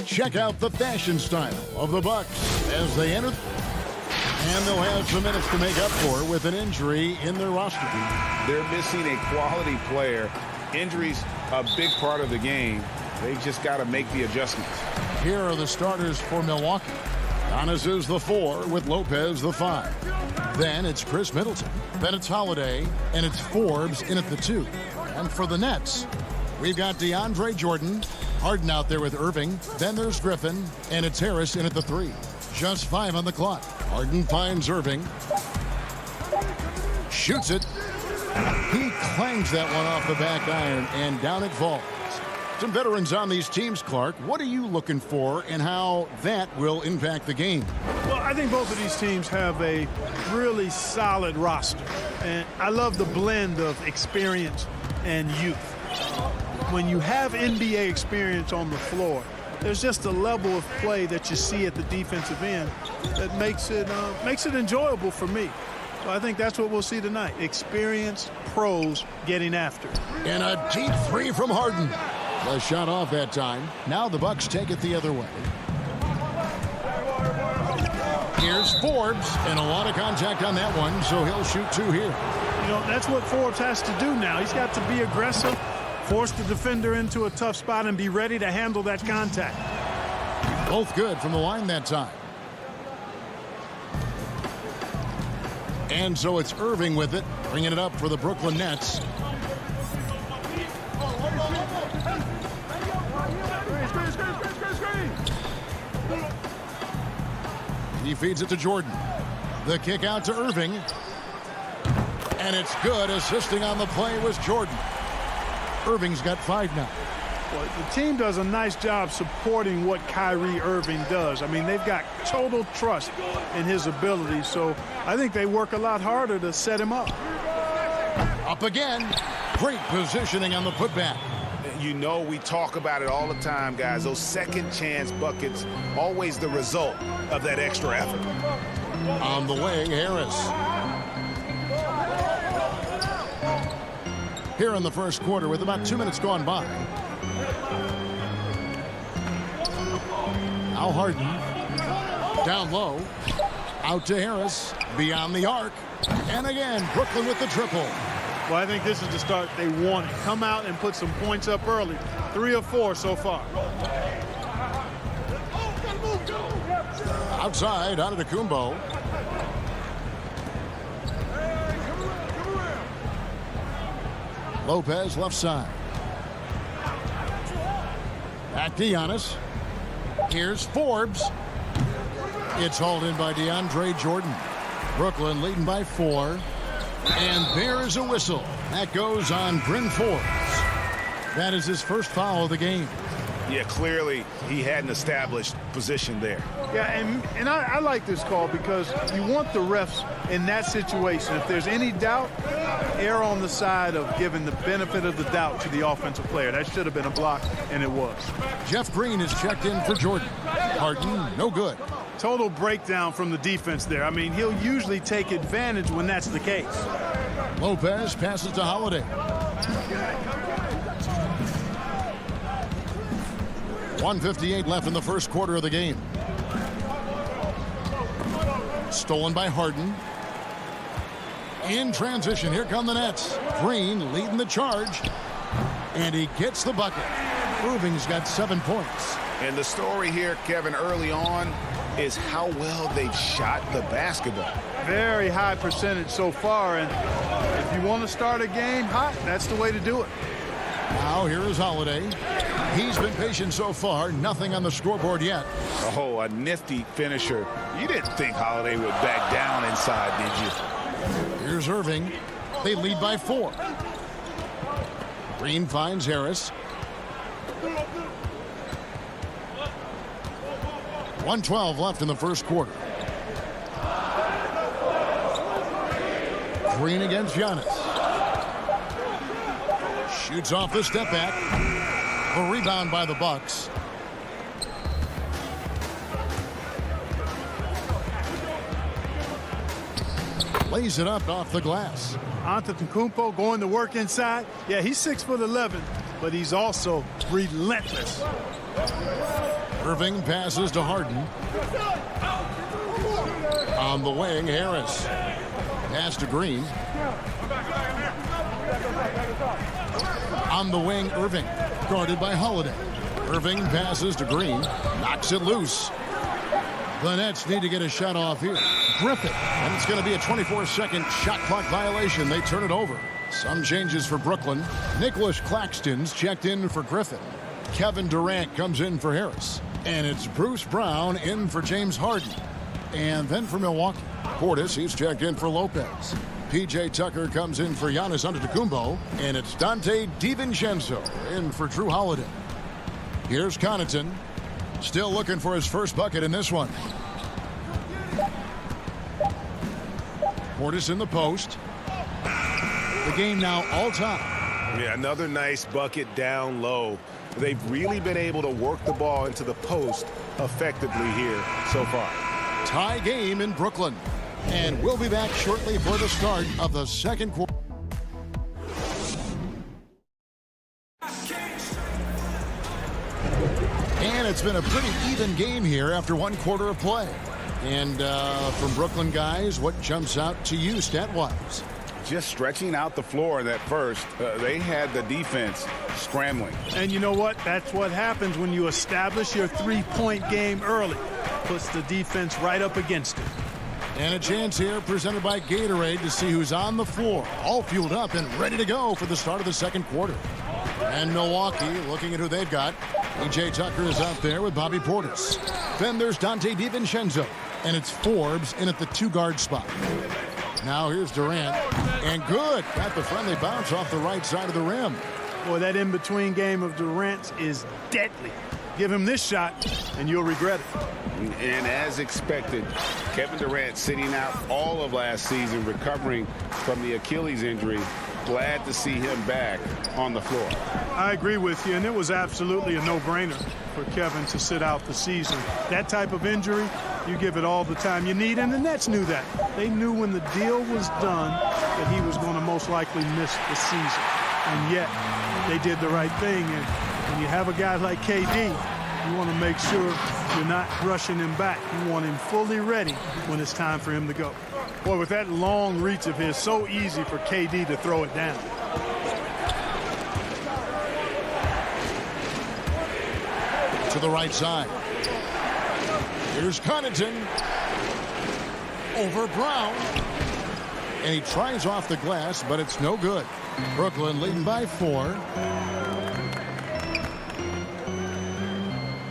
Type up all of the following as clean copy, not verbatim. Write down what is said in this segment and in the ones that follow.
Check out the fashion style of the Bucks as they enter. And they'll have some minutes to make up for with an injury in their roster. They're missing a quality player. Injuries a big part of the game. They just got to make the adjustments. Here are the starters for Milwaukee. Giannis is the 4 with Lopez the 5. Then it's Chris Middleton. Then it's Holiday. And it's Forbes in at the 2. And for the Nets, we've got DeAndre Jordan. Harden out there with Irving. Then there's Griffin. And it's Harris in at the 3. Just 5 on the clock. Harden finds Irving. Shoots it. He clangs that one off the back iron, and down it falls. Some veterans on these teams, Clark. What are you looking for and how that will impact the game? Well, I think both of these teams have a really solid roster. And I love the blend of experience and youth. When you have NBA experience on the floor, there's just a level of play that you see at the defensive end that makes it enjoyable for me. So I think that's what we'll see tonight. Experienced pros getting after it. And a deep 3 from Harden. The shot off that time. Now the Bucks take it the other way. Here's Forbes, and a lot of contact on that one, so he'll shoot 2 here. You know, that's what Forbes has to do now. He's got to be aggressive, force the defender into a tough spot, and be ready to handle that contact. Both good from the line that time. And so it's Irving with it, bringing it up for the Brooklyn Nets. He feeds it to Jordan. The kick out to Irving. And it's good. Assisting on the play was Jordan. Irving's got 5 now. Well, the team does a nice job supporting what Kyrie Irving does. I mean, they've got total trust in his ability, so I think they work a lot harder to set him up. Up again. Great positioning on the putback. You know, we talk about it all the time, guys. Those second chance buckets, always the result of that extra effort. On the way, Harris. Here in the first quarter with about 2 minutes gone by. Now Harden. Down low. Out to Harris. Beyond the arc. And again, Brooklyn with the triple. Well, I think this is the start they wanted. Come out and put some points up early. 3 of 4 so far. Outside, Antetokounmpo. Lopez left side. Back to Giannis. Here's Forbes. It's hauled in by DeAndre Jordan. Brooklyn leading by 4. And there is a whistle. That goes on Bryn Forbes. That is his first foul of the game. Yeah, clearly he had an established position there. Yeah, and I like this call because you want the refs in that situation. If there's any doubt, err on the side of giving the benefit of the doubt to the offensive player. That should have been a block, and it was. Jeff Green is checked in for Jordan. Harden, no good. Total breakdown from the defense there. I mean, he'll usually take advantage when that's the case. Lopez passes to Holiday. .158 left in the first quarter of the game. Stolen by Harden. In transition, here come the Nets. Green leading the charge. And he gets the bucket. Irving's got 7 points. And the story here, Kevin, early on is how well they've shot the basketball. Very high percentage so far, and if you want to start a game hot, that's the way to do it. Now here is Holiday. He's been patient so far. Nothing on the scoreboard yet. Oh, a nifty finisher. You didn't think Holiday would back down inside, did you? Here's Irving. They lead by 4. Green finds Harris. 1:12 left in the first quarter. Green against Giannis. Shoots off the step back. A rebound by the Bucks. lays it up off the glass. Antetokounmpo going to work inside. Yeah, he's 6'11", but he's also relentless. Irving passes to Harden. On the wing, Harris. Pass to Green. On the wing, Irving. Guarded by Holiday. Irving passes to Green. Knocks it loose. The Nets need to get a shot off here. Griffin. And it's going to be a 24-second shot clock violation. They turn it over. Some changes for Brooklyn. Nicholas Claxton's checked in for Griffin. Kevin Durant comes in for Harris. And it's Bruce Brown in for James Harden. And then for Milwaukee, Portis, he's checked in for Lopez. P.J. Tucker comes in for Giannis Antetokounmpo. And it's Dante DiVincenzo in for Drew Holiday. Here's Connaughton. Still looking for his first bucket in this one. Portis in the post. The game now all time. Yeah, another nice bucket down low. They've really been able to work the ball into the post effectively here so far. Tie game in Brooklyn. And we'll be back shortly for the start of the second quarter. And it's been a pretty even game here after one quarter of play. And from Brooklyn guys, what jumps out to you stat-wise? Just stretching out the floor in that first. They had the defense scrambling. And you know what? That's what happens when you establish your three-point game early. Puts the defense right up against it. And a chance here presented by Gatorade to see who's on the floor. All fueled up and ready to go for the start of the second quarter. And Milwaukee looking at who they've got. P.J. Tucker is out there with Bobby Portis. Then there's Dante DiVincenzo. And it's Forbes in at the two-guard spot. Now here's Durant. And good. Got the friendly bounce off the right side of the rim. Boy, that in-between game of Durant's is deadly. Give him this shot, and you'll regret it. And as expected, Kevin Durant sitting out all of last season, recovering from the Achilles injury. Glad to see him back on the floor. I agree with you, and it was absolutely a no-brainer for Kevin to sit out the season. That type of injury, you give it all the time you need, and the Nets knew that. They knew when the deal was done that he was going to most likely miss the season. And yet, they did the right thing. And when you have a guy like KD, you want to make sure you're not rushing him back. You want him fully ready when it's time for him to go. Boy, with that long reach of his, so easy for KD to throw it down. To the right side. Here's Connaughton. Over Brown. And he tries off the glass, but it's no good. Brooklyn leading by 4.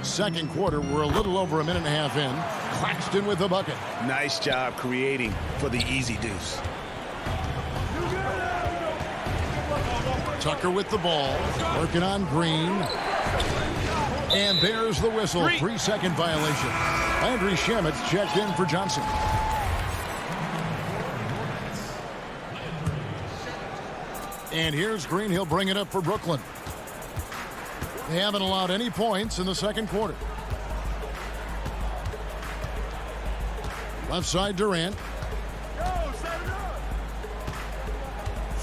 Second quarter, we're a little over a minute and a half in. Claxton with the bucket. Nice job creating for the easy deuce. Tucker with the ball. Working on Green. And there's the whistle. 3-second violation. Landry Shamit's checked in for Johnson. And here's Green. He'll bring it up for Brooklyn. They haven't allowed any points in the second quarter. Left side, Durant.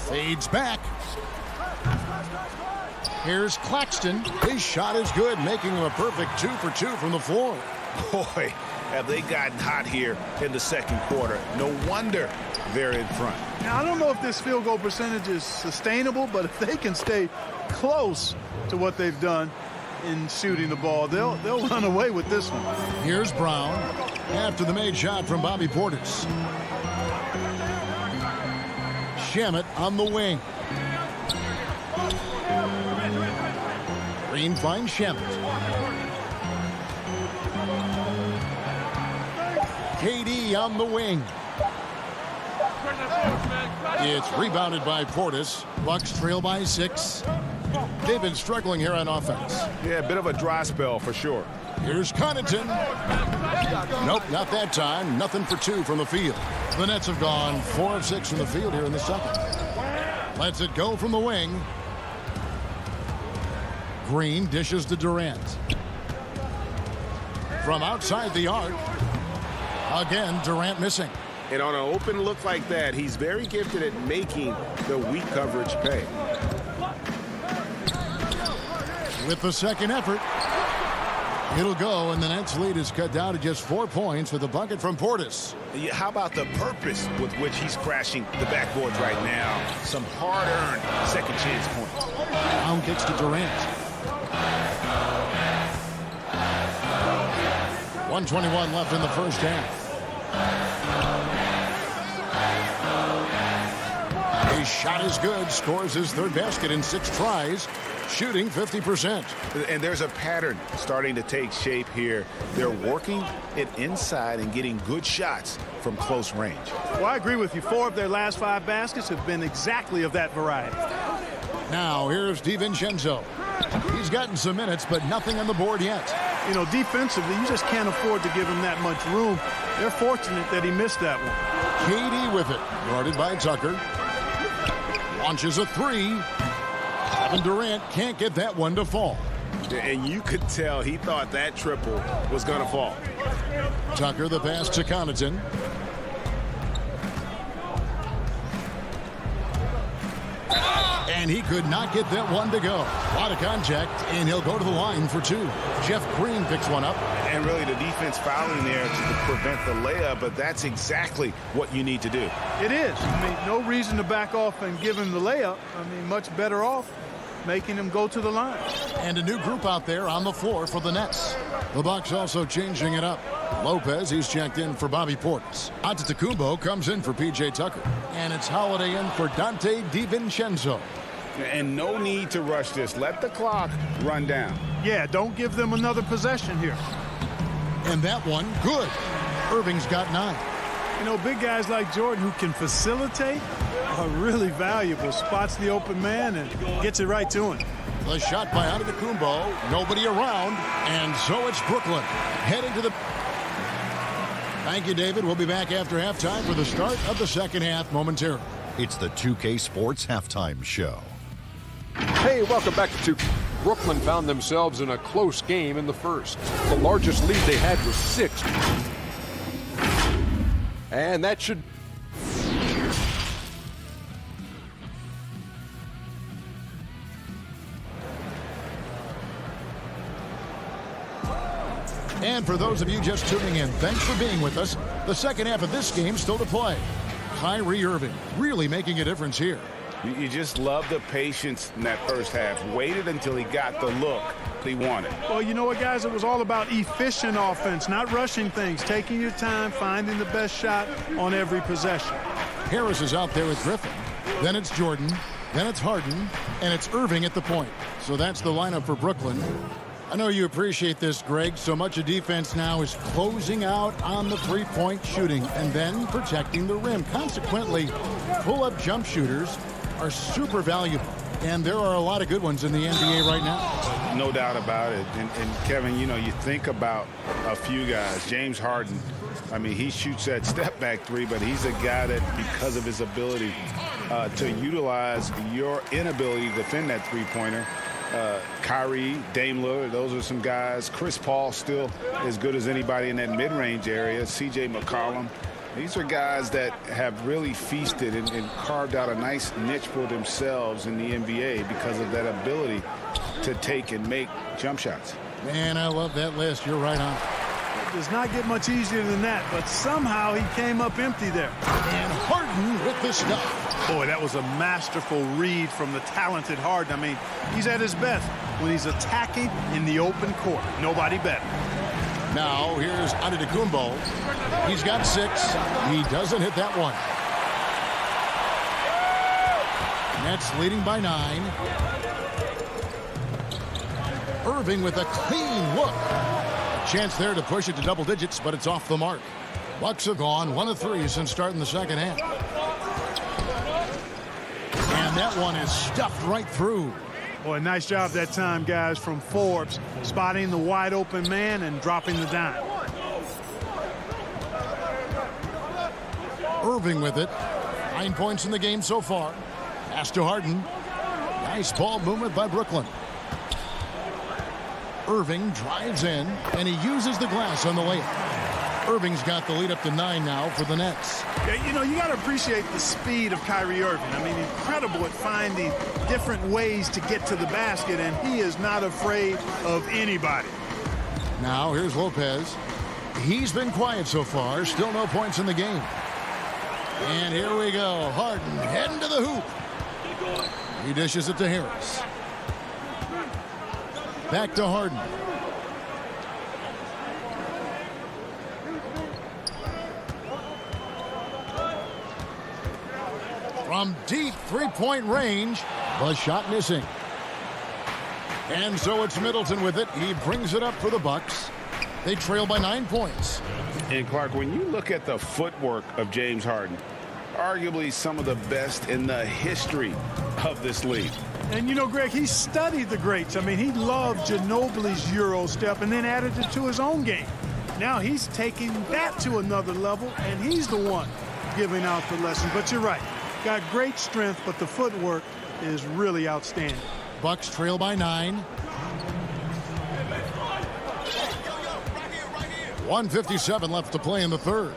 Fades back. Here's Claxton. His shot is good, making him a perfect 2 for 2 from the floor. Boy, have they gotten hot here in the second quarter. No wonder they're in front. Now, I don't know if this field goal percentage is sustainable, but if they can stay close to what they've done in shooting the ball, they'll run away with this one. Here's Brown after the made shot from Bobby Portis. Shamet on the wing. Green finds Shamet. KD on the wing. It's rebounded by Portis. Bucks trail by 6. They've been struggling here on offense. Yeah, a bit of a dry spell for sure. Here's Connaughton. Nope, not that time. Nothing for 2 from the field. The Nets have gone 4 of 6 from the field here in the second. Lets it go from the wing. Green dishes to Durant. From outside the arc. Again, Durant missing. And on an open look like that, he's very gifted at making the weak coverage pay. With the second effort, it'll go, and the Nets lead is cut down to just 4 points with a bucket from Portis. How about the purpose with which he's crashing the backboards right now? Some hard-earned second chance points. Down kicks to Durant. 1:21 left in the first half. His shot is good, scores his third basket in 6 tries, shooting 50%. And there's a pattern starting to take shape here. They're working it inside and getting good shots from close range. Well, I agree with you. 4 of their last 5 baskets have been exactly of that variety. Now here's DiVincenzo. He's gotten some minutes, but nothing on the board yet. You know, defensively, you just can't afford to give him that much room. They're fortunate that he missed that one. KD with it, guarded by Tucker. Launches a 3. Kevin Durant can't get that one to fall. And you could tell he thought that triple was going to fall. Tucker the pass to Connaughton. And he could not get that one to go. A lot of contact, and he'll go to the line for 2. Jeff Green picks one up. And really the defense fouling there to prevent the layup, but that's exactly what you need to do. It is. I mean, no reason to back off and give him the layup. I mean, much better off making him go to the line. And a new group out there on the floor for the Nets. The Bucks also changing it up. Lopez, he's checked in for Bobby Portis. Antetokounmpo comes in for P.J. Tucker. And it's Holiday in for Dante DiVincenzo. And no need to rush this. Let the clock run down. Yeah, don't give them another possession here. And that one, good. Irving's got 9. You know, big guys like Jordan who can facilitate are really valuable. Spots the open man and gets it right to him. The shot by Antetokounmpo, nobody around, and so it's Brooklyn heading to the... Thank you, David. We'll be back after halftime for the start of the second half momentarily. It's the 2K Sports Halftime Show. Hey, welcome back to 2K. Brooklyn found themselves in a close game in the first. The largest lead they had was 6. And that should... And for those of you just tuning in, thanks for being with us. The second half of this game still to play. Kyrie Irving really making a difference here. You just love the patience in that first half. Waited until he got the look he wanted. Well, you know what, guys? It was all about efficient offense, not rushing things, taking your time, finding the best shot on every possession. Harris is out there with Griffin. Then it's Jordan. Then it's Harden. And it's Irving at the point. So that's the lineup for Brooklyn. I know you appreciate this, Greg. So much of defense now is closing out on the three-point shooting and then protecting the rim. Consequently, pull-up jump shooters are super valuable. And there are a lot of good ones in the NBA right now. No doubt about it. And Kevin, you know, you think about a few guys. James Harden, I mean, he shoots that step-back 3, but he's a guy that, because of his ability to utilize your inability to defend that three-pointer, Kyrie, Dame Lillard, those are some guys. Chris Paul still as good as anybody in that mid-range area. C.J. McCollum. These are guys that have really feasted and carved out a nice niche for themselves in the NBA because of that ability to take and make jump shots. Man, I love that list. You're right on. It does not get much easier than that, but somehow he came up empty there. And Harden with the stuff. Boy, that was a masterful read from the talented Harden. I mean, he's at his best when he's attacking in the open court. Nobody better. Now, here's Antetokounmpo. He's got 6. He doesn't hit that one. Nets leading by 9. Irving with a clean look. A chance there to push it to double digits, but it's off the mark. Bucks have gone 1 of 3 since starting the second half. And that one is stuffed right through. Boy, nice job that time, guys, from Forbes, spotting the wide open man and dropping the dime. Irving with it. 9 points in the game so far. Pass to Harden. Nice ball movement by Brooklyn. Irving drives in, and he uses the glass on the layup. Irving's got the lead up to 9 now for the Nets. Yeah, you know, you got to appreciate the speed of Kyrie Irving. I mean, incredible at finding different ways to get to the basket, and he is not afraid of anybody. Now here's Lopez. He's been quiet so far. Still no points in the game. And here we go. Harden heading to the hoop. He dishes it to Harris. Back to Harden. From deep three-point range, the shot missing. And so it's Middleton with it. He brings it up for the Bucks. They trail by 9 points. And Clark, when you look at the footwork of James Harden, arguably some of the best in the history of this league. And you know, Greg, he studied the greats. I mean, he loved Ginobili's Euro step and then added it to his own game. Now he's taking that to another level, and he's the one giving out the lesson. But you're right. Got great strength, but the footwork is really outstanding. Bucks trail by 9. 1:57 left to play in the third.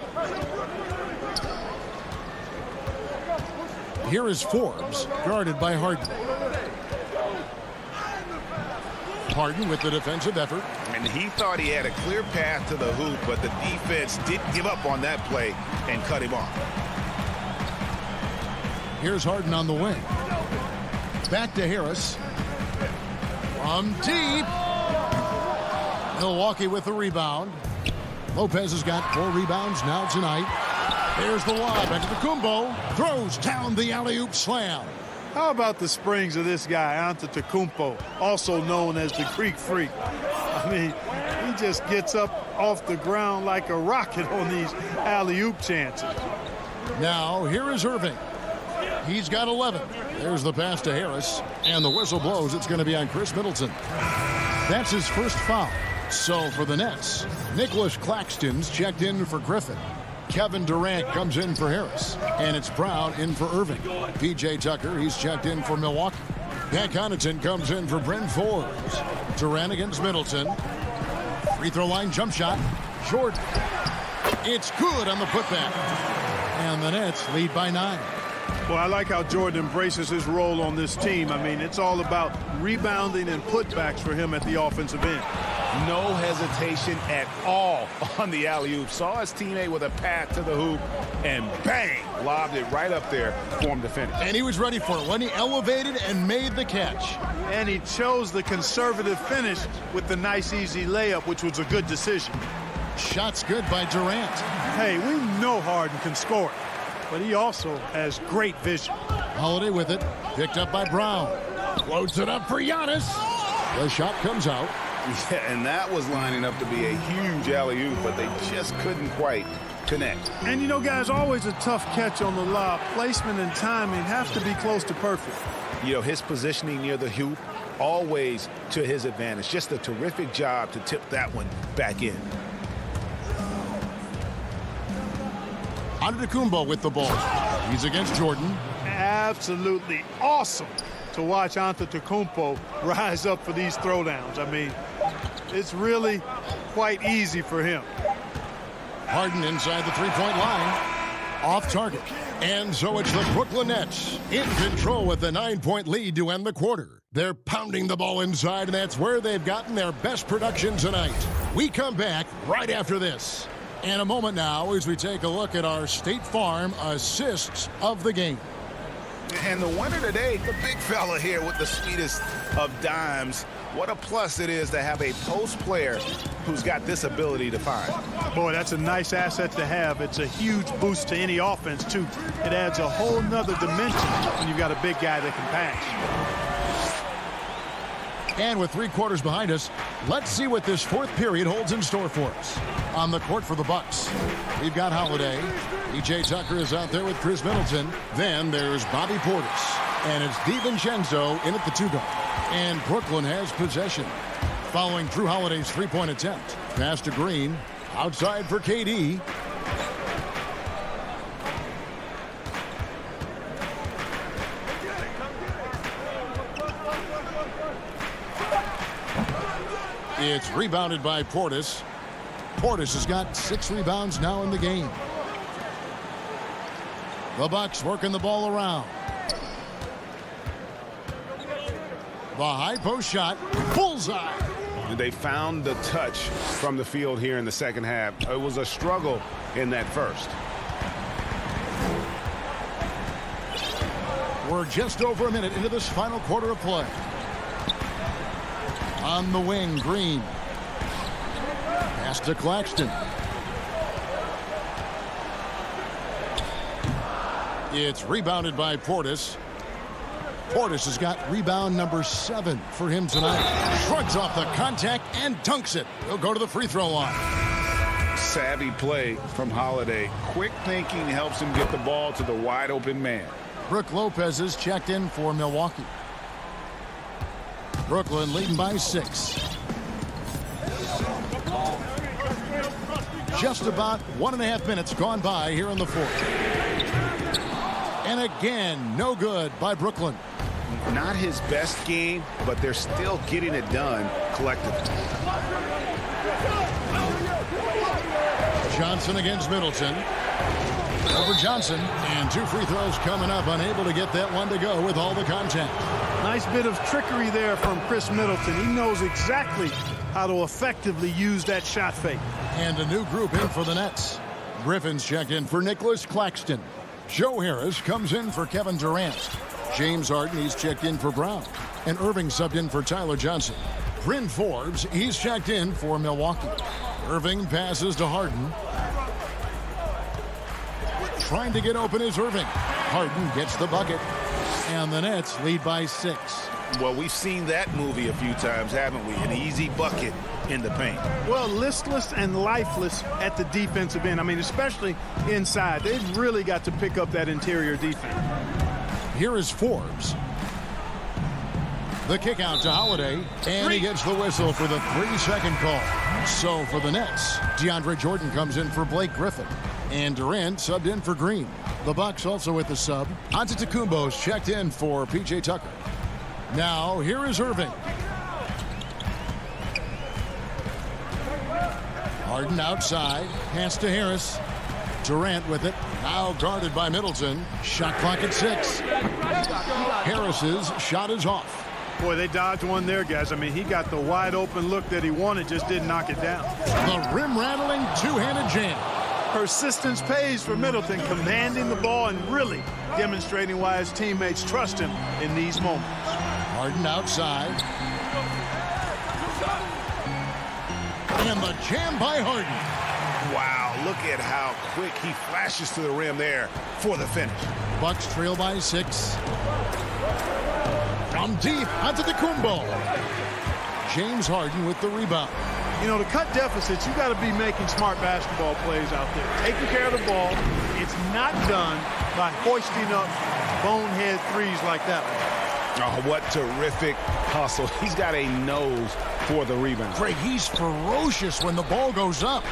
Here is Forbes, guarded by Harden. Harden with the defensive effort. And he thought he had a clear path to the hoop, but the defense didn't give up on that play and cut him off. Here's Harden on the wing. Back to Harris. From deep. Milwaukee with the rebound. Lopez has got 4 rebounds now tonight. There's the lob into the Kumbo. Throws down the alley-oop slam. How about the springs of this guy, Antetokounmpo, also known as the Greek Freak? I mean, he just gets up off the ground like a rocket on these alley-oop chances. Now, here is Irving. He's got 11. There's the pass to Harris. And the whistle blows. It's going to be on Chris Middleton. That's his first foul. So for the Nets, Nicholas Claxton's checked in for Griffin. Kevin Durant comes in for Harris. And it's Brown in for Irving. P.J. Tucker, he's checked in for Milwaukee. Pat Connaughton comes in for Bryn Forbes. Durant against Middleton. Free throw line jump shot. Jordan. It's good on the putback. And the Nets lead by 9. Well, I like how Jordan embraces his role on this team. I mean, it's all about rebounding and putbacks for him at the offensive end. No hesitation at all on the alley-oop. Saw his teammate with a path to the hoop, and bang, lobbed it right up there for him to finish. And he was ready for it when he elevated and made the catch. And he chose the conservative finish with the nice, easy layup, which was a good decision. Shots good by Durant. Hey, we know Harden can score, but he also has great vision. Holiday with it, picked up by Brown. Floats it up for Giannis. The shot comes out. Yeah, and that was lining up to be a huge alley-oop, but they just couldn't quite connect. And you know, guys, always a tough catch on the lob. Placement and timing have to be close to perfect. You know, his positioning near the hoop, always to his advantage. Just a terrific job to tip that one back in. Antetokounmpo with the ball. He's against Jordan. Absolutely awesome to watch Antetokounmpo rise up for these throwdowns. I mean, it's really quite easy for him. Harden inside the three-point line. Off target. And so it's the Brooklyn Nets in control with the 9-point lead to end the quarter. They're pounding the ball inside, and that's where they've gotten their best production tonight. We come back right after this. And a moment now as we take a look at our State Farm assists of the game. And the winner today, the big fella here with the sweetest of dimes. What a plus it is to have a post player who's got this ability to find. Boy, that's a nice asset to have. It's a huge boost to any offense, too. It adds a whole nother dimension when you've got a big guy that can pass. And with 3 quarters behind us, let's see what this fourth period holds in store for us. On the court for the Bucks, we've got Holiday. P.J. Tucker is out there with Chris Middleton. Then there's Bobby Portis. And it's DiVincenzo in at the 2 guard. And Brooklyn has possession. Following through Holiday's three-point attempt. Pass to Green. Outside for KD. It's rebounded by Portis. Portis has got 6 rebounds now in the game. The Bucks working the ball around. The high post shot. Bullseye. They found the touch from the field here in the second half. It was a struggle in that first. We're just over a minute into this final quarter of play. On the wing, Green. Pass to Claxton. It's rebounded by Portis. Portis has got rebound number 7 for him tonight. Shrugs off the contact and dunks it. He'll go to the free throw line. Savvy play from Holiday. Quick thinking helps him get the ball to the wide open man. Brook Lopez is checked in for Milwaukee. Brooklyn leading by 6. Just about 1.5 minutes gone by here in the fourth. And again, no good by Brooklyn. Not his best game, but they're still getting it done collectively. Johnson against Middleton. Over Johnson, and 2 free throws coming up, unable to get that one to go with all the contact. Nice bit of trickery there from Chris Middleton. He knows exactly how to effectively use that shot fake. And a new group in for the Nets. Griffin's checked in for Nicholas Claxton. Joe Harris comes in for Kevin Durant. James Harden, he's checked in for Brown. And Irving subbed in for Tyler Johnson. Bryn Forbes, he's checked in for Milwaukee. Irving passes to Harden. Trying to get open is Irving. Harden gets the bucket. And the Nets lead by 6. Well, we've seen that movie a few times, haven't we? An easy bucket in the paint. Well, listless and lifeless at the defensive end. I mean, especially inside. They've really got to pick up that interior defense. Here is Forbes. The kick out to Holiday, and he gets the whistle for the 3-second call. So for the Nets, DeAndre Jordan comes in for Blake Griffin, and Durant subbed in for Green. The Bucks also with the sub. Antetokounmpo's checked in for P.J. Tucker. Now here is Irving. Harden outside, pass to Harris. Durant with it, now guarded by Middleton. Shot clock at 6. Harris's shot is off. Boy, they dodged one there, guys. I mean, he got the wide open look that he wanted, just didn't knock it down. The rim-rattling two-handed jam. Persistence pays for Middleton, commanding the ball and really demonstrating why his teammates trust him in these moments. Harden outside. And the jam by Harden. Wow, look at how quick he flashes to the rim there for the finish. Bucks trail by 6. From deep onto the Kumbo. James Harden with the rebound. You know, to cut deficits, you got to be making smart basketball plays out there. Taking care of the ball. It's not done by hoisting up bonehead threes like that one. Oh, what terrific hustle. He's got a nose for the rebound. Greg, he's ferocious when the ball goes up.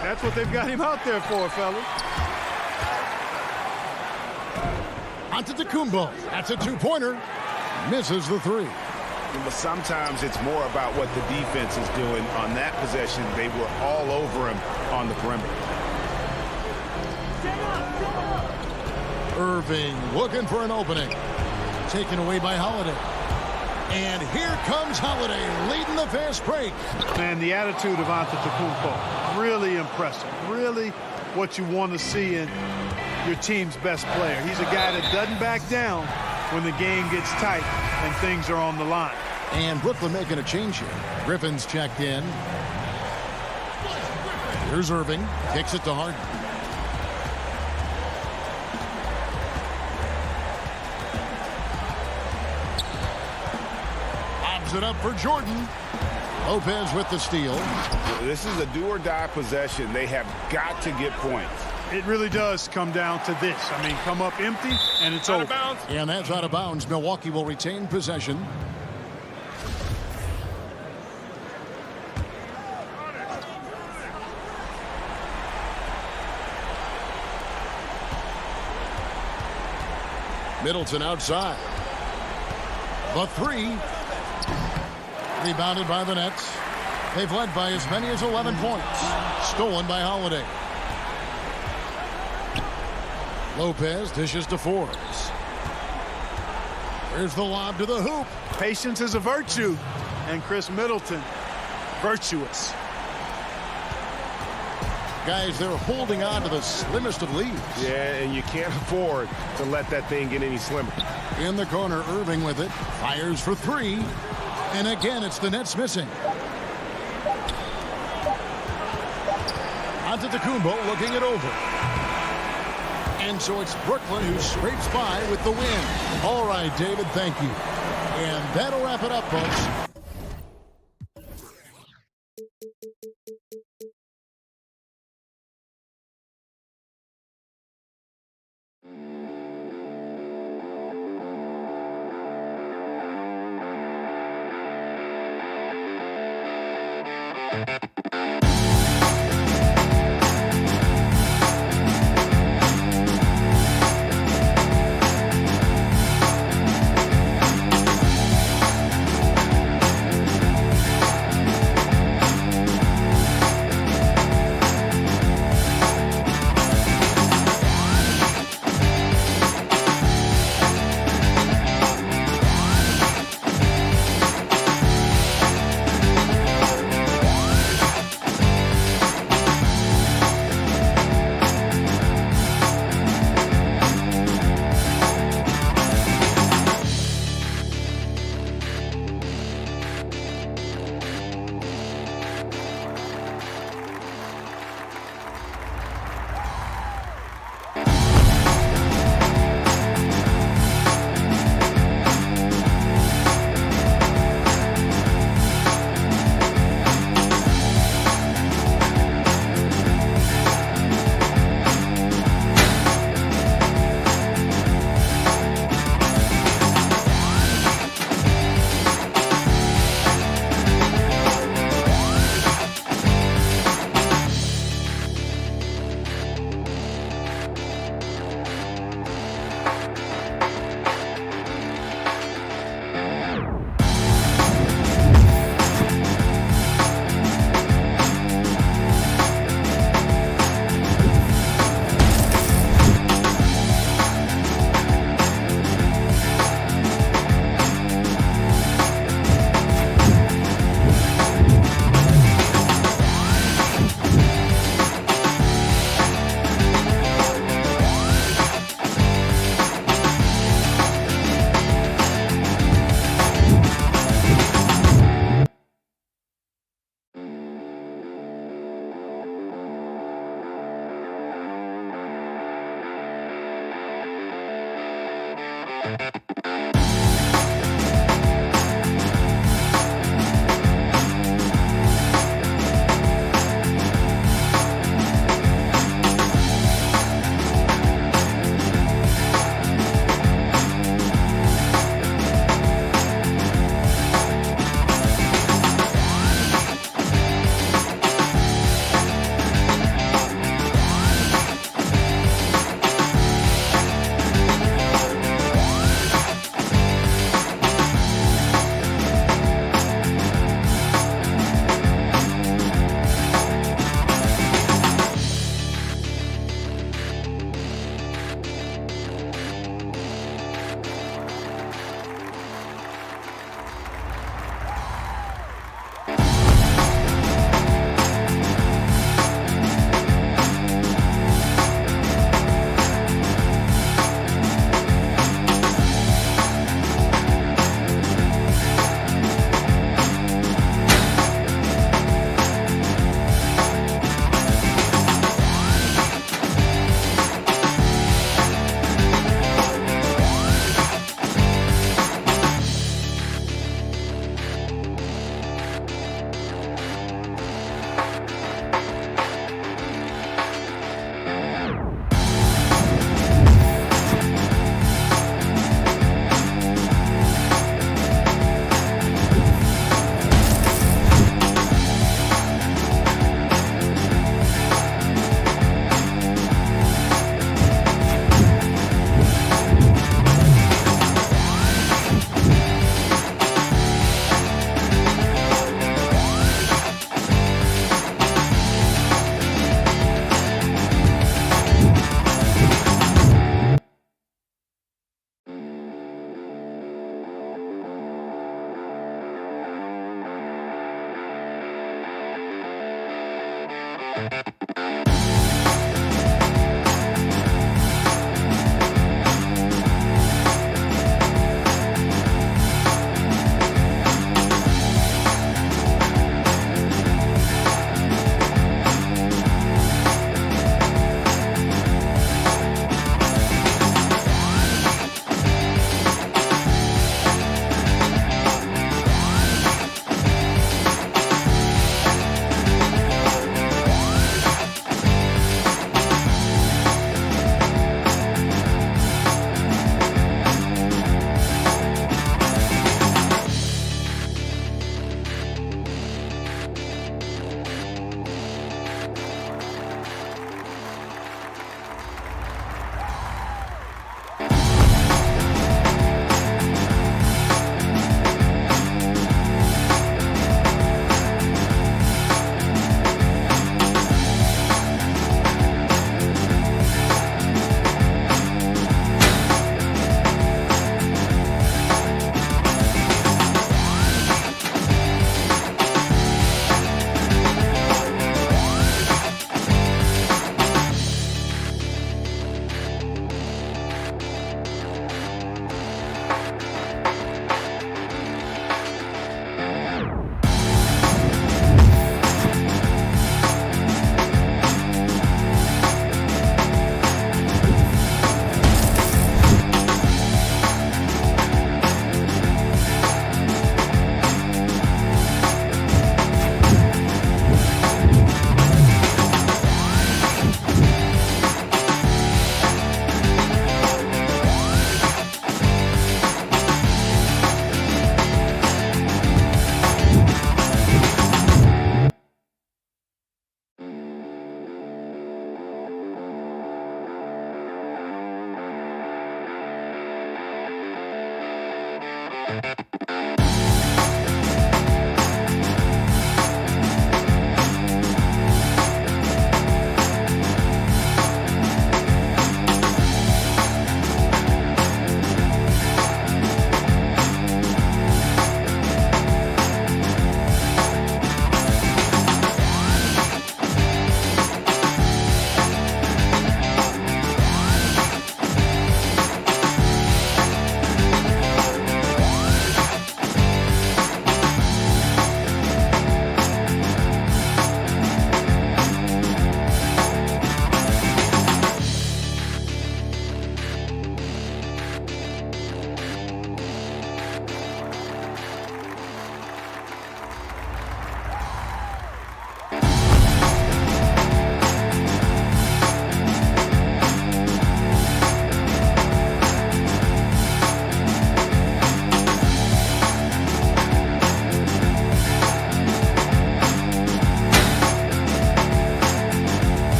That's what they've got him out there for, fellas. Antetokounmpo. That's a 2-pointer. Misses the 3. But sometimes it's more about what the defense is doing. On that possession, they were all over him on the perimeter. Irving looking for an opening. Taken away by Holiday. And here comes Holiday leading the fast break. Man, the attitude of Antetokounmpo, really impressive. Really what you want to see in your team's best player. He's a guy that doesn't back down when the game gets tight and things are on the line. And Brooklyn making a change here. Griffin's checked in. Here's Irving. Kicks it to Harden. Lobs it up for Jordan. Lopez with the steal. This is a do-or-die possession. They have got to get points. It really does come down to this. I mean, come up empty, and it's over. And that's out of bounds. Milwaukee will retain possession. Middleton outside. The 3. Rebounded by the Nets. They've led by as many as 11 points. Stolen by Holiday. Lopez dishes to Forbes. Here's the lob to the hoop. Patience is a virtue, and Chris Middleton, virtuous. Guys, they're holding on to the slimmest of leads. Yeah, and you can't afford to let that thing get any slimmer. In the corner, Irving with it. Fires for three. And again, it's the Nets missing. Antetokounmpo looking it over. And so it's Brooklyn who scrapes by with the win. All right, David, thank you. And that'll wrap it up, folks.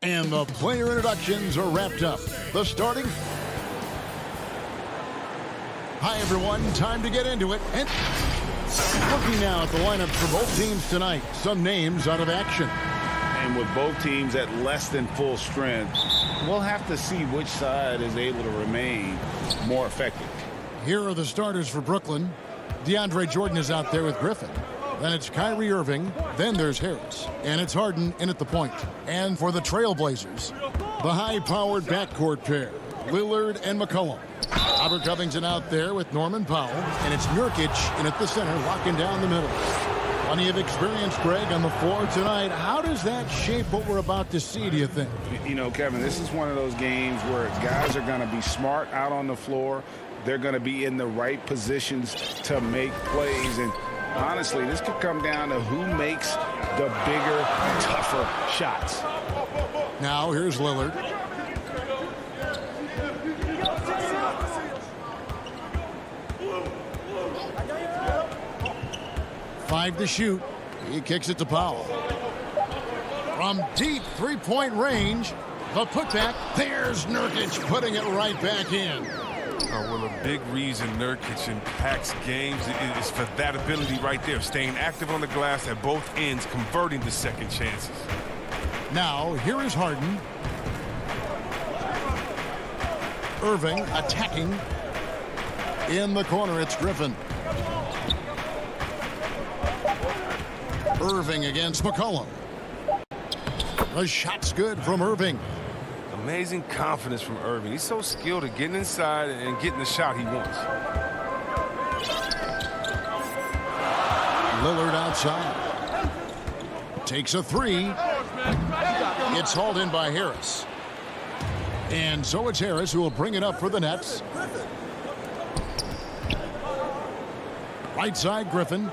And the player introductions are wrapped up. The starting. Hi, everyone. Time to get into it. And looking now at the lineups for both teams tonight. Some names out of action. And with both teams at less than full strength, we'll have to see which side is able to remain more effective. Here are the starters for Brooklyn. DeAndre Jordan is out there with Griffin. Then it's Kyrie Irving. Then there's Harris. And it's Harden in at the point. And for the Trailblazers, the high-powered backcourt pair, Lillard and McCollum. Robert Covington out there with Norman Powell. And it's Nurkic in at the center, locking down the middle. Plenty of experience, Greg, on the floor tonight. How does that shape what we're about to see, do you think? You know, Kevin, this is one of those games where guys are going to be smart out on the floor. They're going to be in the right positions to make plays. And honestly, this could come down to who makes the bigger, tougher shots. Now, here's Lillard. Five to shoot. He kicks it to Powell. From deep three-point range, the putback. There's Nurkic putting it right back in. Well, a big reason Nurkic impacts games is for that ability right there, staying active on the glass at both ends, converting the second chances. Now, here is Harden. Irving attacking. In the corner, it's Griffin. Irving against McCollum. The shot's good from Irving. Amazing confidence from Irving. He's so skilled at getting inside and getting the shot he wants. Lillard outside. Takes a three. It's hauled in by Harris. And so it's Harris who will bring it up for the Nets. Right side, Griffin.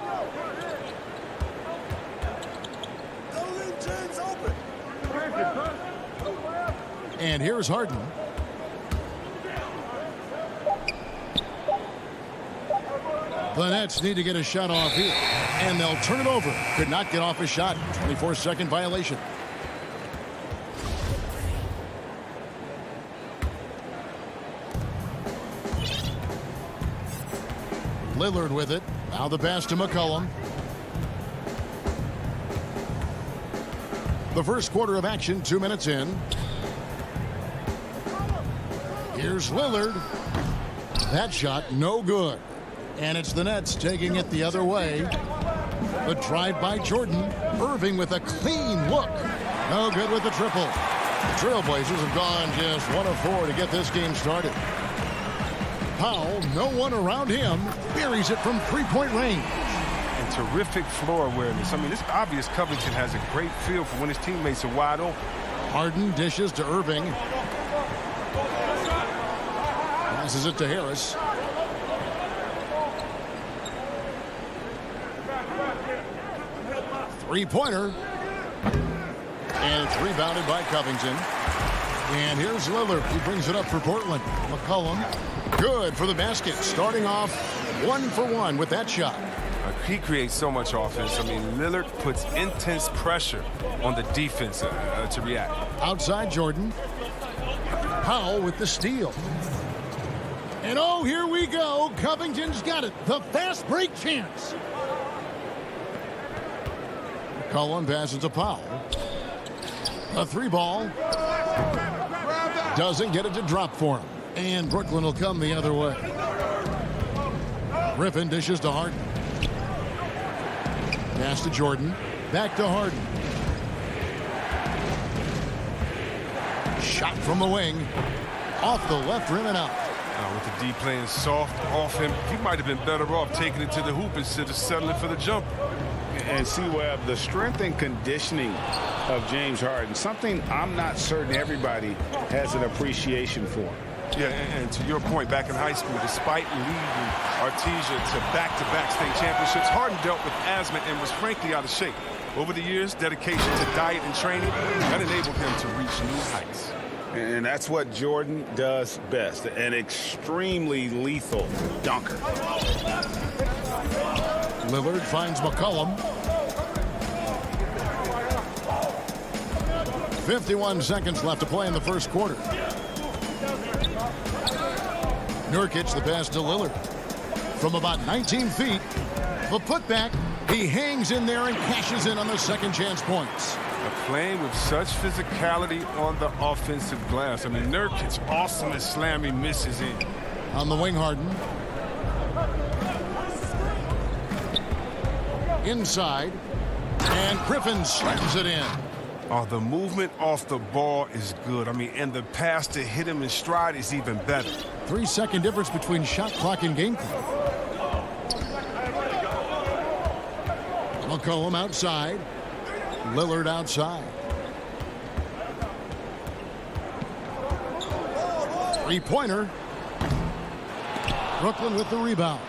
And here's Harden. The Nets need to get a shot off here. And they'll turn it over. Could not get off a shot. 24-second violation. Lillard with it. Now the pass to McCollum. The first quarter of action, 2 minutes in. Here's Lillard. That shot, no good. And it's the Nets taking it the other way. The drive by Jordan. Irving with a clean look. No good with the triple. The Trailblazers have gone just 1 of 4 to get this game started. Powell, no one around him, buries it from three-point range. And terrific floor awareness. I mean, it's obvious Covington has a great feel for when his teammates are wide open. Harden dishes to Irving. Passes it to Harris. Three-pointer. And it's rebounded by Covington. And here's Lillard. He brings it up for Portland. McCollum. Good for the basket. Starting off 1 for 1 with that shot. He creates so much offense. I mean, Lillard puts intense pressure on the defense to react. Outside Jordan. Powell with the steal. And oh, here we go. Covington's got it. The fast break chance. McCollum passes to Powell. A three ball. Doesn't get it to drop for him. And Brooklyn will come the other way. Griffin dishes to Harden. Pass to Jordan. Back to Harden. Shot from the wing. Off the left rim and out. With the D playing soft off him, he might have been better off taking it to the hoop instead of settling for the jumper. And see, Webb, the strength and conditioning of James Harden, something I'm not certain everybody has an appreciation for. Yeah, and to your point, back in high school, despite leading Artesia to back-to-back state championships, Harden dealt with asthma and was frankly out of shape. Over the years, dedication to diet and training, that enabled him to reach new heights. And that's what Jordan does best, an extremely lethal dunker. Lillard finds McCollum. 51 seconds left to play in the first quarter. Nurkic, the pass to Lillard. From about 19 feet, the putback, he hangs in there and cashes in on the second chance points. Playing with such physicality on the offensive glass. I mean, Nurkic, awesome at slamming, misses in. On the wing, Harden. Inside, and Griffin slams it in. Oh, the movement off the ball is good. I mean, and the pass to hit him in stride is even better. 3-second difference between shot clock and game clock. McCollum outside. Lillard outside. Three-pointer. Brooklyn with the rebound.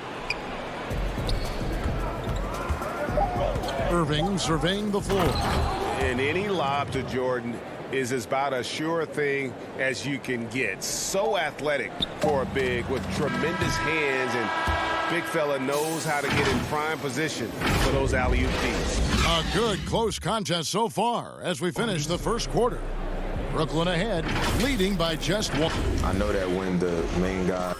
Irving surveying the floor. And any lob to Jordan is about as sure thing as you can get. So athletic for a big with tremendous hands, and big fella knows how to get in prime position for those alley-oop feeds. A good close contest so far as we finish the first quarter. Brooklyn ahead, leading by just one. I know that when the main guy...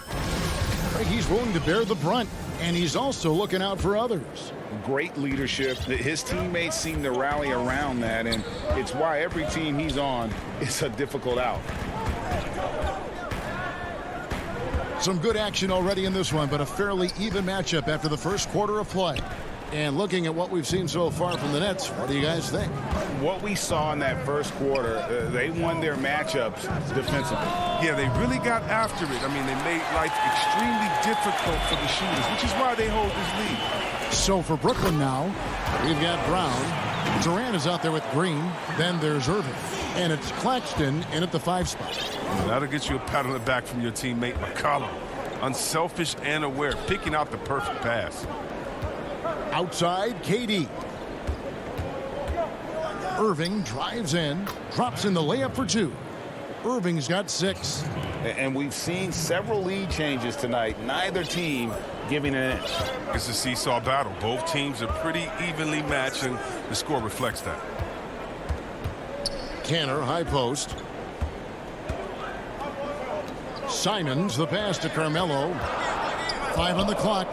He's willing to bear the brunt, and he's also looking out for others. Great leadership. His teammates seem to rally around that, and it's why every team he's on is a difficult out. Some good action already in this one, but a fairly even matchup after the first quarter of play. And looking at what we've seen so far from the Nets, what do you guys think? What we saw in that first quarter, they won their matchups defensively. Yeah, they really got after it. I mean, they made life extremely difficult for the shooters, which is why they hold this lead. So for Brooklyn now, we've got Brown. Durant is out there with Green. Then there's Irving. And it's Claxton in at the 5 spot. That'll get you a pat on the back from your teammate, McCollum. Unselfish and aware, picking out the perfect pass. Outside, KD. Irving drives in, drops in the layup for 2. Irving's got 6. And we've seen several lead changes tonight. Neither team giving an inch. It's a seesaw battle. Both teams are pretty evenly matched, and the score reflects that. Canner, high post. Simons, the pass to Carmelo. 5 on the clock.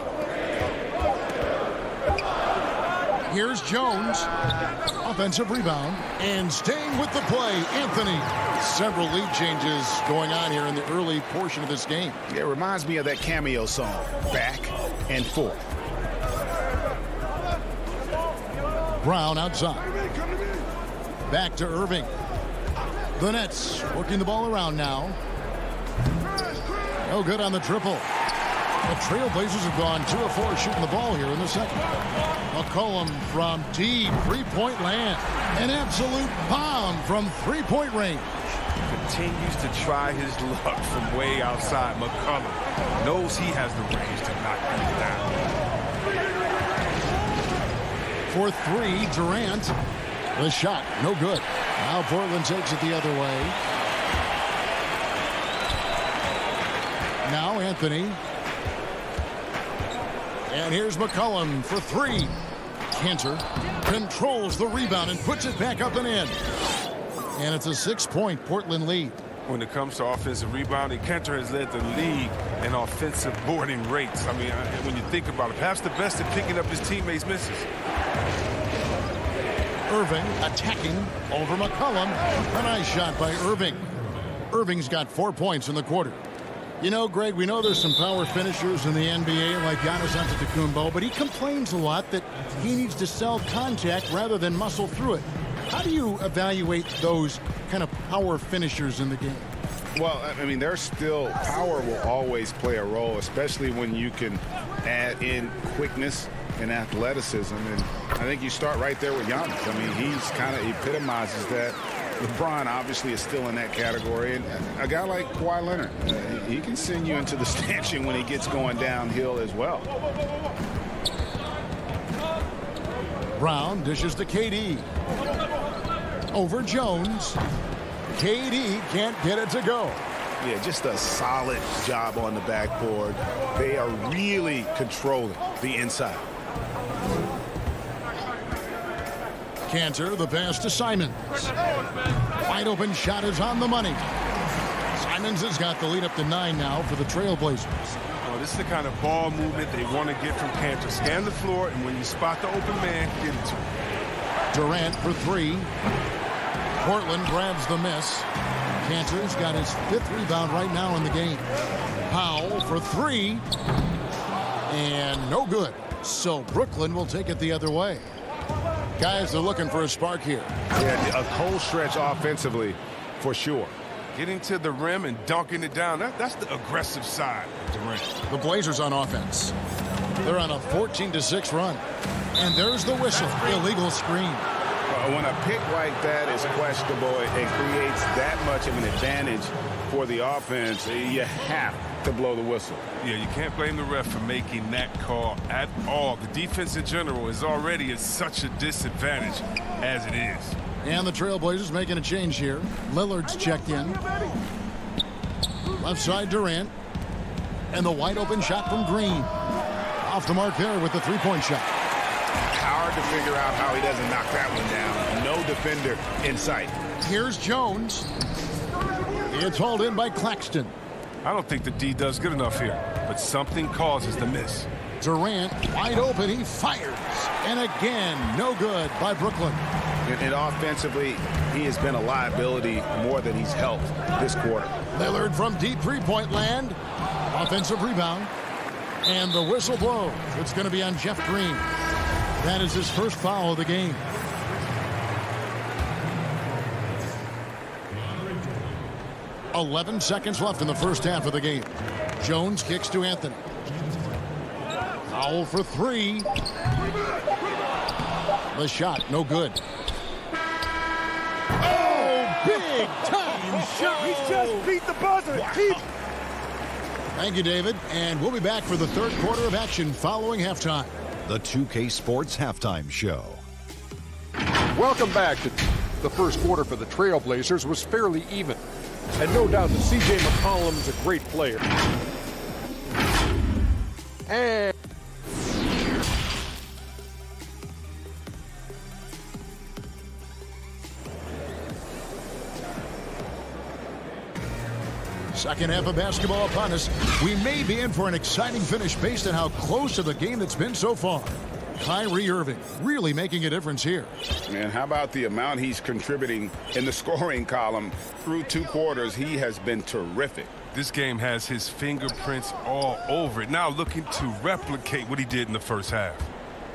Here's Jones. Offensive rebound. And staying with the play, Anthony. Several lead changes going on here in the early portion of this game. Yeah, it reminds me of that cameo song, Back and Forth. Brown outside. Back to Irving. The Nets working the ball around now. No good on the triple. The Trailblazers have gone 2 of 4 shooting the ball here in the second. McCollum from deep 3-point land. An absolute bomb from 3-point range. Continues to try his luck from way outside. McCollum knows he has the range to knock him down. For 3, Durant. The shot, no good. Now Portland takes it the other way. Now Anthony. And here's McCollum for 3. Cantor controls the rebound and puts it back up and in. And it's a 6-point Portland lead. When it comes to offensive rebounding, Cantor has led the league in offensive boarding rates. I mean, when you think about it, perhaps the best at picking up his teammates' misses. Irving attacking over McCollum. A nice shot by Irving. Irving's got 4 points in the quarter. You know, Greg, we know there's some power finishers in the NBA like Giannis Antetokounmpo, but he complains a lot that he needs to sell contact rather than muscle through it. How do you evaluate those kind of power finishers in the game? Well, I mean, there's still power will always play a role, especially when you can add in quickness and athleticism. And I think you start right there with Giannis. I mean, he's kind of epitomizes that. LeBron obviously is still in that category. And a guy like Kawhi Leonard, he can send you into the stanchion when he gets going downhill as well. Brown dishes to KD. Over Jones. KD can't get it to go. Yeah, just a solid job on the backboard. They are really controlling the inside. Cantor, the pass to Simons. Wide open shot is on the money. Simons has got the lead up to 9 now for the Trailblazers. Oh, this is the kind of ball movement they want to get from Cantor. Scan the floor, and when you spot the open man, get it to him. Durant for 3. Portland grabs the miss. Cantor's got his 5th rebound right now in the game. Powell for 3. And no good. So Brooklyn will take it the other way. Guys are looking for a spark here. Yeah, a cold stretch offensively for sure. Getting to the rim and dunking it down, that's the aggressive side of Durant. The Blazers on offense. They're on a 14-6 run. And there's the whistle. Illegal screen. When a pick like that is questionable, it creates that much of an advantage for the offense. You have to blow the whistle. Yeah, you can't blame the ref for making that call at all. The defense in general is already at such a disadvantage as it is. And the Trailblazers making a change here. Lillard's checked in. Left side Durant. And the wide open shot from Green. Off the mark there with the three-point shot. Hard to figure out how he doesn't knock that one down. No defender in sight. Here's Jones. It's hauled in by Claxton. I don't think the D does good enough here, but something causes the miss. Durant wide open. He fires. And again, no good by Brooklyn. And offensively, he has been a liability more than he's helped this quarter. Lillard from deep three-point land. Offensive rebound. And the whistle blows. It's going to be on Jeff Green. That is his first foul of the game. .11 seconds left in the first half of the game. Jones kicks to Anthony. Foul for 3. The shot, no good. Oh, big time shot. He just beat the buzzer. Wow. Thank you, David. And we'll be back for the third quarter of action following halftime. The 2K Sports Halftime Show. Welcome back. The first quarter for the Trailblazers was fairly even. And no doubt that C.J. McCollum is a great player. And second half of basketball upon us. We may be in for an exciting finish based on how close to the game that's been so far. Kyrie Irving really making a difference here. And how about the amount he's contributing in the scoring column through 2 quarters? He has been terrific. This game has his fingerprints all over it. Now looking to replicate what he did in the first half.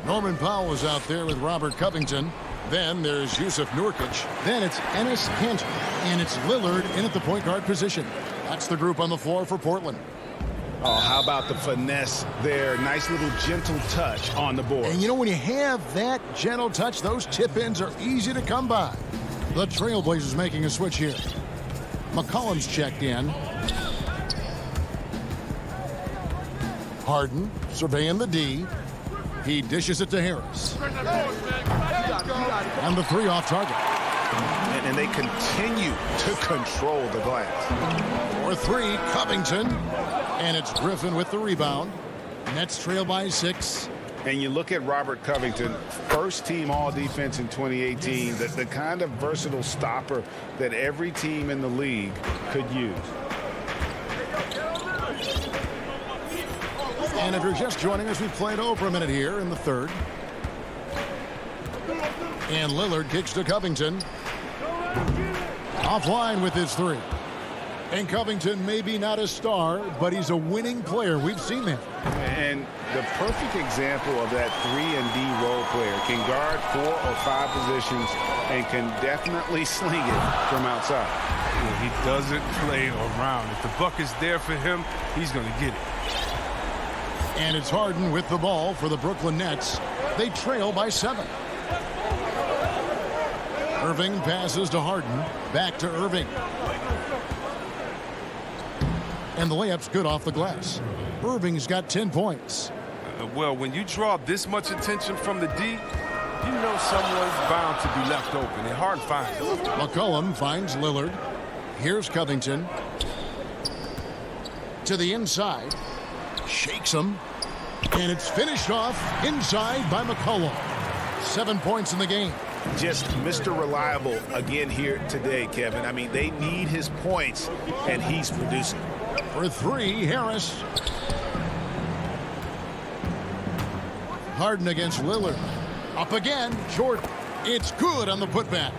Norman Powell is out there with Robert Covington. Then there's Yusuf Nurkic. Then it's Enes Kanter. And it's Lillard in at the point guard position. That's the group on the floor for Portland. Oh, how about the finesse there? Nice little gentle touch on the board. And you know, when you have that gentle touch, those tip-ins are easy to come by. The Trailblazers making a switch here. McCollum's checked in. Harden surveying the D. He dishes it to Harris. And the 3 off target. And they continue to control the glass. For 3, Covington. And it's Griffin with the rebound. Nets trail by 6. And you look at Robert Covington, first team all defense in 2018, the kind of versatile stopper that every team in the league could use. And if you're just joining us, we've played over a minute here in the third. And Lillard kicks to Covington. Offline with his 3. And Covington maybe not a star, but he's a winning player. We've seen that. And the perfect example of that 3-and-D role player. Can guard 4 or 5 positions and can definitely sling it from outside. Yeah, he doesn't play around. If the buck is there for him, he's going to get it. And it's Harden with the ball for the Brooklyn Nets. They trail by 7. Irving passes to Harden. Back to Irving. And the layup's good off the glass. Irving's got 10 points. Well, when you draw this much attention from the D, you know someone's bound to be left open. And Harden finds it. McCollum finds Lillard. Here's Covington. To the inside. Shakes him. And it's finished off inside by McCollum. 7 points in the game. just Mr. Reliable again here today, Kevin. I mean, they need his points, and he's producing. For three, Harris. Harden against Lillard. Up again, Jordan. It's good on the putback.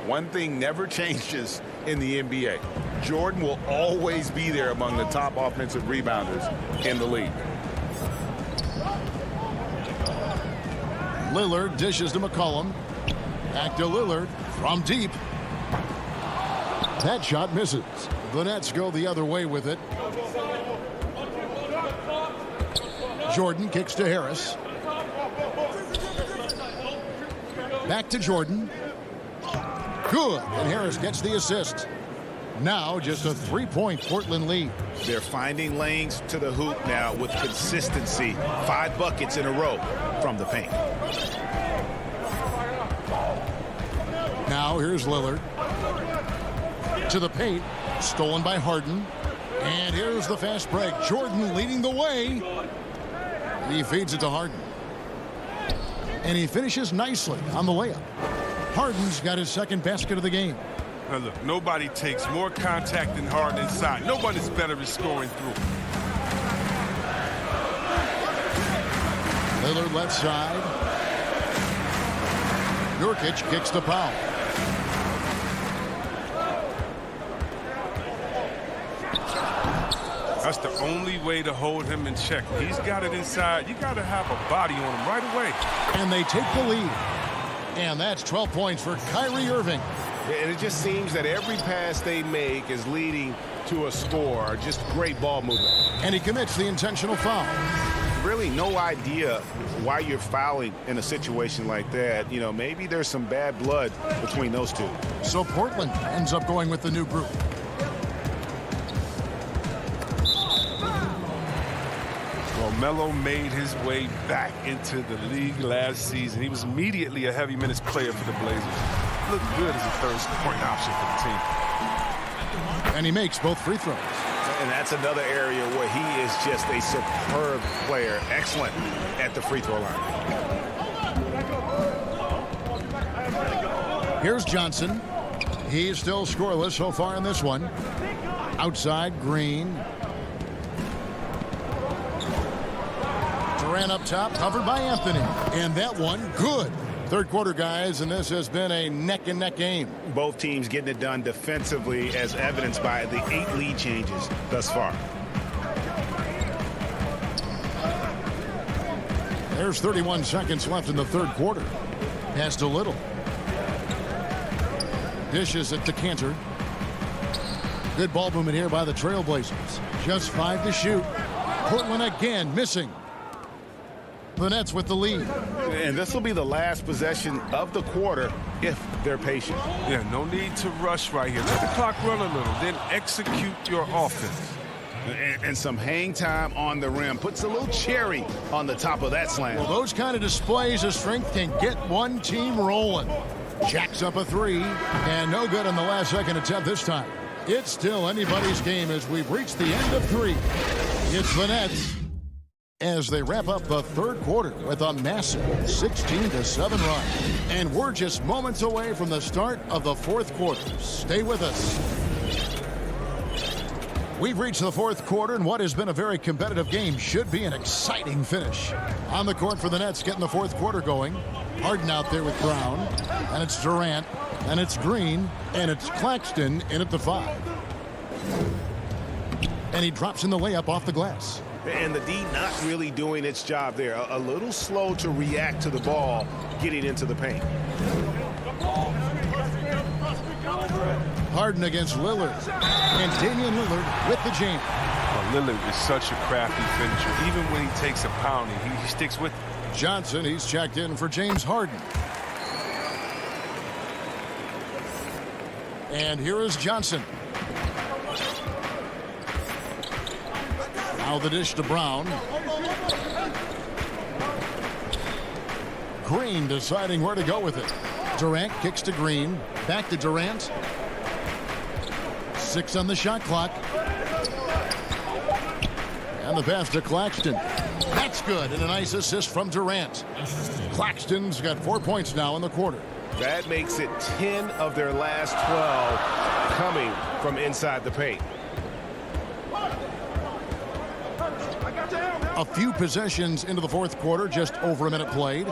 One thing never changes in the NBA. Jordan will always be there among the top offensive rebounders in the league. Lillard dishes to McCollum. Back to Lillard from deep. That shot misses. The Nets go the other way with it. Jordan kicks to Harris. Back to Jordan. Good. And Harris gets the assist. Now just a three-point Portland lead. They're finding lanes to the hoop now with consistency. 5 buckets in a row from the paint. Now here's Lillard. To the paint. Stolen by Harden. And here's the fast break. Jordan leading the way. He feeds it to Harden. And he finishes nicely on the layup. Harden's got his second basket of the game. Now look, nobody takes more contact than Harden inside. Nobody's better at scoring through. Lillard left side. Nurkic kicks the foul. That's the only way to hold him in check. He's got it inside. You got to have a body on him right away. And they take the lead. And that's 12 points for Kyrie Irving. And it just seems that every pass they make is leading to a score, or just great ball movement. And he commits the intentional foul. Really no idea why you're fouling in a situation like that. You know, maybe there's some bad blood between those two. So Portland ends up going with the new group. Well, Melo made his way back into the league last season. He was immediately a heavy minutes player for the Blazers. Looked good as a third-point option for the team. And he makes both free throws. And that's another area where he is just a superb player. Excellent at the free throw line. Here's Johnson. He's still scoreless so far in this one. Outside, Green. Durant up top, covered by Anthony. And that one, good. Third quarter, guys, and this has been a neck-and-neck game. Both teams getting it done defensively, as evidenced by the 8 lead changes thus far. There's 31 seconds left in the third quarter. Pass to Little. Dishes it to Cantor. Good ball movement here by the Trailblazers. Just 5 to shoot. Portland again missing. The Nets with the lead. And this will be the last possession of the quarter if they're patient. Yeah, no need to rush right here. Let the clock run a little, then execute your offense. And some hang time on the rim. Puts a little cherry on the top of that slam. Well, those kind of displays of strength can get one team rolling. Jacks up a 3, and no good on the last second attempt this time. It's still anybody's game as we've reached the end of 3. It's the Nets as they wrap up the third quarter with a massive 16-7 run. And we're just moments away from the start of the fourth quarter. Stay with us. We've reached the fourth quarter, and what has been a very competitive game should be an exciting finish. On the court for the Nets, getting the fourth quarter going. Harden out there with Brown, and it's Durant, and it's Green, and it's Claxton in at the 5. And he drops in the layup off the glass. And the D not really doing its job there. A little slow to react to the ball getting into the paint. Harden against Lillard. And Damian Lillard with the jam. Well, Lillard is such a crafty finisher. Even when he takes a pounding, he sticks with it. Johnson, he's checked in for James Harden. And here is Johnson. Now the dish to Brown. Green deciding where to go with it. Durant kicks to Green. Back to Durant. 6 on the shot clock. And the pass to Claxton. That's good, and a nice assist from Durant. Claxton's got 4 points now in the quarter. That makes it 10 of their last 12 coming from inside the paint. A few possessions into the fourth quarter, just over a minute played.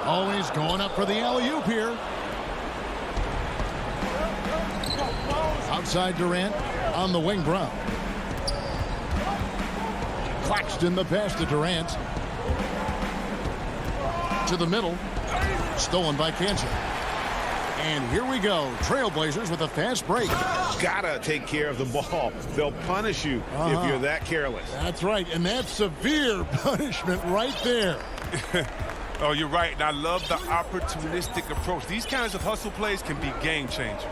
Always going up for the alley-oop here. Outside Durant, on the wing Brown. Claxton the pass to Durant. To the middle. Stolen by Kansas. And here we go. Trailblazers with a fast break. Gotta take care of the ball. They'll punish you if you're that careless. That's right, and that's severe punishment right there. Oh, you're right, and I love the opportunistic approach. These kinds of hustle plays can be game changers.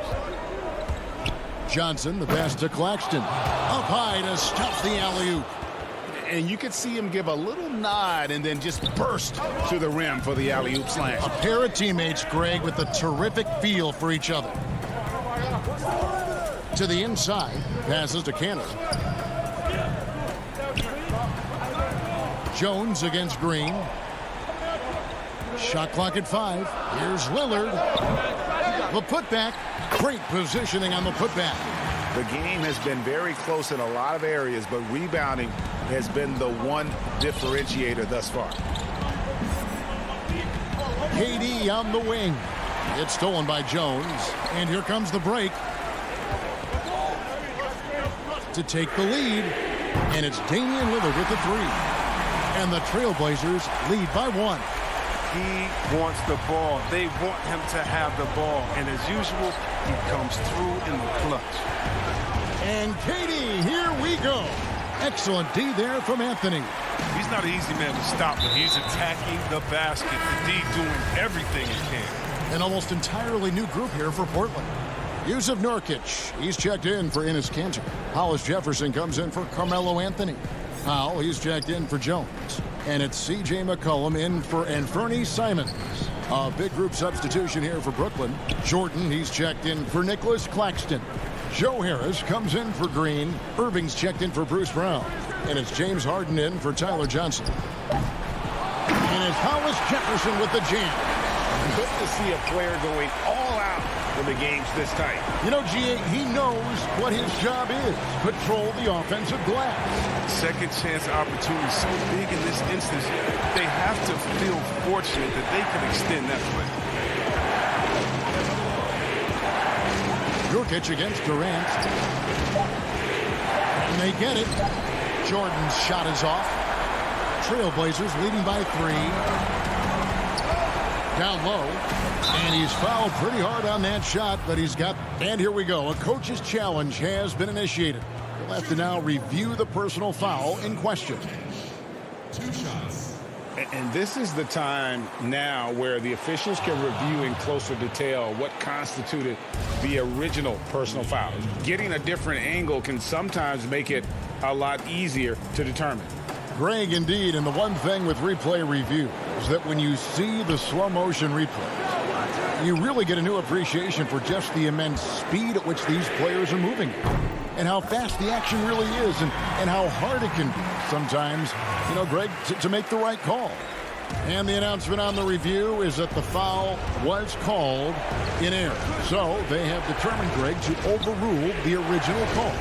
Johnson, the pass to Claxton. Up high to stuff the alley-oop. And you could see him give a little nod and then just burst to the rim for the alley-oop slam. A pair of teammates, Greg, with a terrific feel for each other. To the inside, passes to Cannon. Jones against Green. Shot clock at 5. Here's Lillard. The putback. Great positioning on the putback. The game has been very close in a lot of areas, but rebounding has been the one differentiator thus far. KD on the wing. It's stolen by Jones. And here comes the break. To take the lead. And it's Damian Lillard with the 3. And the Trailblazers lead by 1. He wants the ball. They want him to have the ball. And as usual, he comes through in the clutch. And KD, here we go. Excellent D there from Anthony. He's not an easy man to stop, but he's attacking the basket. The D doing everything he can. An almost entirely new group here for Portland. Yusuf Nurkic, he's checked in for Enes Kanter. Hollis Jefferson comes in for Carmelo Anthony. Powell, he's checked in for Jones. And it's C.J. McCollum in for Anthony Simons. A big group substitution here for Brooklyn. Jordan, he's checked in for Nicholas Claxton. Joe Harris comes in for Green. Irving's checked in for Bruce Brown. And it's James Harden in for Tyler Johnson. And it's Hollis Jefferson with the jam. Good to see a player going all out when the game's this tight. You know, G.A., he knows what his job is. Control the offensive glass. Second chance opportunity so big in this instance. They have to feel fortunate that they can extend that play. Nurkic against Durant. And they get it. Jordan's shot is off. Trailblazers leading by 3. Down low. And he's fouled pretty hard on that shot, but he's got... And here we go. A coach's challenge has been initiated. He'll have to now review the personal foul in question. 2 shots. And this is the time now where the officials can review in closer detail what constituted the original personal foul. Getting a different angle can sometimes make it a lot easier to determine. Greg, indeed, and the one thing with replay review is that when you see the slow motion replays, you really get a new appreciation for just the immense speed at which these players are moving and how fast the action really is and how hard it can be sometimes, you know, Greg, to make the right call. And the announcement on the review is that the foul was called in error. So they have determined, Greg, to overrule the original call.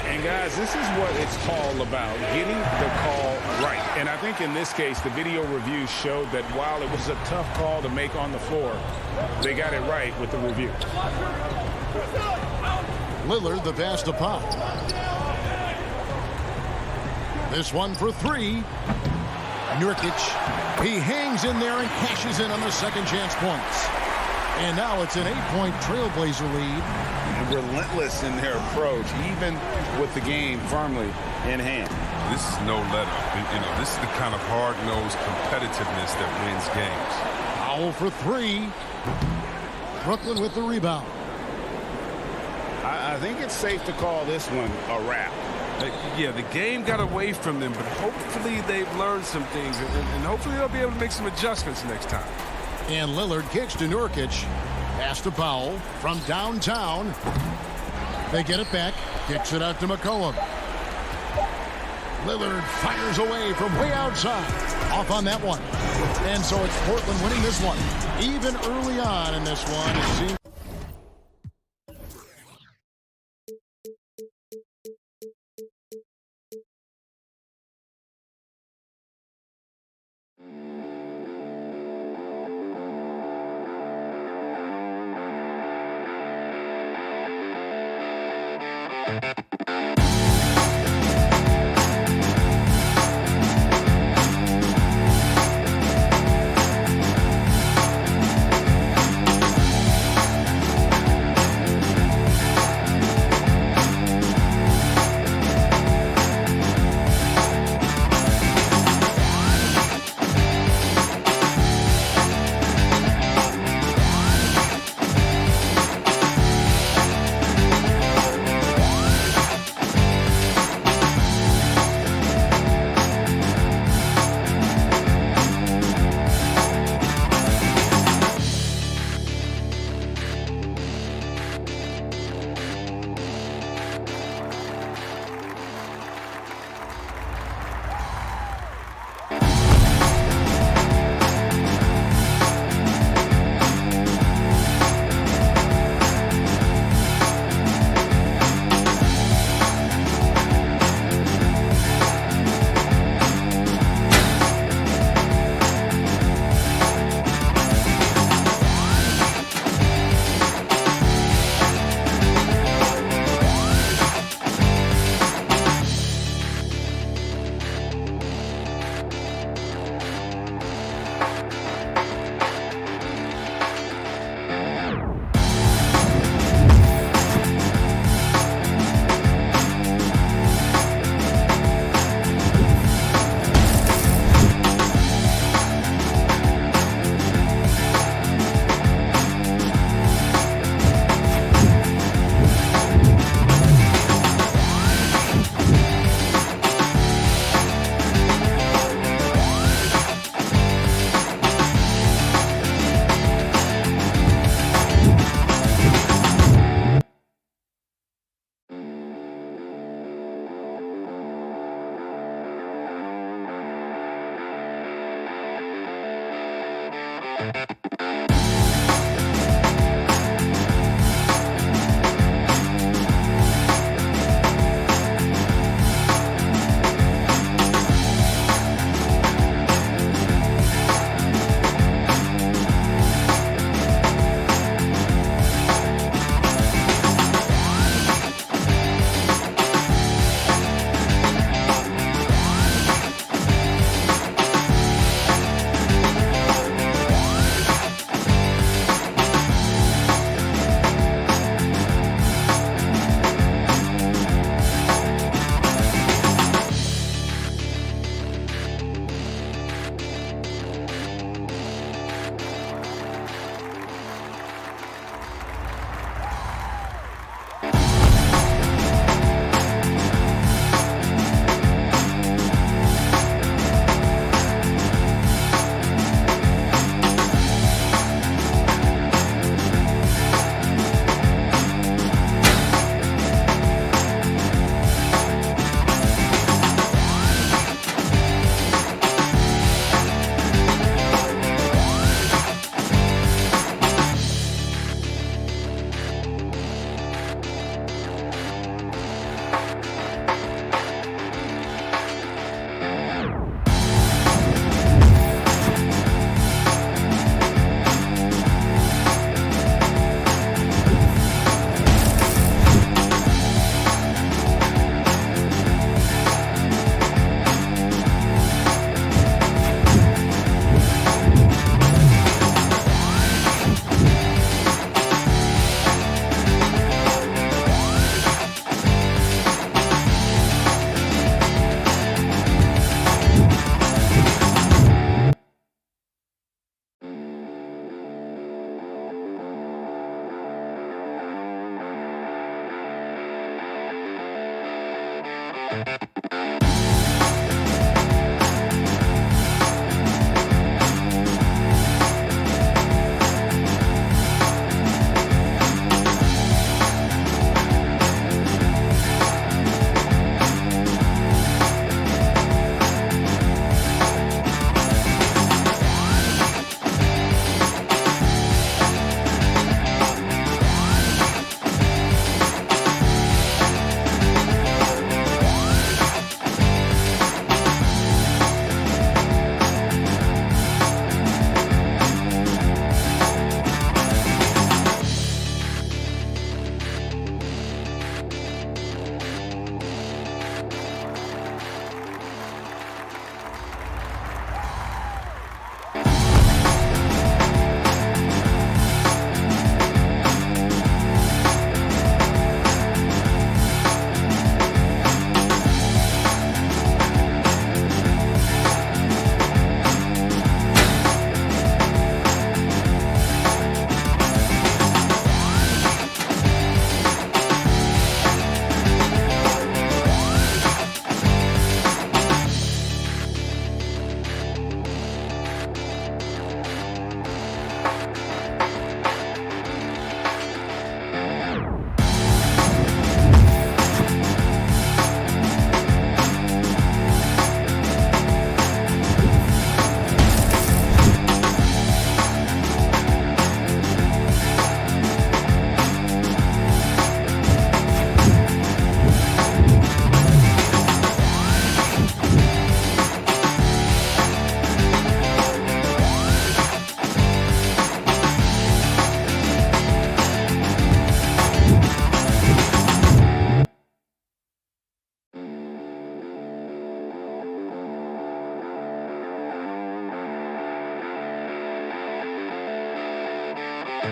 And guys, this is what it's all about, getting the call right. And I think in this case, the video review showed that while it was a tough call to make on the floor, they got it right with the review. Lillard, the pass to Pop. This one for 3. Nurkic, he hangs in there and cashes in on the second chance points. And now it's an 8-point Trailblazer lead. And relentless in their approach, even with the game firmly in hand. This is no let-up. You know, this is the kind of hard-nosed competitiveness that wins games. Powell for 3. Brooklyn with the rebound. I think it's safe to call this one a wrap. Yeah, the game got away from them, but hopefully they've learned some things, and hopefully they'll be able to make some adjustments next time. And Lillard kicks to Nurkic. Pass to Powell from downtown. They get it back. Kicks it out to McCollum. Lillard fires away from way outside. off on that one. And so it's Portland winning this one. Even early on in this one, it seems. Look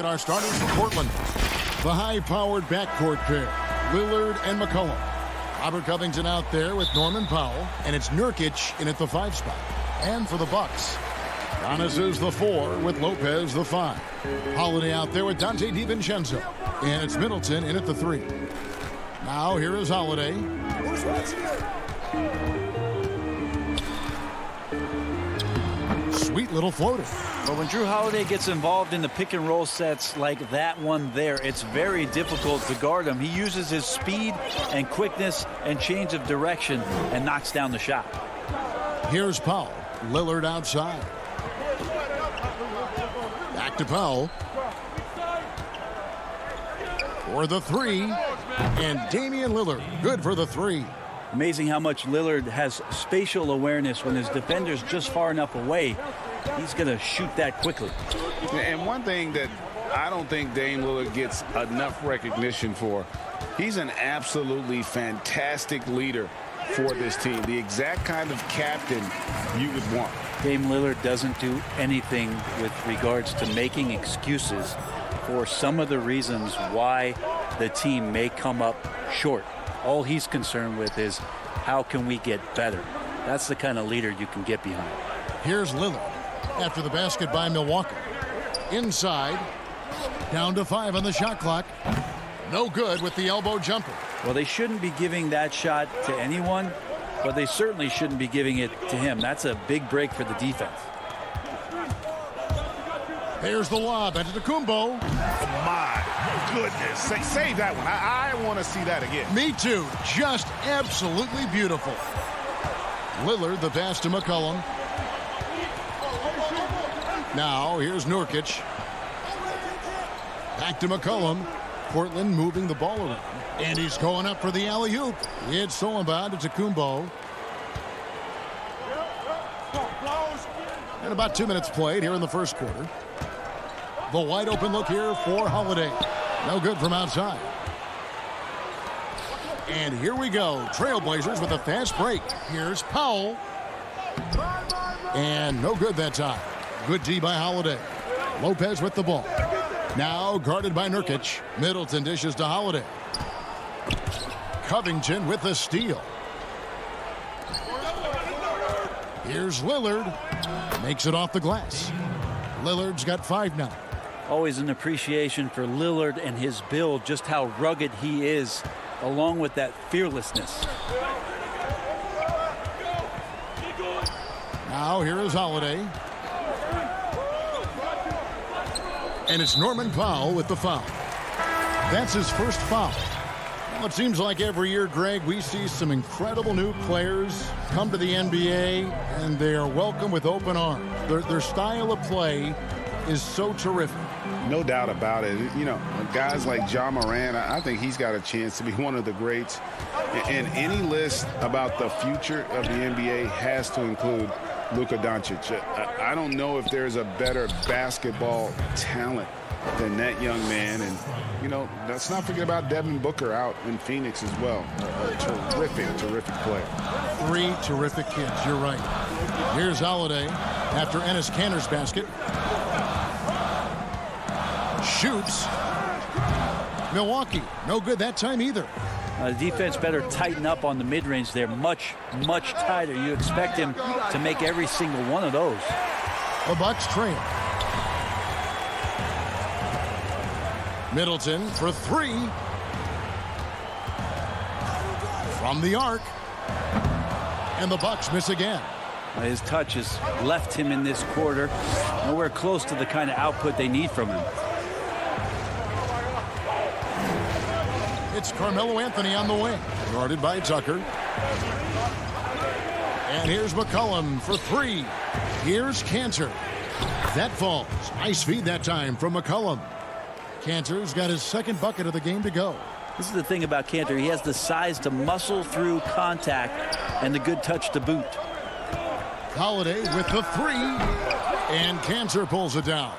at our starters for Portland. The high-powered backcourt pair, Lillard and McCollum. Robert Covington out there with Norman Powell, and it's Nurkic in at the 5 spot. And for the Bucks, Giannis is the 4 with Lopez the 5. Holiday out there with Dante DiVincenzo, and it's Middleton in at the 3. Now here is Holiday. Sweet little floater. But when Drew Holiday gets involved in the pick and roll sets like that one there, it's very difficult to guard him. He uses his speed and quickness and change of direction and knocks down the shot. Here's Powell. Lillard outside. Back to Powell. for the three. And Damian Lillard, good for the three. Amazing how much Lillard has spatial awareness when his defender's just far enough away. He's going to shoot that quickly. And one thing that I don't think Dame Lillard gets enough recognition for, he's an absolutely fantastic leader for this team. The exact kind of captain you would want. Dame Lillard doesn't do anything with regards to making excuses for some of the reasons why the team may come up short. All he's concerned with is how can we get better. That's the kind of leader you can get behind. Here's Lillard after the basket by Milwaukee. Inside, down to 5 on the shot clock. No good with the elbow jumper. Well, they shouldn't be giving that shot to anyone, but they certainly shouldn't be giving it to him. That's a big break for the defense. There's the lob into Kumbo. My goodness. Save that one. I want to see that again. Me too. Just absolutely beautiful. Lillard, the pass to McCollum. Now, here's Nurkic. Back to McCollum. Portland moving the ball around. And he's going up for the alley-oop. It's stolen by Kumbo. And about 2 minutes played here in the first quarter. The wide open look here for Holiday. No good from outside. And here we go. Trailblazers with a fast break. Here's Powell. And no good that time. Good D by Holiday. Lopez with the ball. Now guarded by Nurkic. Middleton dishes to Holiday. Covington with the steal. Here's Lillard. Makes it off the glass. Lillard's got 5 now. Always an appreciation for Lillard and his build, just how rugged he is, along with that fearlessness. Now here is Holiday. And it's Norman Powell with the foul. That's his first foul. Well, it seems like every year, Greg, we see some incredible new players come to the NBA, and they are welcomed with open arms. Their style of play is so terrific. No doubt about it. You know, guys like Ja Morant, I think he's got a chance to be one of the greats. And any list about the future of the NBA has to include Luka Doncic. I don't know if there's a better basketball talent than that young man. And, you know, let's not forget about Devin Booker out in Phoenix as well. A terrific player. 3 terrific kids, you're right. Here's Holiday after Enes Kanter's basket. Shoots. Milwaukee, no good that time either. The defense better tighten up on the mid-range. They're much tighter. You expect him to make every single one of those. The Bucks trail. Middleton for 3. From the arc. And the Bucks miss again. His touch has left him in this quarter. Nowhere close to the kind of output they need from him. It's Carmelo Anthony on the wing, guarded by Tucker. And here's McCollum for 3. Here's Kanter. That falls. Nice feed that time from McCollum. Kanter's got his second bucket of the game to go. This is the thing about Kanter. He has the size to muscle through contact and the good touch to boot. Holiday with the 3. And Kanter pulls it down.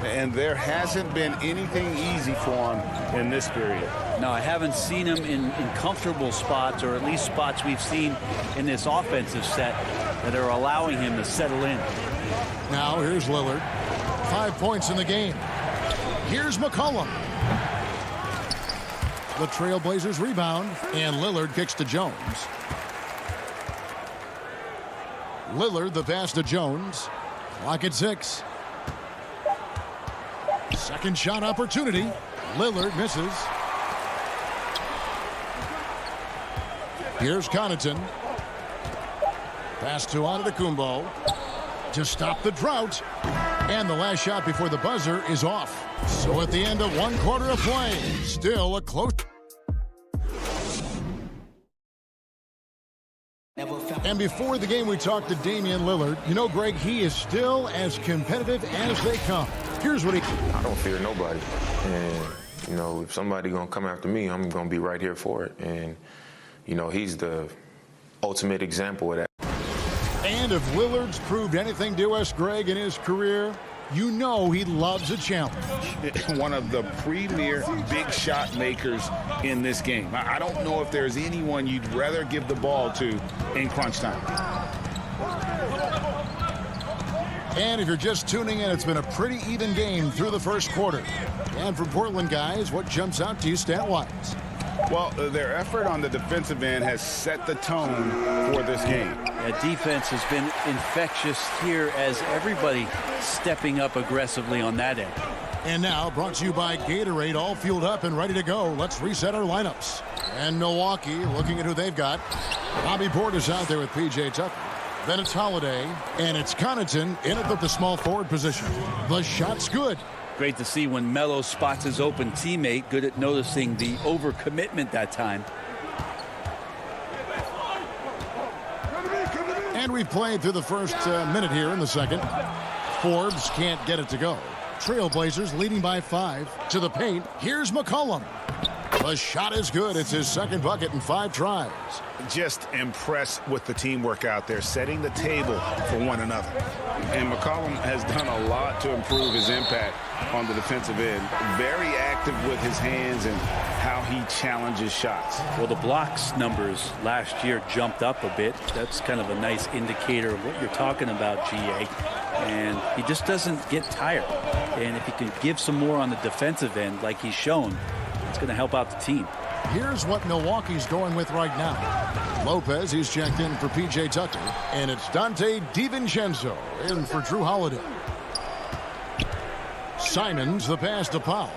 And there hasn't been anything easy for him in this period. No, I haven't seen him in comfortable spots, or at least spots we've seen in this offensive set that are allowing him to settle in. Now here's Lillard. 5 points in the game. Here's McCollum. The Trailblazers rebound, and Lillard kicks to Jones. Lillard, the pass to Jones. Clock at 6. Second shot opportunity. Lillard misses. Here's Connaughton. Pass to Antetokounmpo to stop the drought. And the last shot before the buzzer is off. So at the end of 1 quarter of play, still a close. And before the game, we talked to Damian Lillard. You know, Greg, he is still as competitive as they come. Here's what he... I don't fear nobody. And You know, if somebody gonna come after me, I'm gonna be right here for it. And, you know, he's the ultimate example of that. And if Lillard's proved anything to us, Greg, in his career, you know he loves a challenge. One of the premier big shot makers in this game. I don't know if there's anyone you'd rather give the ball to in crunch time. And if you're just tuning in, it's been a pretty even game through the first quarter. And for Portland guys, what jumps out to you stat-wise? Well, their effort on the defensive end has set the tone for this game. Yeah, defense has been infectious here as everybody stepping up aggressively on that end. And now, brought to you by Gatorade, all fueled up and ready to go. Let's reset our lineups. And Milwaukee, looking at who they've got. Bobby Portis out there with P.J. Tucker. Then it's Holiday, and it's Connaughton in at the small forward position. The shot's good. Great to see when Melo spots his open teammate. Good at noticing the overcommitment that time. And we've played through the first minute here in the second. Forbes can't get it to go. Trailblazers leading by 5 to the paint. Here's McCollum. The shot is good. It's his second bucket in 5 tries. Just impressed with the teamwork out there, setting the table for one another. And McCollum has done a lot to improve his impact on the defensive end. Very active with his hands and how he challenges shots. Well, the blocks numbers last year jumped up a bit. That's kind of a nice indicator of what you're talking about, GA. And he just doesn't get tired. And if he can give some more on the defensive end like he's shown, it's going to help out the team. Here's what Milwaukee's going with right now. Lopez, he's checked in for P.J. Tucker. And it's Dante DiVincenzo in for Drew Holiday. Simons, the pass to Powell.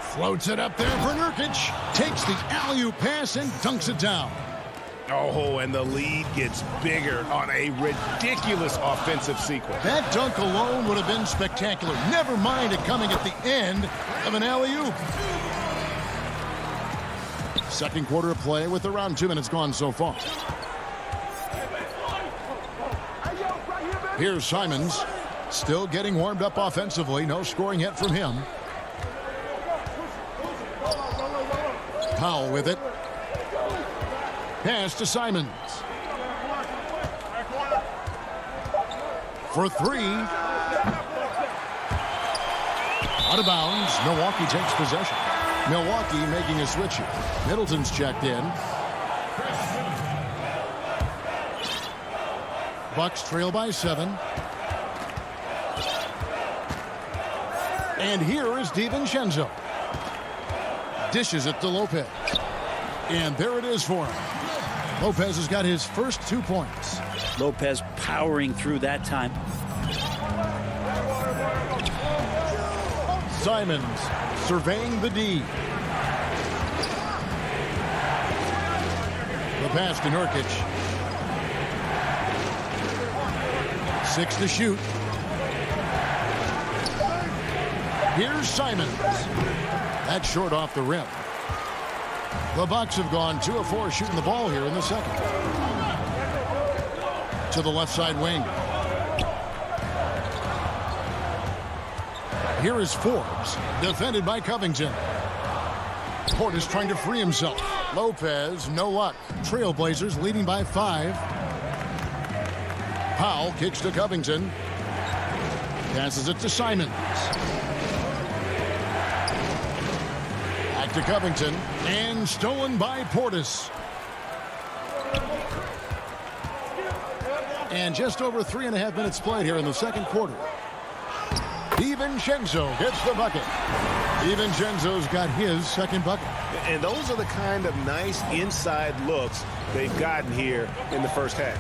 Floats it up there for Nurkic. Takes the alley-oop pass and dunks it down. Oh, and the lead gets bigger on a ridiculous offensive sequence. That dunk alone would have been spectacular. Never mind it coming at the end of an alley-oop. Second quarter of play with around 2 minutes gone so far. Here's Simons. Still getting warmed up offensively. No scoring yet from him. Powell with it. Pass to Simons. For 3. Out of bounds. Milwaukee takes possession. Milwaukee making a switch here. Middleton's checked in. Bucks trail by 7. And here is DiVincenzo. Dishes it to Lopez. And there it is for him. Lopez has got his first 2 points. Lopez powering through that time. Simons surveying the D. The pass to Nurkic. 6 to shoot. Here's Simons. That's short off the rim. The Bucks have gone 2 of 4 shooting the ball here in the second. To the left side wing. Here is Forbes, defended by Covington. Portis trying to free himself. Lopez, no luck. Trailblazers leading by 5. Powell kicks to Covington. Passes it to Simons. Back to Covington. And stolen by Portis. And just over 3.5 minutes played here in the second quarter. DiVincenzo gets the bucket. DiVincenzo's got his second bucket. And those are the kind of nice inside looks they've gotten here in the first half.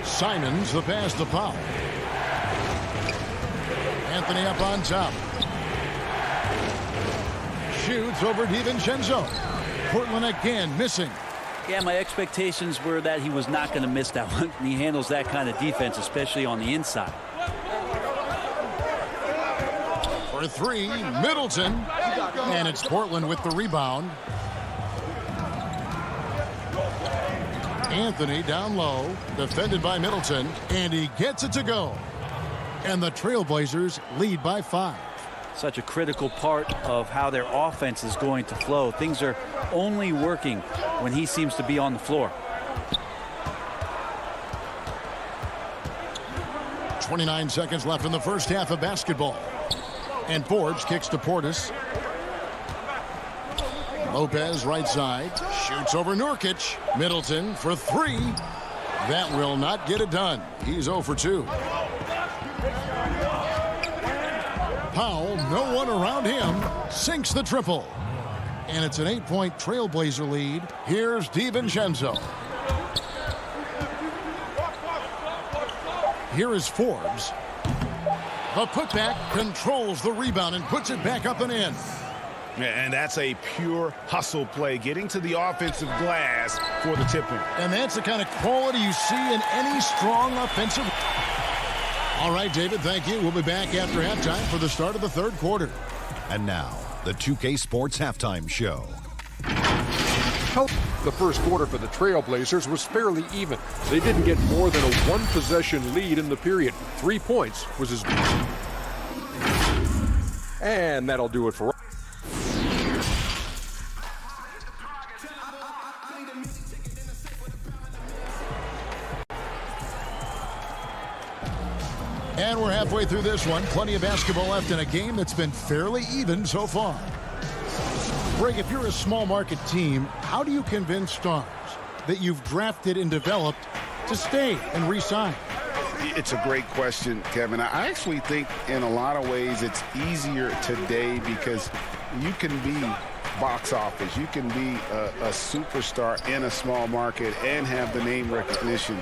Simons, the pass to Powell. Anthony up on top. Shoots over DiVincenzo. Portland again missing. Yeah, my expectations were that he was not going to miss that one. He handles that kind of defense, especially on the inside. For 3, Middleton. And it's Portland with the rebound. Anthony down low, defended by Middleton, and he gets it to go. And the Trailblazers lead by 5. such a critical part of how their offense is going to flow. Things are only working when he seems to be on the floor. 29 seconds left in the first half of basketball. And Forbes kicks to Portis. Lopez right side. Shoots over Nurkic. Middleton for three. That will not get it done. He's 0 for 2. Powell, no one around him, sinks the triple. And it's an 8-point Trailblazer lead. Here's DiVincenzo. Here is Forbes. The putback controls the rebound and puts it back up and in. And that's a pure hustle play, getting to the offensive glass for the tip-in. And that's the kind of quality you see in any strong offensive. All right, David, thank you. We'll be back after halftime for the start of the third quarter. And now, the 2K Sports Halftime Show. The first quarter for the Trailblazers was fairly even. They didn't get more than a one-possession lead in the period. 3 points was his. And that'll do it for. And we're halfway through this one. Plenty of basketball left in a game that's been fairly even so far. Greg, if you're a small market team, how do you convince stars that you've drafted and developed to stay and re-sign? It's a great question, Kevin. I actually think in a lot of ways it's easier today because you can be box office. You can be a superstar in a small market and have the name recognition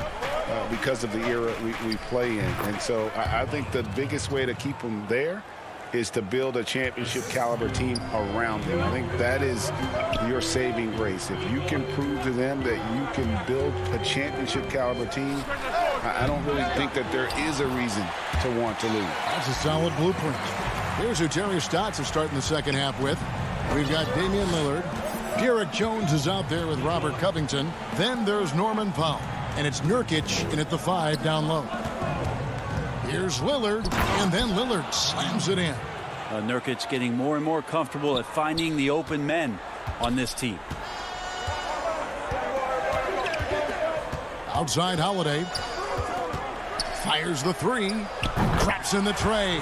because of the era we play in. And so I think the biggest way to keep them there is to build a championship caliber team around them. I think that is your saving grace. If you can prove to them that you can build a championship caliber team, I don't really think that there is a reason to want to lose. That's a solid blueprint. Here's who Terry Stotts is starting the second half with. We've got Damian Lillard. Derek Jones is out there with Robert Covington. Then there's Norman Powell. And it's Nurkic in at the 5 down low. Here's Lillard, and then Lillard slams it in. Nurkic getting more and more comfortable at finding the open men on this team. Outside Holiday. Fires the 3. Traps in the tray.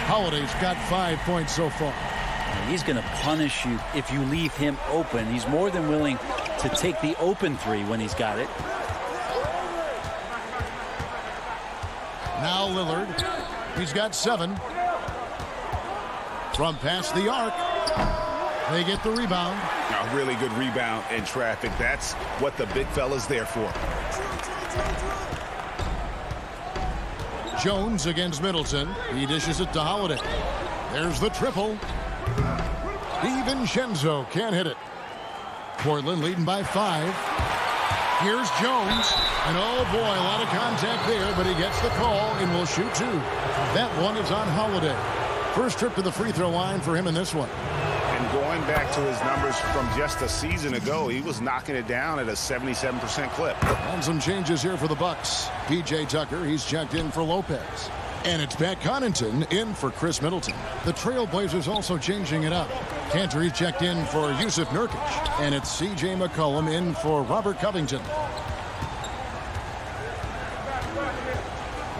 Holiday's got 5 points so far. And he's going to punish you if you leave him open. He's more than willing to take the open 3 when he's got it. Now Lillard. He's got 7. From past the arc. They get the rebound. A really good rebound in traffic. That's what the big fella's there for. Jones against Middleton. He dishes it to Holiday. There's the triple. DiVincenzo can't hit it. Portland leading by 5. Here's Jones. And oh boy, a lot of contact there, but he gets the call and will shoot 2. That one is on Holiday. First trip to the free throw line for him in this one. And going back to his numbers from just a season ago, he was knocking it down at a 77% clip. And some changes here for the Bucks. P.J. Tucker, he's checked in for Lopez. And it's Pat Connaughton in for Chris Middleton. The Trailblazers also changing it up. Cantor, he's checked in for Yusuf Nurkic. And it's C.J. McCollum in for Robert Covington.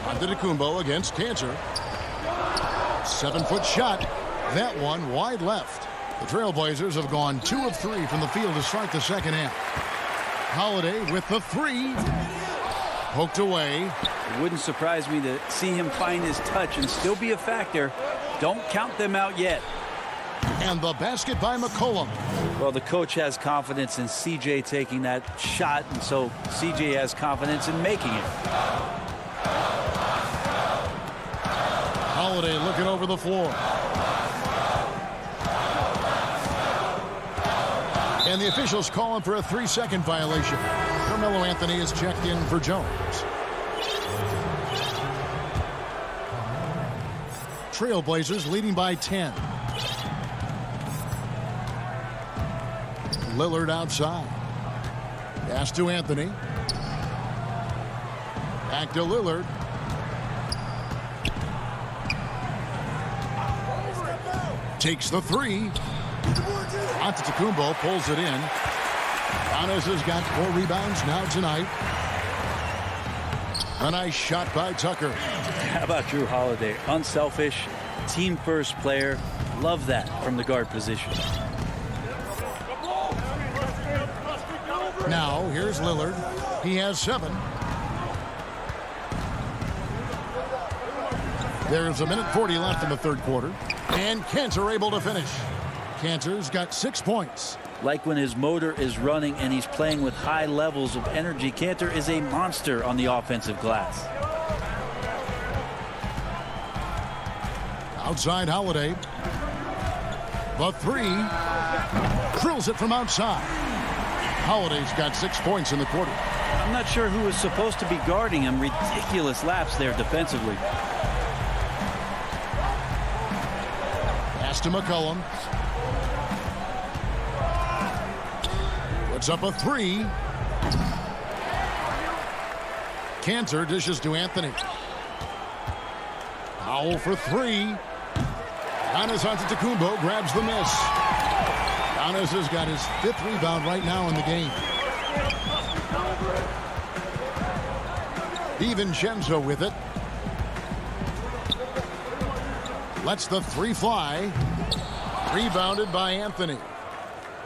Antetokounmpo against Cantor. 7-foot shot. That one wide left. The Trailblazers have gone 2 of 3 from the field to start the second half. Holiday with the 3. Poked away. It wouldn't surprise me to see him find his touch and still be a factor. Don't count them out yet. And the basket by McCollum. Well, the coach has confidence in C.J. taking that shot, and so C.J. has confidence in making it. Holiday looking over the floor. And the officials calling for a 3-second violation. Carmelo Anthony is checked in for Jones. Trailblazers leading by 10. Lillard outside. Pass to Anthony. Back to Lillard. Takes the three. Antetokounmpo pulls it in. Giannis has got 4 rebounds now tonight. A nice shot by Tucker. How about Drew Holiday? Unselfish, team-first player. Love that from the guard position. Now, here's Lillard. He has 7. There's 1:40 left in the third quarter. And Cantor able to finish. Cantor's got 6 points. Like when his motor is running and he's playing with high levels of energy, Cantor is a monster on the offensive glass. Outside Holiday. The three. Drills it from outside. Holiday's got 6 points in the quarter. I'm not sure who is supposed to be guarding him. Ridiculous lapse there defensively. Pass to McCollum. Puts up a 3. Cantor dishes to Anthony. Powell for 3. Giannis Antetokounmpo grabs the miss. Giannis has got his 5th rebound right now in the game. DiVincenzo with it. Lets the 3 fly. Rebounded by Anthony.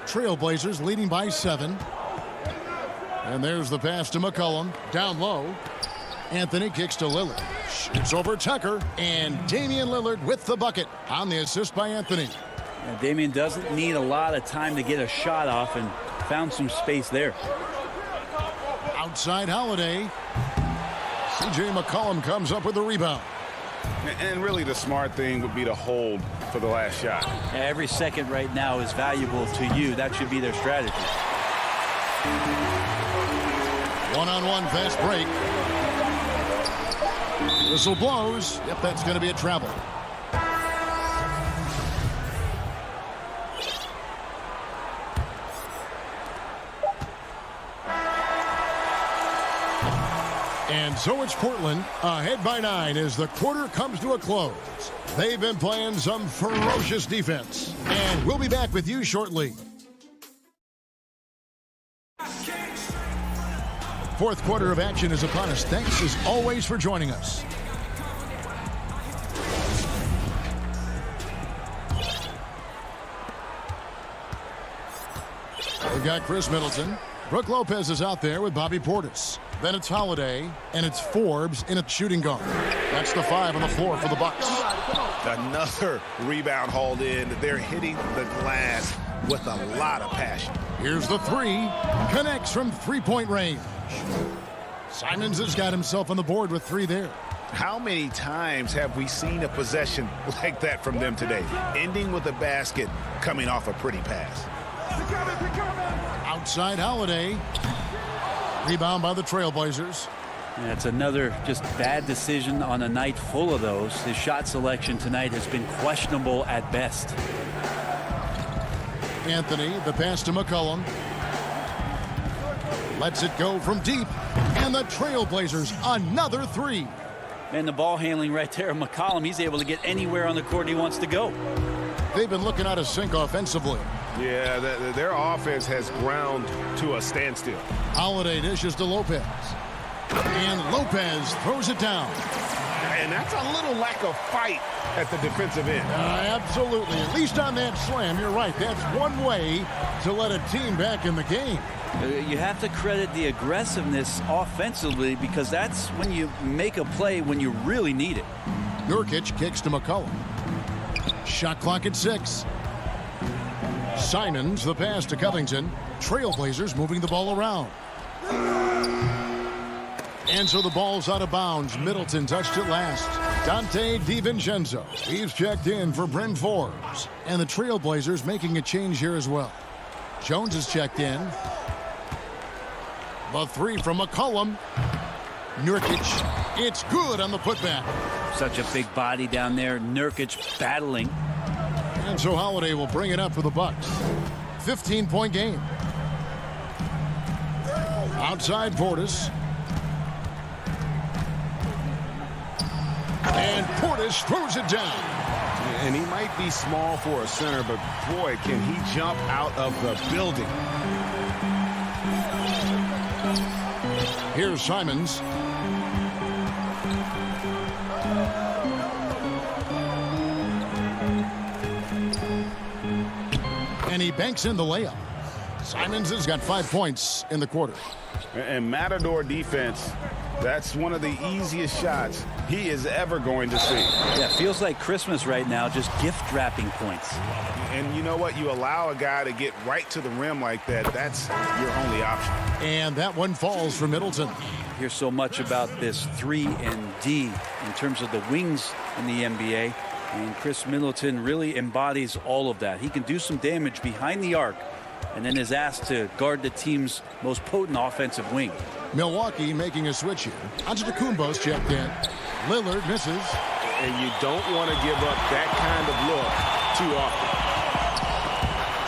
Trailblazers leading by 7. And there's the pass to McCollum. Down low. Anthony kicks to Lillard. Shoots over Tucker. And Damian Lillard with the bucket on the assist by Anthony. Yeah, Damian doesn't need a lot of time to get a shot off and found some space there. Outside Holiday. C.J. McCollum comes up with the rebound. And really the smart thing would be to hold for the last shot. Yeah, every second right now is valuable to you. That should be their strategy. One-on-one fast break. Whistle blows. Yep, that's going to be a travel. And so it's Portland ahead by 9 as the quarter comes to a close. They've been playing some ferocious defense. And we'll be back with you shortly. Fourth quarter of action is upon us. Thanks as always for joining us. We've got Chris Middleton. Brook Lopez is out there with Bobby Portis. Then it's Holiday, and it's Forbes in a shooting guard. That's the 5 on the floor for the Bucks. Another rebound hauled in. They're hitting the glass with a lot of passion. Here's the 3. Connects from three-point range. Simons has got himself on the board with 3 there. How many times have we seen a possession like that from them today? Ending with a basket, coming off a pretty pass. Outside Holiday. Rebound by the Trailblazers. That's another just bad decision on a night full of those. His shot selection tonight has been questionable at best. Anthony, the pass to McCollum. Lets it go from deep. And the Trailblazers, another 3. And the ball handling right there, McCollum, he's able to get anywhere on the court he wants to go. They've been looking out of sync offensively. Yeah, their offense has ground to a standstill. Holiday dishes to Lopez. And Lopez throws it down. And that's a little lack of fight at the defensive end. Absolutely. At least on that slam, you're right. That's one way to let a team back in the game. You have to credit the aggressiveness offensively because that's when you make a play when you really need it. Nurkic kicks to McCollum. Shot clock at 6. Simons, the pass to Covington. Trailblazers moving the ball around. And so the ball's out of bounds. Middleton touched it last. Dante DiVincenzo. He's checked in for Bryn Forbes. And the Trailblazers making a change here as well. Jones is checked in. The 3 from McCollum. Nurkic. It's good on the putback. Such a big body down there. Nurkic battling. And so Holiday will bring it up for the Bucks. 15-point game. Outside Portis. And Portis throws it down. And he might be small for a center, but boy, can he jump out of the building. Here's Simons. And he banks in the layup. Simons has got 5 points in the quarter. And Matador defense, that's one of the easiest shots he is ever going to see. Yeah, feels like Christmas right now, just gift wrapping points. And you know what? You allow a guy to get right to the rim like that, that's your only option. And that one falls for Middleton. Hear so much about this 3 and D in terms of the wings in the NBA. And Chris Middleton really embodies all of that. He can do some damage behind the arc and then is asked to guard the team's most potent offensive wing. Milwaukee making a switch here. Antetokounmpo's checked in. Lillard misses. And you don't want to give up that kind of look too often.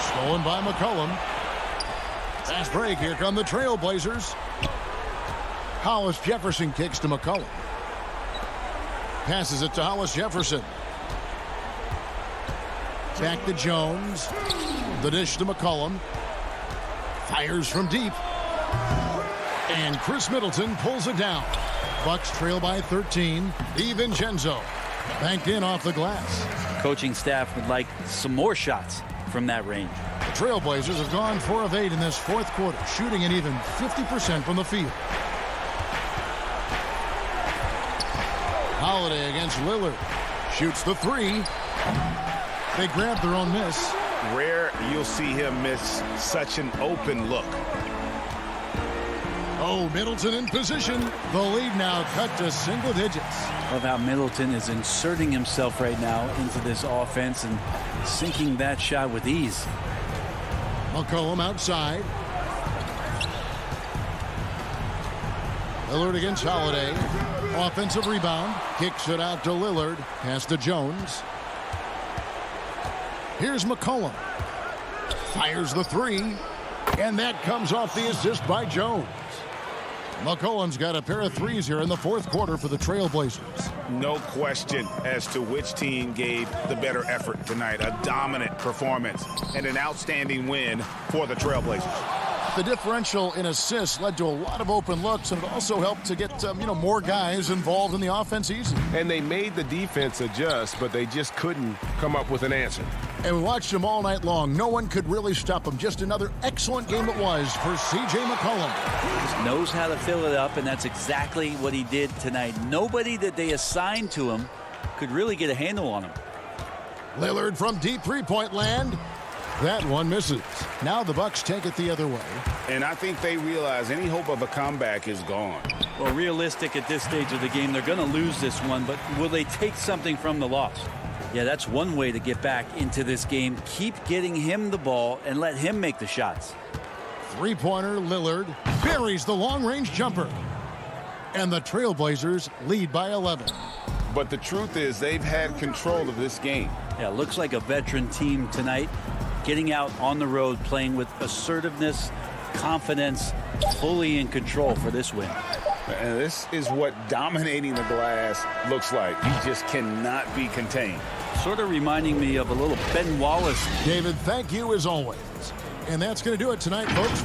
Stolen by McCollum. Fast break. Here come the Trailblazers. Hollis Jefferson kicks to McCollum. Passes it to Hollis Jefferson. Back to Jones. The dish to McCollum. Fires from deep. And Chris Middleton pulls it down. Bucks trail by 13. DiVincenzo banked in off the glass. Coaching staff would like some more shots from that range. The Trailblazers have gone 4 of 8 in this fourth quarter, shooting an even 50% from the field. Holiday against Lillard. Shoots the 3. They grab their own miss. Rare you'll see him miss such an open look. Oh, Middleton in position. The lead now cut to single digits. Love how Middleton is inserting himself right now into this offense and sinking that shot with ease. McCollum outside. Lillard against Holiday. Offensive rebound. Kicks it out to Lillard. Pass to Jones. Here's McCollum. Fires the 3. And that comes off the assist by Jones. McCollum's got a pair of threes here in the fourth quarter for the Trailblazers. No question as to which team gave the better effort tonight. A dominant performance and an outstanding win for the Trailblazers. The differential in assists led to a lot of open looks, and it also helped to get more guys involved in the offense easy. And they made the defense adjust, but they just couldn't come up with an answer. And we watched them all night long. No one could really stop them. Just another excellent game it was for C.J. McCollum. Just knows how to fill it up, and that's exactly what he did tonight. Nobody that they assigned to him could really get a handle on him. Lillard from deep three-point land. That one misses. Now the Bucks take it the other way. And I think they realize any hope of a comeback is gone. Well, realistic at this stage of the game, they're going to lose this one, but will they take something from the loss? Yeah, that's one way to get back into this game. Keep getting him the ball and let him make the shots. Three-pointer, Lillard buries the long-range jumper. And the Trailblazers lead by 11. But the truth is they've had control of this game. Yeah, looks like a veteran team tonight. Getting out on the road, playing with assertiveness, confidence, fully in control for this win. And this is what dominating the glass looks like. You just cannot be contained. Sort of reminding me of a little Ben Wallace. David, thank you as always. And that's going to do it tonight, folks.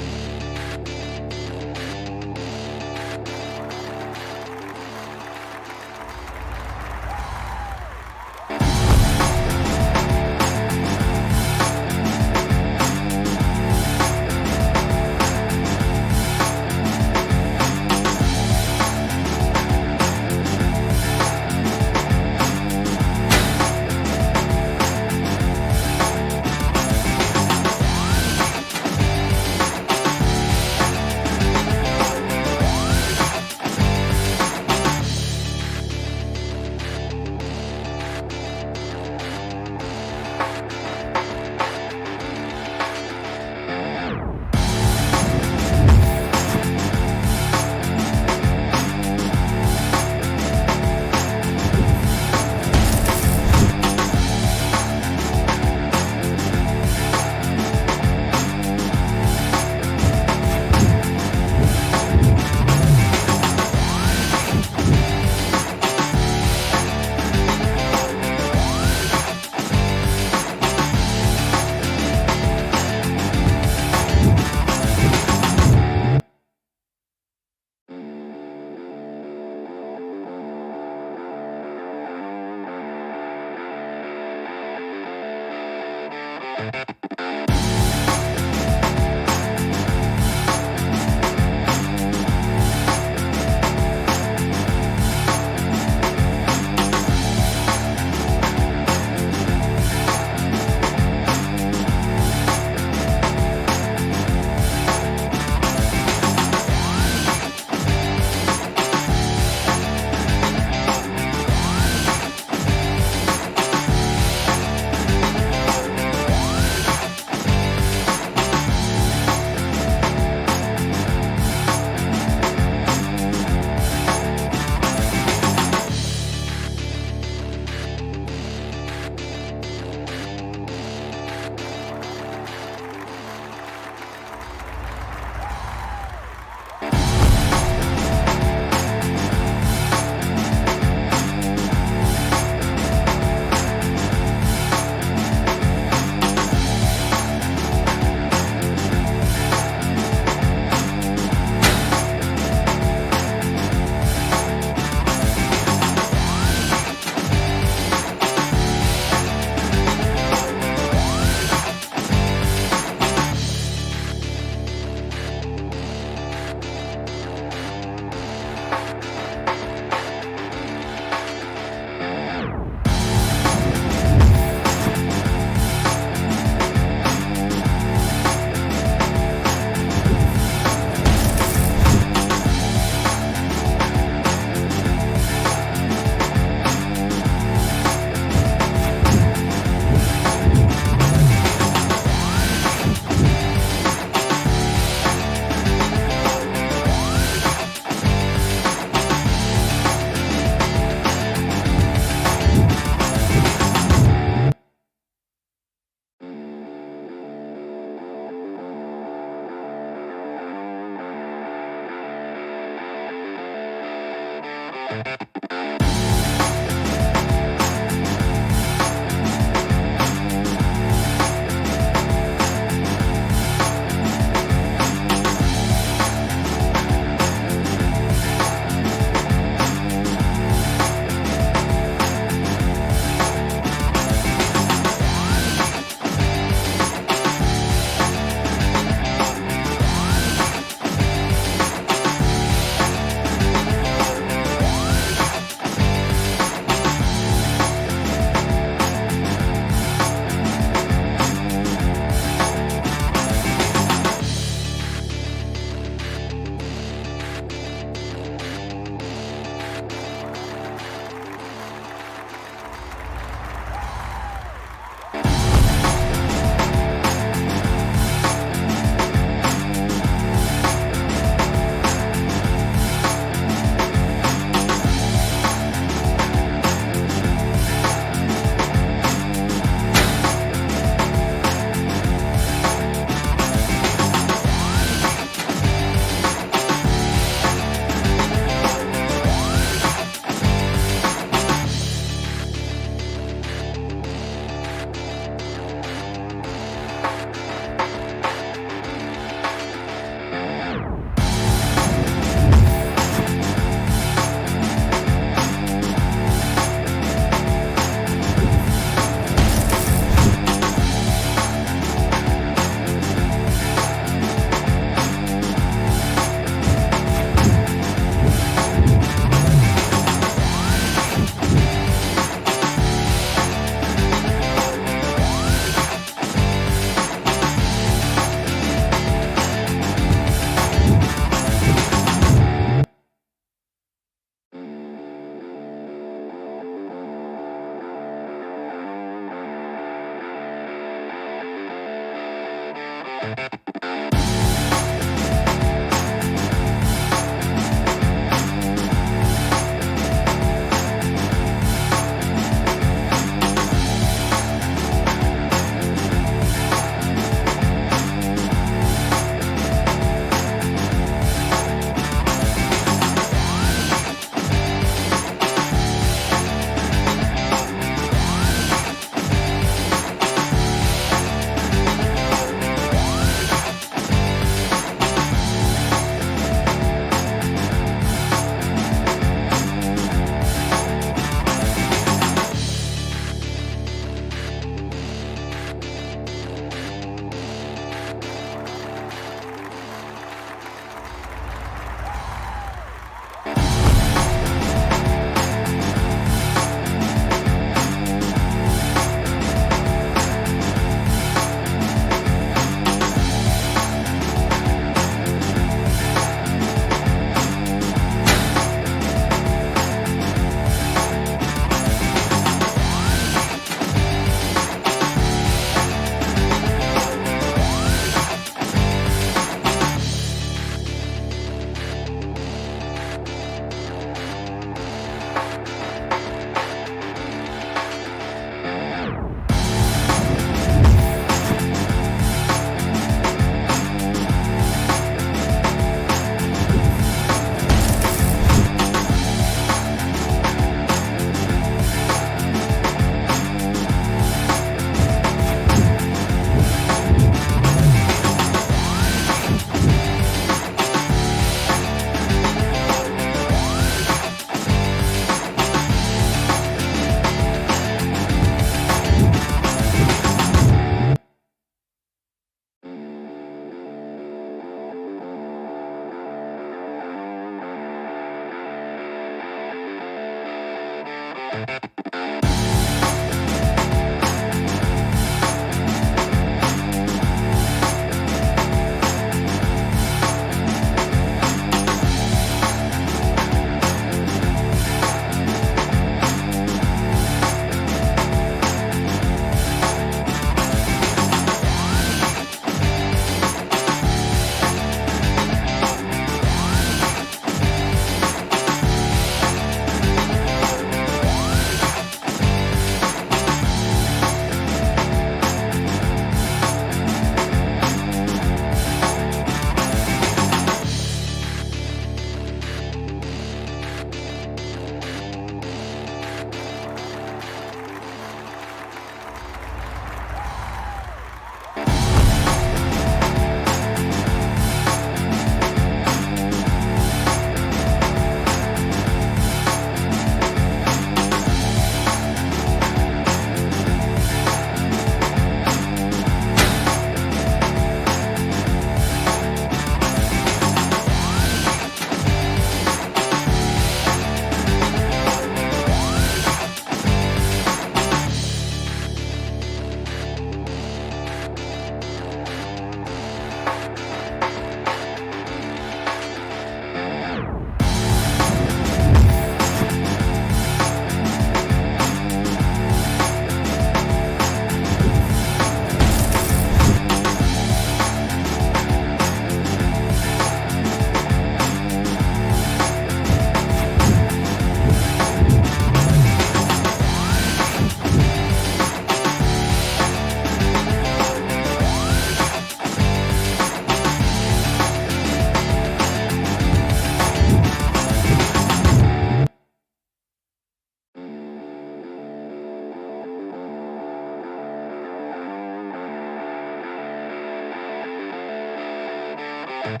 Short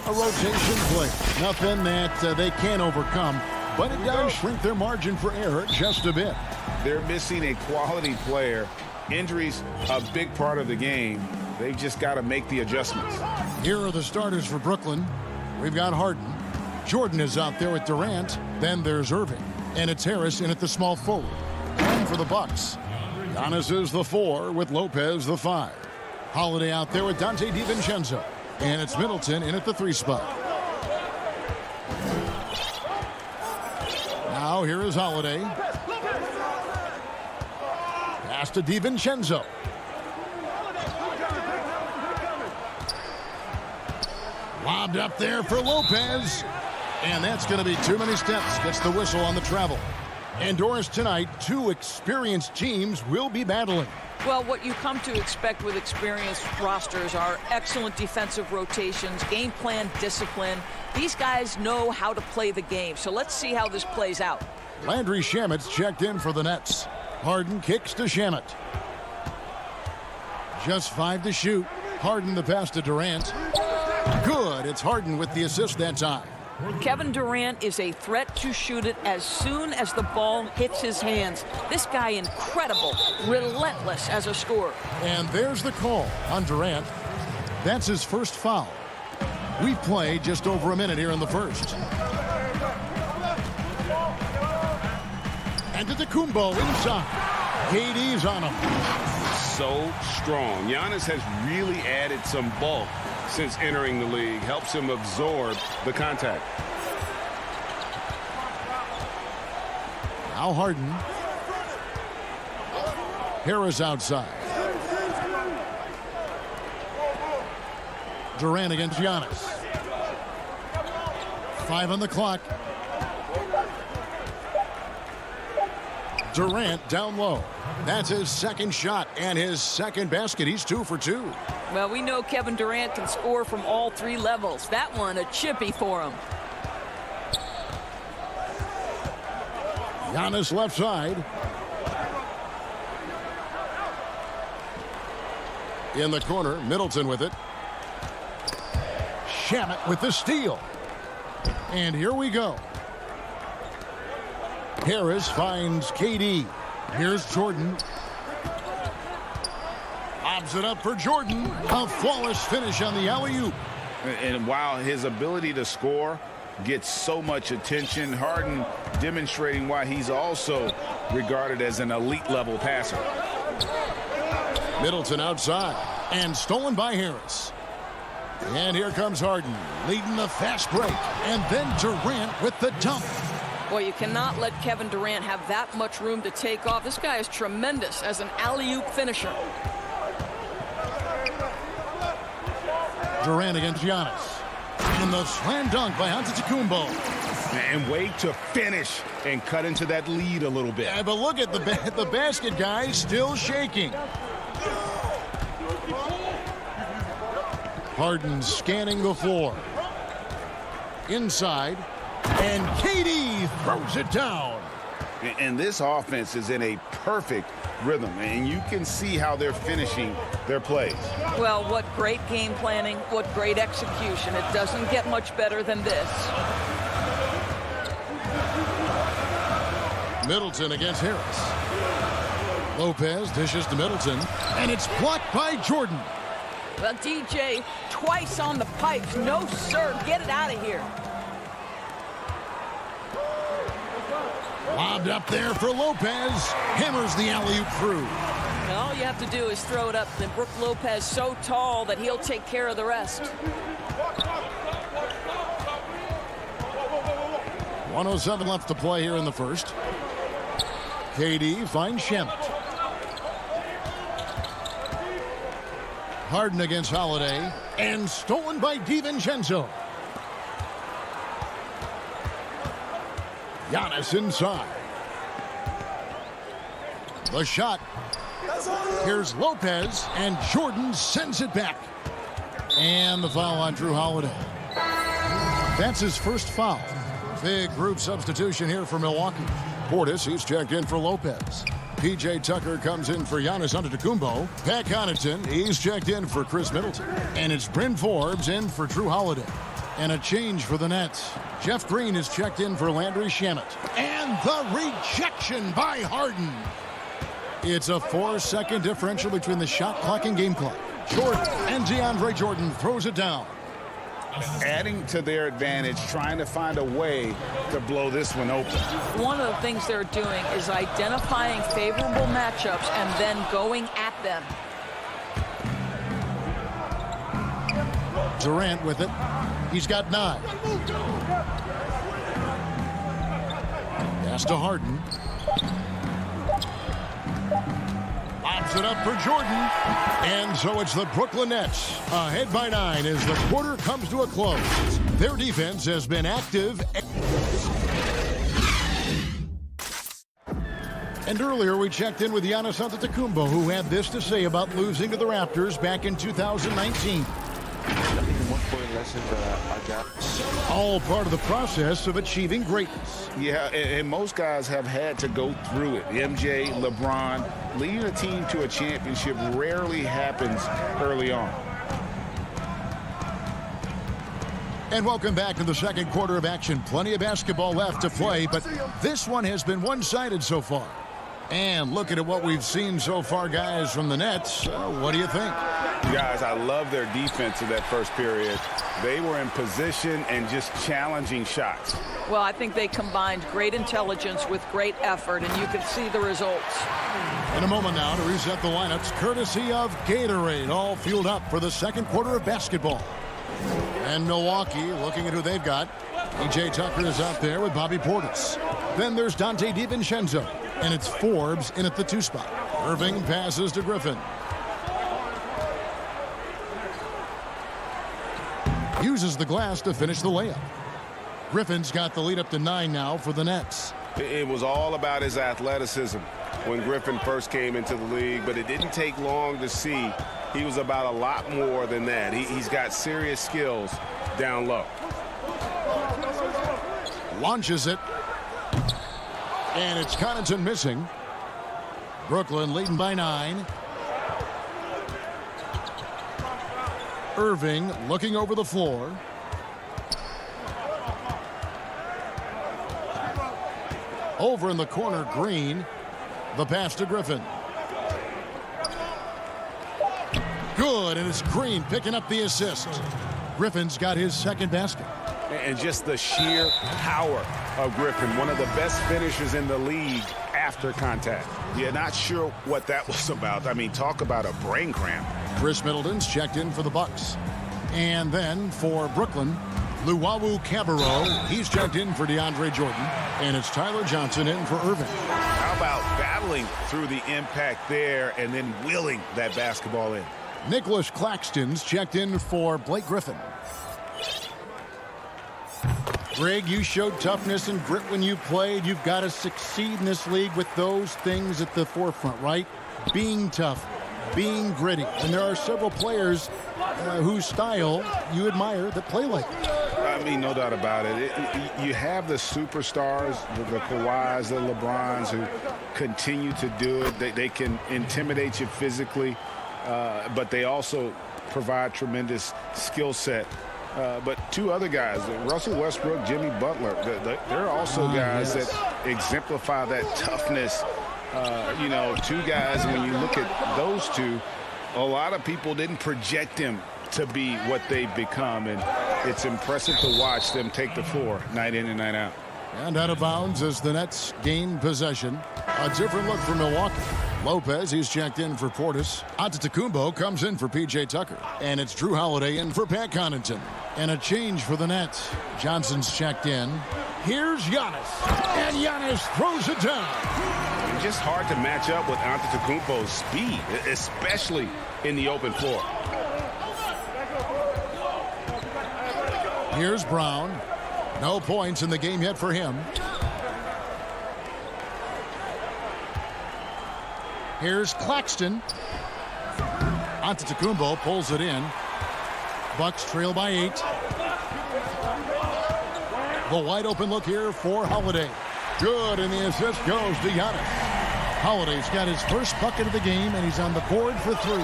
a rotation play. Nothing that they can't overcome, but it does shrink their margin for error just a bit. They're missing a quality player. Injuries a big part of the game. They've just got to make the adjustments. Here are the starters for Brooklyn. We've got Harden. Jordan is out there with Durant. Then there's Irving. And it's Harris in at the small forward. And for the Bucks, Giannis is the 4 with Lopez the 5. Holiday out there with Dante DiVincenzo. And it's Middleton in at the 3 spot. Now here is Holiday. Pass to DiVincenzo. Lobbed up there for Lopez. And that's going to be too many steps. Gets the whistle on the travel. And Doris, tonight, 2 experienced teams will be battling. Well, what you come to expect with experienced rosters are excellent defensive rotations, game plan discipline. These guys know how to play the game. So let's see how this plays out. Landry Shamet's checked in for the Nets. Harden kicks to Shamet. Just 5 to shoot. Harden the pass to Durant. Good. It's Harden with the assist that time. Kevin Durant is a threat to shoot it as soon as the ball hits his hands. This guy incredible, relentless as a scorer. And there's the call on Durant. That's his first foul. We've played just over a minute here in the first. And Antetokounmpo inside. KD's on him. So strong. Giannis has really added some bulk since entering the league. Helps him absorb the contact. Now Harden. Harris outside. Durant against Giannis. 5 on the clock. Durant down low. That's his second shot and his second basket. He's 2 for 2. Well, we know Kevin Durant can score from all 3 levels. That one a chippy for him. Giannis left side. In the corner, Middleton with it. Shamet with the steal. And here we go. Harris finds KD. Here's Jordan. Lobs it up for Jordan. A flawless finish on the alley-oop. And while his ability to score gets so much attention, Harden demonstrating why he's also regarded as an elite level passer. Middleton outside and stolen by Harris. And here comes Harden leading the fast break. And then Durant with the dunk. Boy, you cannot let Kevin Durant have that much room to take off. This guy is tremendous as an alley-oop finisher. Durant against Giannis. And the slam dunk by Antetokounmpo. And wait to finish and cut into that lead a little bit. Yeah, but look at the basket, guys, still shaking. Harden scanning the floor. Inside. And KD throws it down. And this offense is in a perfect rhythm, and you can see how they're finishing their plays. Well, what great game planning, what great execution. It doesn't get much better than this. Middleton against Harris. Lopez dishes to Middleton, and it's blocked by Jordan. Well, DJ, twice on the pipes. No, sir. Get it out of here. Lobbed up there for Lopez. Hammers the alley-oop through. All you have to do is throw it up. Then Brook Lopez so tall that he'll take care of the rest. 1:07 left to play here in the first. KD finds Shamet. Harden against Holiday. And stolen by DiVincenzo. Giannis inside. The shot. Here's Lopez, and Jordan sends it back. And the foul on Drew Holiday. That's his first foul. Big group substitution here for Milwaukee. Portis, he's checked in for Lopez. P.J. Tucker comes in for Giannis Antetokounmpo. Pat Connaughton, he's checked in for Chris Middleton. And it's Bryn Forbes in for Drew Holiday. And a change for the Nets. Jeff Green is checked in for Landry Shamet. And the rejection by Harden. It's a 4-second differential between the shot clock and game clock. Jordan and DeAndre Jordan throws it down. Adding to their advantage, trying to find a way to blow this one open. One of the things they're doing is identifying favorable matchups and then going at them. Durant with it. He's got 9. Pass to Harden. Lobs it up for Jordan. And so it's the Brooklyn Nets ahead by 9 as the quarter comes to a close. Their defense has been active. And earlier we checked in with Giannis Antetokounmpo, who had this to say about losing to the Raptors back in 2019. All part of the process of achieving greatness. Yeah, and most guys have had to go through it. MJ, LeBron, leading a team to a championship rarely happens early on. And welcome back to the second quarter of action. Plenty of basketball left to play, but this one has been one-sided so far. And looking at what we've seen so far, guys, from the Nets, what do you think? Guys, I love their defense in that first period. They were in position and just challenging shots. Well, I think they combined great intelligence with great effort, and you could see the results. In a moment now to reset the lineups, courtesy of Gatorade, all fueled up for the second quarter of basketball. And Milwaukee, looking at who they've got. P.J. Tucker is out there with Bobby Portis. Then there's Dante DiVincenzo, and it's Forbes in at the 2 spot. Irving passes to Griffin. Uses the glass to finish the layup. Griffin's got the lead up to 9 now for the Nets. It was all about his athleticism when Griffin first came into the league, but it didn't take long to see he was about a lot more than that. He's got serious skills down low. Launches it. And it's Connaughton missing. Brooklyn leading by 9. Irving looking over the floor. Over in the corner, Green. The pass to Griffin. Good, and it's Green picking up the assist. Griffin's got his second basket. And just the sheer power of Griffin, one of the best finishers in the league after contact. Yeah, not sure what that was about. I mean, talk about a brain cramp. Chris Middleton's checked in for the Bucks. And then for Brooklyn, Luwawu Cabarrot, he's checked in for DeAndre Jordan. And it's Tyler Johnson in for Irving. How about battling through the impact there and then willing that basketball in? Nicholas Claxton's checked in for Blake Griffin. Greg, you showed toughness and grit when you played. You've got to succeed in this league with those things at the forefront, right? Being tough, being gritty. And there are several players whose style you admire that play like that. I mean, no doubt about it. You have the superstars, the Kawhis, the LeBrons, who continue to do it. They can intimidate you physically, but they also provide tremendous skill set. But 2 other guys, Russell Westbrook, Jimmy Butler, they're also guys that exemplify that toughness. 2 guys, when you look at those 2, a lot of people didn't project them to be what they've become, and it's impressive to watch them take the floor night in and night out. And out of bounds as the Nets gain possession. A different look for Milwaukee. Lopez, he's checked in for Portis. Antetokounmpo comes in for P.J. Tucker. And it's Drew Holiday in for Pat Connaughton. And a change for the Nets. Johnson's checked in. Here's Giannis. And Giannis throws it down. It's just hard to match up with Antetokounmpo's speed, especially in the open floor. Here's Brown. No points in the game yet for him. Here's Claxton. Antetokounmpo pulls it in. Bucks trail by 8. The wide open look here for Holiday. Good, and the assist goes to Giannis. Holiday's got his first bucket of the game, and he's on the board for 3.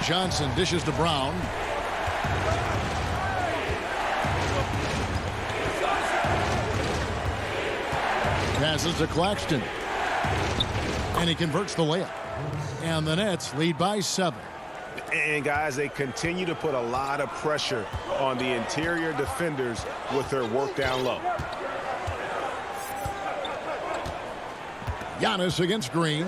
Johnson dishes to Brown. Passes to Claxton. And he converts the layup. And the Nets lead by 7. And guys, they continue to put a lot of pressure on the interior defenders with their work down low. Giannis against Green.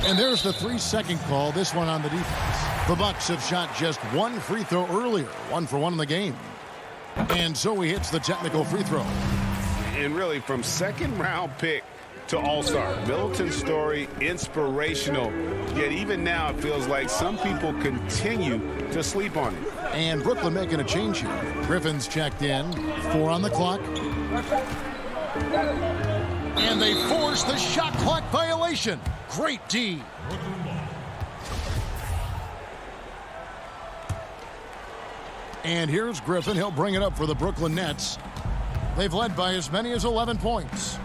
And there's the 3-second call, this one on the defense. The Bucks have shot just 1 free throw earlier, 1 for 1 in the game. And so he hits the technical free throw. And really, from second-round pick to All-Star, Middleton's story, inspirational. Yet even now, it feels like some people continue to sleep on it. And Brooklyn making a change here. Griffin's checked in. 4 on the clock. And they force the shot clock violation. Great D. And here's Griffin. He'll bring it up for the Brooklyn Nets. They've led by as many as 11 points.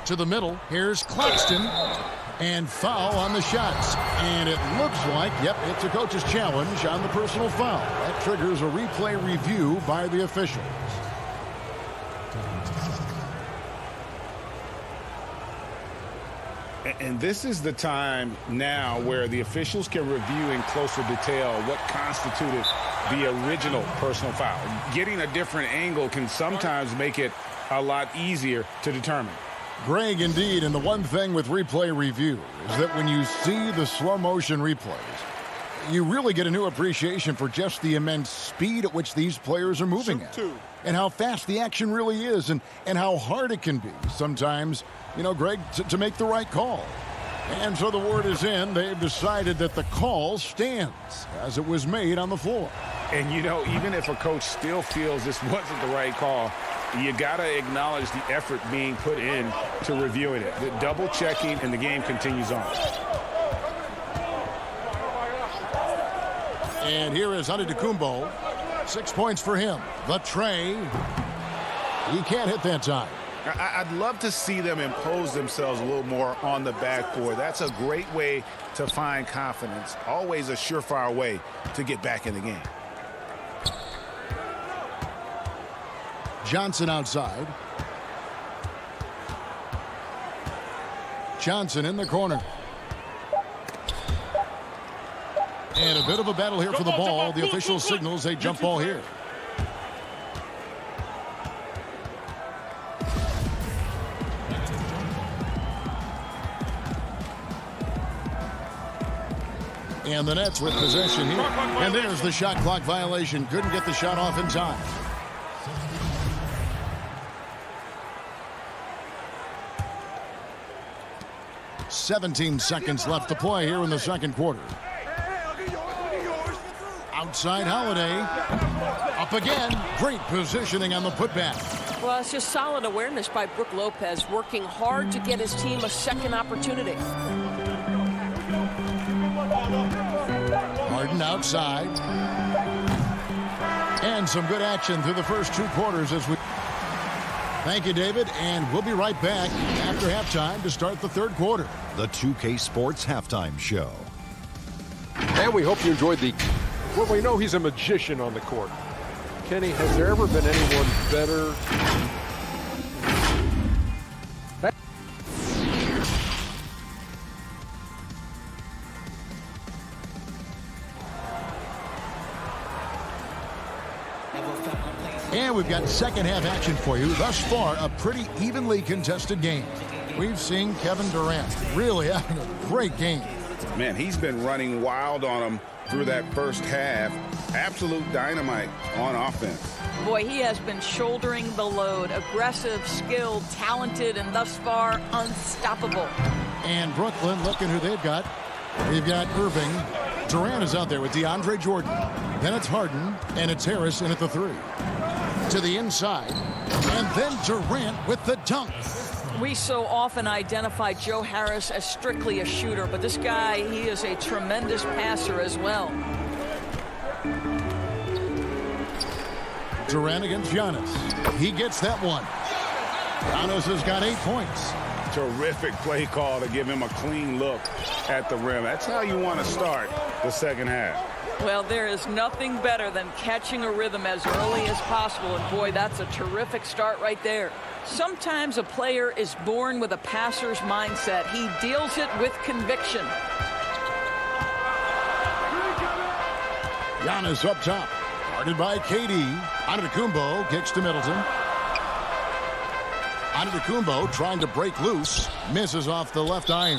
To the middle. Here's Claxton. And foul on the shots. And it looks like, yep, it's a coach's challenge on the personal foul. That triggers a replay review by the officials. And this is the time now where the officials can review in closer detail what constituted the original personal foul. Getting a different angle can sometimes make it a lot easier to determine. Greg, indeed, and the one thing with replay review is that when you see the slow motion replays, you really get a new appreciation for just the immense speed at which these players are moving at. And how fast the action really is, and how hard it can be sometimes, you know, Greg, to make the right call. And so the word is in. They've decided that the call stands as it was made on the floor. And, you know, even if a coach still feels this wasn't the right call, you got to acknowledge the effort being put in to reviewing it. The double checking, and the game continues on. And here is Antetokounmpo. 6 points for him. The tray. He can't hit that time. I'd love to see them impose themselves a little more on the backboard. That's a great way to find confidence. Always a surefire way to get back in the game. Johnson outside. Johnson in the corner. And a bit of a battle here for the ball. The official signals a jump ball here. And the Nets with possession here. And there's the shot clock violation. Couldn't get the shot off in time. "17 seconds left to play here in the second quarter. Outside Holiday. Up again. Great positioning on the putback. Well, it's just solid awareness by Brook Lopez, working hard to get his team a second opportunity. Harden outside. And some good action through the first 2 quarters as we... Thank you, David, and we'll be right back after halftime to start the third quarter. The 2K Sports Halftime Show. And we hope you enjoyed the... Well, we know he's a magician on the court. Kenny, has there ever been anyone better? And we've got second half action for you. Thus far, a pretty evenly contested game. We've seen Kevin Durant really having a great game. Man, he's been running wild on him through that first half. Absolute dynamite on offense. Boy, he has been shouldering the load. Aggressive, skilled, talented, and thus far unstoppable. And Brooklyn, looking who they've got. They've got Irving. Durant is out there with DeAndre Jordan. Then it's Harden, and it's Harris in at the 3. To the inside. And then Durant with the dunk. We so often identify Joe Harris as strictly a shooter, but this guy, he is a tremendous passer as well. Durant against Giannis. He gets that one. Giannis has got 8 points. Terrific play call to give him a clean look at the rim. That's how you want to start the second half. Well, there is nothing better than catching a rhythm as early as possible, and boy, that's a terrific start right there. Sometimes a player is born with a passer's mindset. He deals it with conviction. Giannis up top. Guarded by KD. Antetokounmpo kicks to Middleton. Antetokounmpo trying to break loose. Misses off the left iron.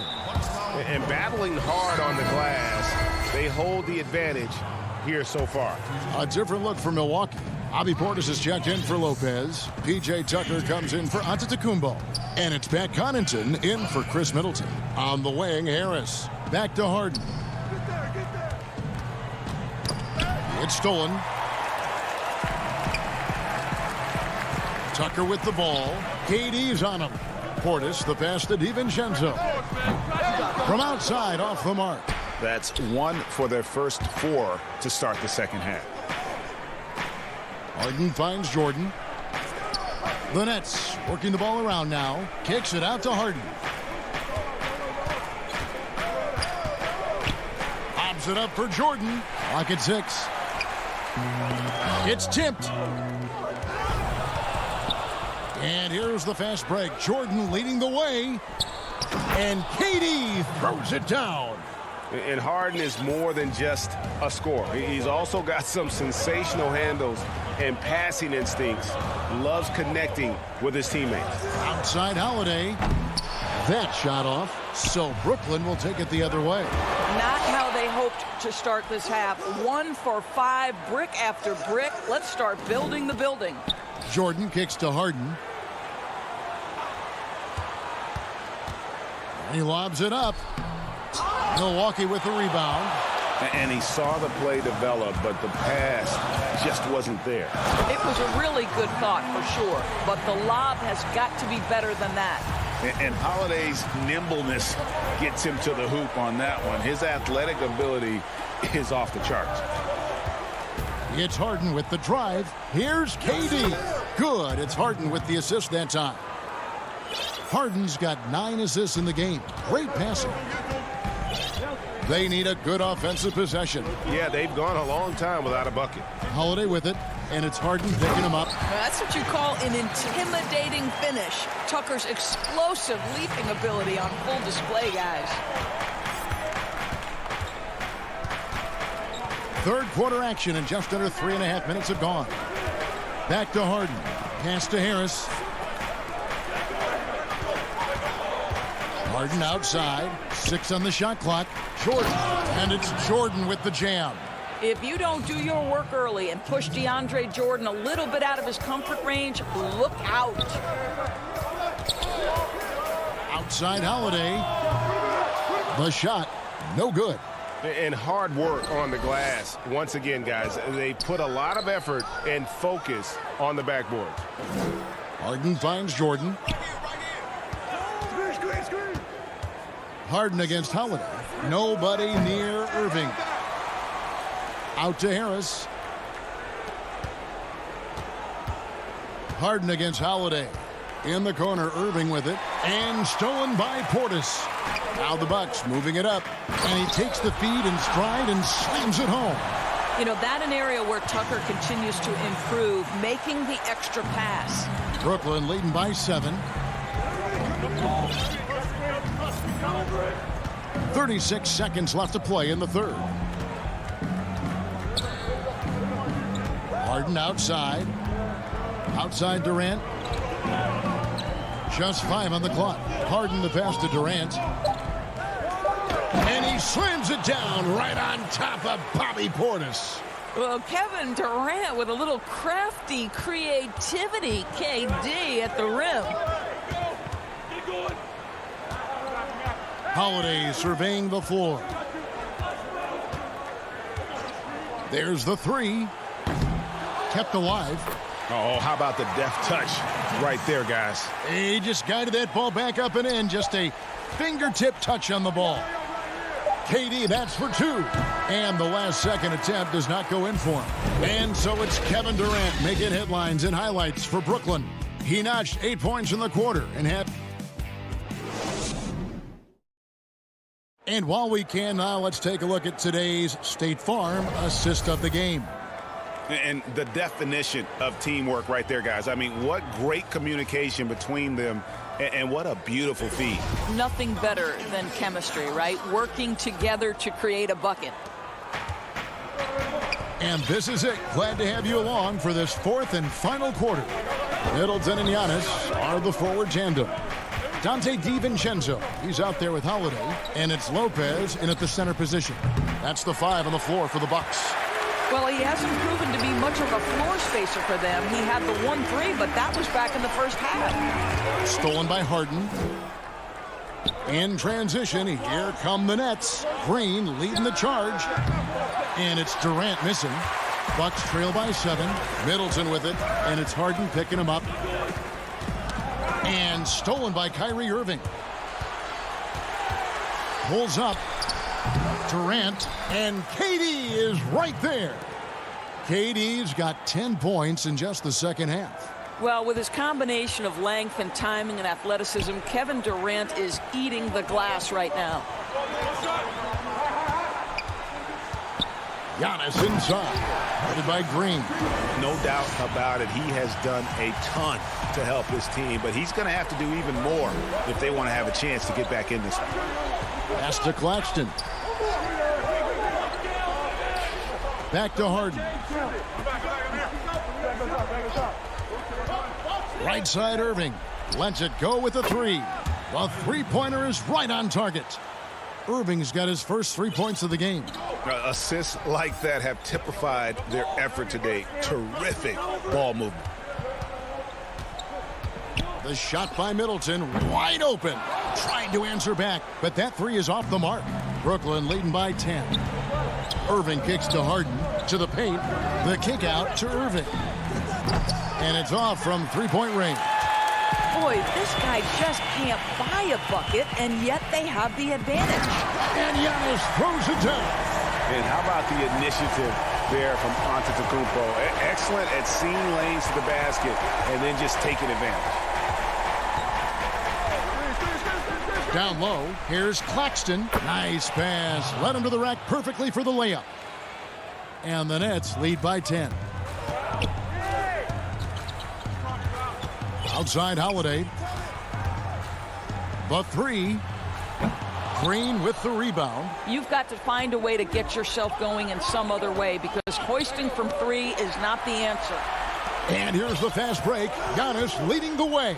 And battling hard on the glass, they hold the advantage here so far. A different look for Milwaukee. Bobby Portis is checked in for Lopez. P.J. Tucker comes in for Antetokounmpo. And it's Pat Connaughton in for Chris Middleton. On the wing, Harris. Back to Harden. It's stolen. Tucker with the ball. KD's on him. Portis, the pass to DiVincenzo. From outside, off the mark. That's 1 for their first 4 to start the second half. Harden finds Jordan. The Nets working the ball around now. Kicks it out to Harden. Lobs it up for Jordan. Clock at 6. It's tipped. And here's the fast break. Jordan leading the way. And KD throws it down. And Harden is more than just a scorer. He's also got some sensational handles and passing instincts. Loves connecting with his teammates. Outside Holiday. That shot off. So Brooklyn will take it the other way. Not how they hoped to start this half. 1 for 5, brick after brick. Let's start building the building. Jordan kicks to Harden. He lobs it up. Milwaukee with the rebound. And he saw the play develop, but the pass just wasn't there. It was a really good thought for sure, but the lob has got to be better than that. And Holiday's nimbleness gets him to the hoop on that one. His athletic ability is off the charts. It's Harden with the drive. Here's KD. Good. It's Harden with the assist that time. Harden's got 9 assists in the game. Great passing. They need a good offensive possession. Yeah, they've gone a long time without a bucket. Holiday with it, and it's Harden picking him up. That's what you call an intimidating finish. Tucker's explosive leaping ability on full display, guys. Third quarter action, and just under 3.5 minutes have gone. Back to Harden. Pass to Harris. Harden outside. 6 on the shot clock. Jordan. And it's Jordan with the jam. If you don't do your work early and push DeAndre Jordan a little bit out of his comfort range, look out. Outside Holiday. The shot, no good. And hard work on the glass. Once again, guys, they put a lot of effort and focus on the backboard. Harden finds Jordan. Harden against Holiday. Nobody near Irving. Out to Harris. Harden against Holiday. In the corner, Irving with it. And stolen by Portis. Now the Bucks moving it up. And he takes the feed in stride and slams it home. You know, that an area where Tucker continues to improve, making the extra pass. Brooklyn leading by 7. 36 seconds left to play in the third. Harden outside. Outside Durant. Just 5 on the clock. Harden the pass to Durant. And he slams it down right on top of Bobby Portis. Well, Kevin Durant with a little crafty creativity, KD at the rim. Holiday surveying the floor. There's the 3. Kept alive. Oh, how about the deft touch right there, guys? He just guided that ball back up and in. Just a fingertip touch on the ball. KD, that's for 2. And the last second attempt does not go in for him. And so it's Kevin Durant making headlines and highlights for Brooklyn. He notched 8 points in the quarter and had... And while we can now, let's take a look at today's State Farm assist of the game. And the definition of teamwork right there, guys. I mean, what great communication between them, and what a beautiful feed. Nothing better than chemistry, right? Working together to create a bucket. And this is it. Glad to have you along for this 4th and final quarter. Middleton and Giannis are the forward tandem. Dante DiVincenzo, he's out there with Holiday, and it's Lopez in at the center position. That's the 5 on the floor for the Bucks. Well, he hasn't proven to be much of a floor spacer for them. He had the 1-3, but that was back in the first half. Stolen by Harden. In transition, here come the Nets. Green leading the charge. And it's Durant missing. Bucks trail by 7. Middleton with it, and it's Harden picking him up. And stolen by Kyrie Irving. Pulls up. Durant, and KD is right there. KD's got 10 points in just the second half. Well, with his combination of length and timing and athleticism, Kevin Durant is eating the glass right now. Giannis inside, headed by Green. No doubt about it. He has done a ton to help his team, but he's going to have to do even more if they want to have a chance to get back in this one. Pass to Claxton. Back to Harden. Right side Irving. Lets it go with a 3. The three-pointer is right on target. Irving's got his first 3 points of the game. Assists like that have typified their effort today. Terrific ball movement. The shot by Middleton, wide open. Tried to answer back, but that 3 is off the mark. Brooklyn leading by 10. Irving kicks to Harden, to the paint. The kick out to Irving. And it's off from three-point range. Boy, this guy just can't buy a bucket, and yet they have the advantage. And Giannis throws it down. And how about the initiative there from Antetokounmpo? Excellent at seeing lanes to the basket and then just taking advantage. Down low, here's Claxton. Nice pass. Led him to the rack perfectly for the layup. And the Nets lead by 10. Outside Holiday. The 3. Green with the rebound. You've got to find a way to get yourself going in some other way, because hoisting from 3 is not the answer. And here's the fast break. Giannis leading the way.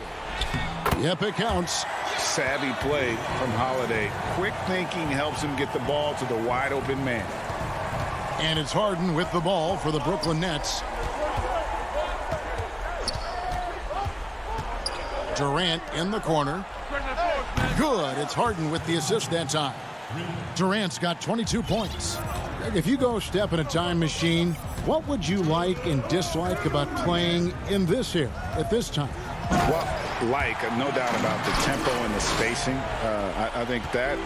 Yep, it counts. Savvy play from Holiday. Quick thinking helps him get the ball to the wide open man. And it's Harden with the ball for the Brooklyn Nets. Durant in the corner. Good. It's Harden with the assist that time. Durant's got 22 points. If you go step in a time machine, what would you like and dislike about playing in this era at this time? Well, no doubt about the tempo and the spacing. I think that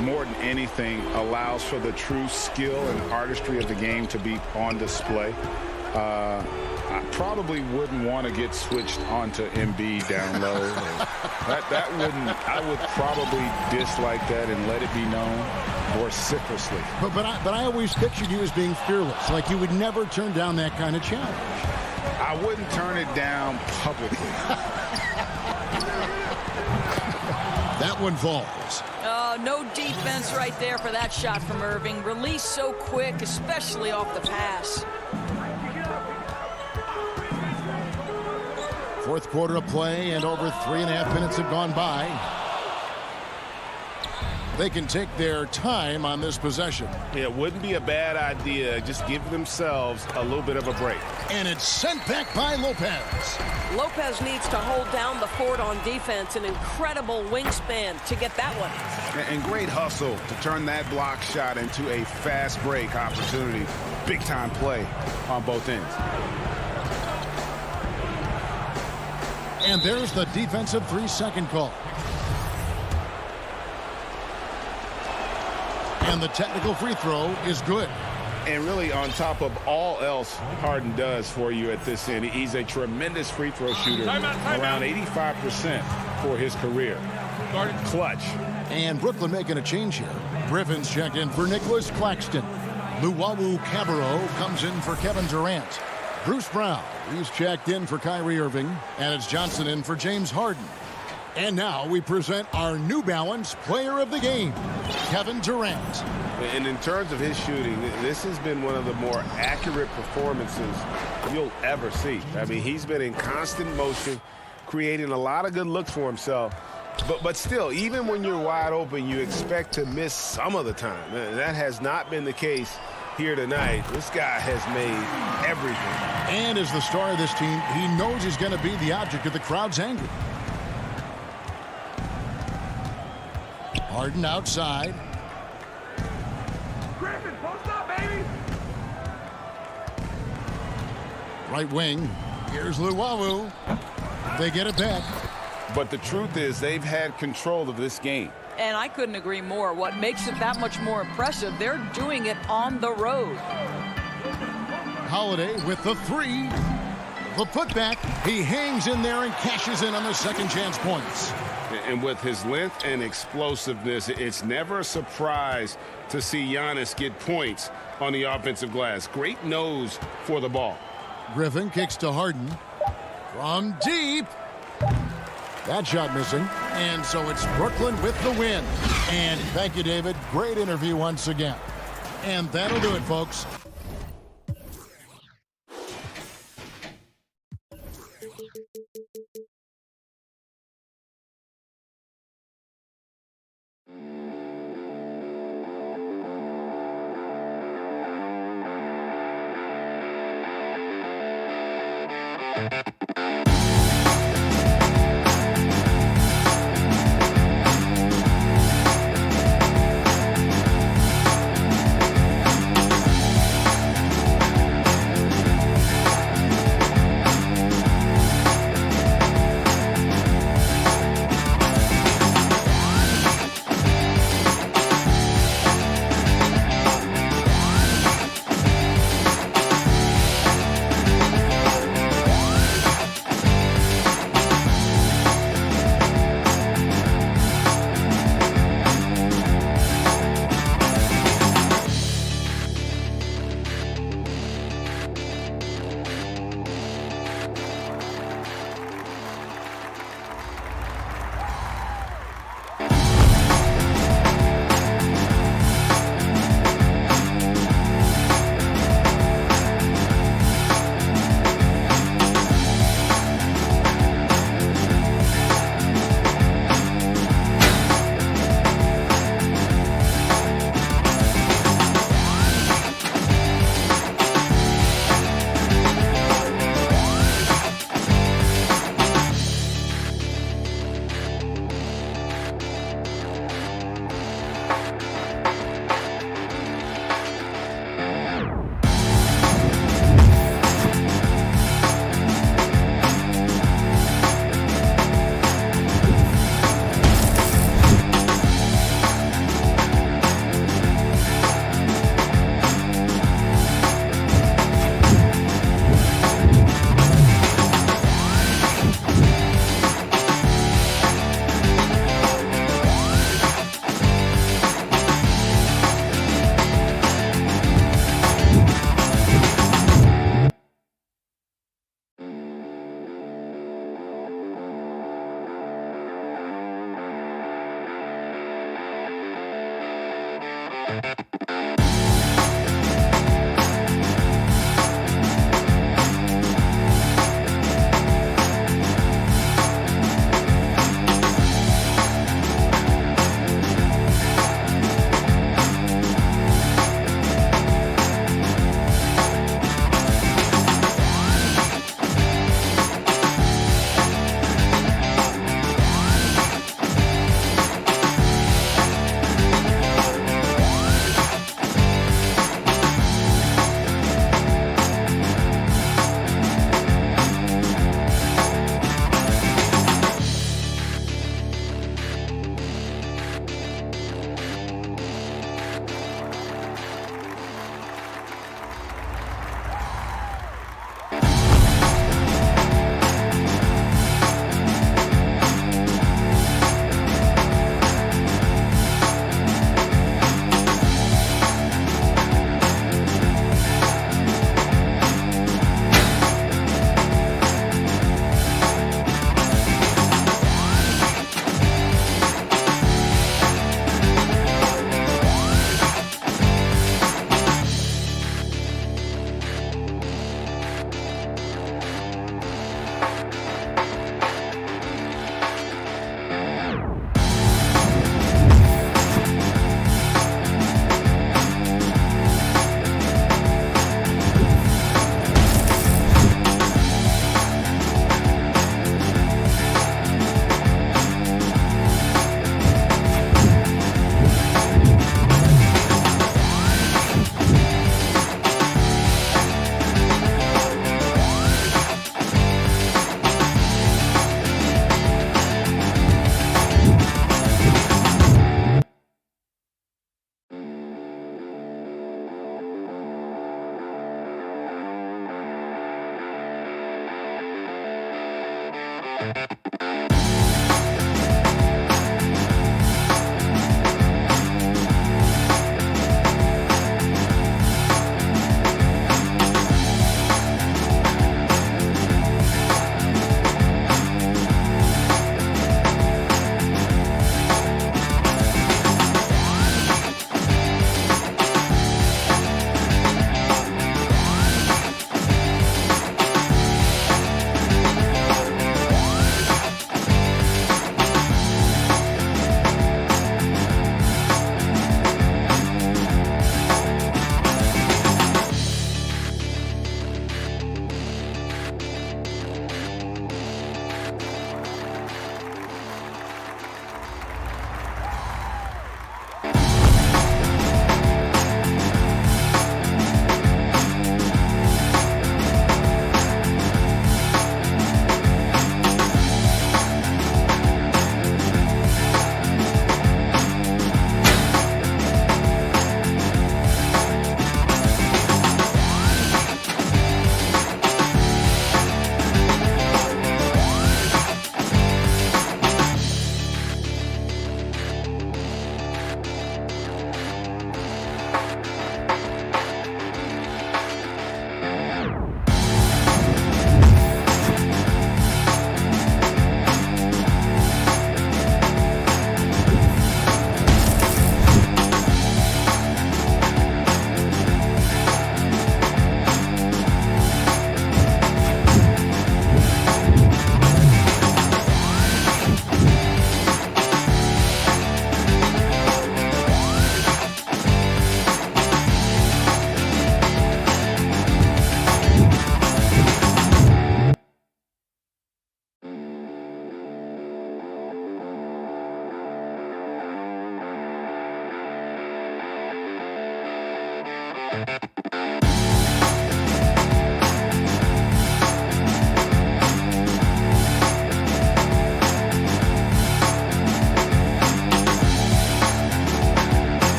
more than anything allows for the true skill and artistry of the game to be on display. I probably wouldn't want to get switched onto Embiid down low. I would probably dislike that and let it be known vociferously. But I always pictured you as being fearless, like you would never turn down that kind of challenge. I wouldn't turn it down publicly. That one falls. Oh, no defense right there for that shot from Irving. Release so quick, especially off the pass. Fourth quarter of play, and over 3.5 minutes have gone by. They can take their time on this possession. It wouldn't be a bad idea. Just give themselves a little bit of a break. And it's sent back by Lopez. Lopez needs to hold down the fort on defense. An incredible wingspan to get that one. And great hustle to turn that block shot into a fast break opportunity. Big time play on both ends. And there's the defensive 3-second call. And the technical free throw is good. And really, on top of all else Harden does for you at this end, he's a tremendous free throw shooter, around 85% for his career. Clutch. And Brooklyn making a change here. Griffin's checked in for Nicholas Claxton. Luwawu Cabarro comes in for Kevin Durant. Bruce Brown, he's checked in for Kyrie Irving. And it's Johnson in for James Harden. And now we present our New Balance Player of the Game, Kevin Durant. And in terms of his shooting, this has been one of the more accurate performances you'll ever see. I mean, he's been in constant motion, creating a lot of good looks for himself. But still, even when you're wide open, you expect to miss some of the time. That has not been the case here tonight. This guy has made everything. And as the star of this team, he knows he's going to be the object of the crowd's anger. Harden outside. Griffin, post up, baby. Right wing. Here's Luwawu. They get it back. But the truth is, they've had control of this game. And I couldn't agree more. What makes it that much more impressive, they're doing it on the road. Holiday with the 3. The putback. He hangs in there and cashes in on the second chance points. And with his length and explosiveness, it's never a surprise to see Giannis get points on the offensive glass. Great nose for the ball. Griffin kicks to Harden. From deep. That shot missing. And so it's Brooklyn with the win. And thank you, David. Great interview once again. And that'll do it, folks.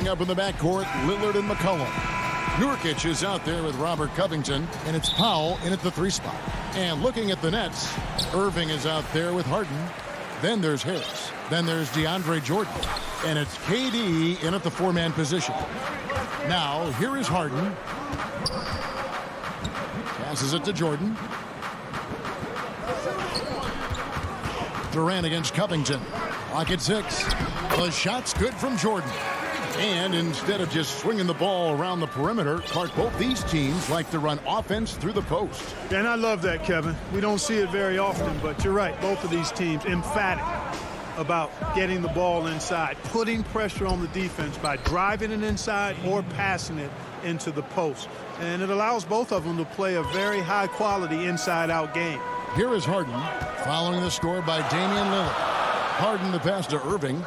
Up in the backcourt, Lillard and McCollum. Nurkic is out there with Robert Covington, and it's Powell in at the 3 spot. And looking at the Nets, Irving is out there with Harden. Then there's Harris. Then there's DeAndre Jordan. And it's KD in at the four-man position. Now, here is Harden. Passes it to Jordan. Durant against Covington. Lock at 6. The shot's good from Jordan. And instead of just swinging the ball around the perimeter, Clark, both these teams like to run offense through the post. And I love that, Kevin. We don't see it very often, but you're right. Both of these teams emphatic about getting the ball inside, putting pressure on the defense by driving it inside or passing it into the post. And it allows both of them to play a very high-quality inside-out game. Here is Harden, following the score by Damian Lillard. Harden the pass to Irving.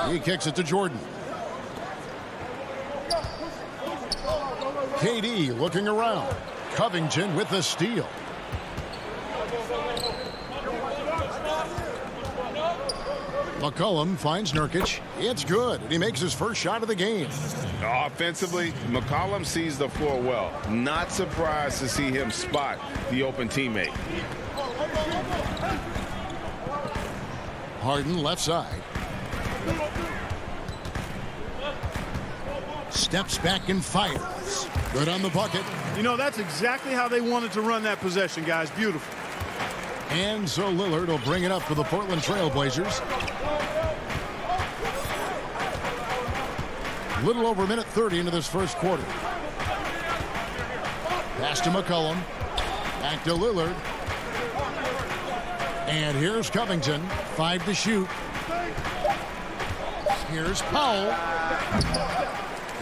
He kicks it to Jordan. KD looking around. Covington with the steal. McCollum finds Nurkic. It's good. He makes his first shot of the game. Offensively, McCollum sees the floor well. Not surprised to see him spot the open teammate. Harden left side. Steps back and fires. Good on the bucket. You know, that's exactly how they wanted to run that possession, guys. Beautiful. And so Lillard will bring it up for the Portland Trail Blazers. A little over a minute 30 into this first quarter. Pass to McCollum. Back to Lillard. And here's Covington. 5 to shoot. Here's Powell.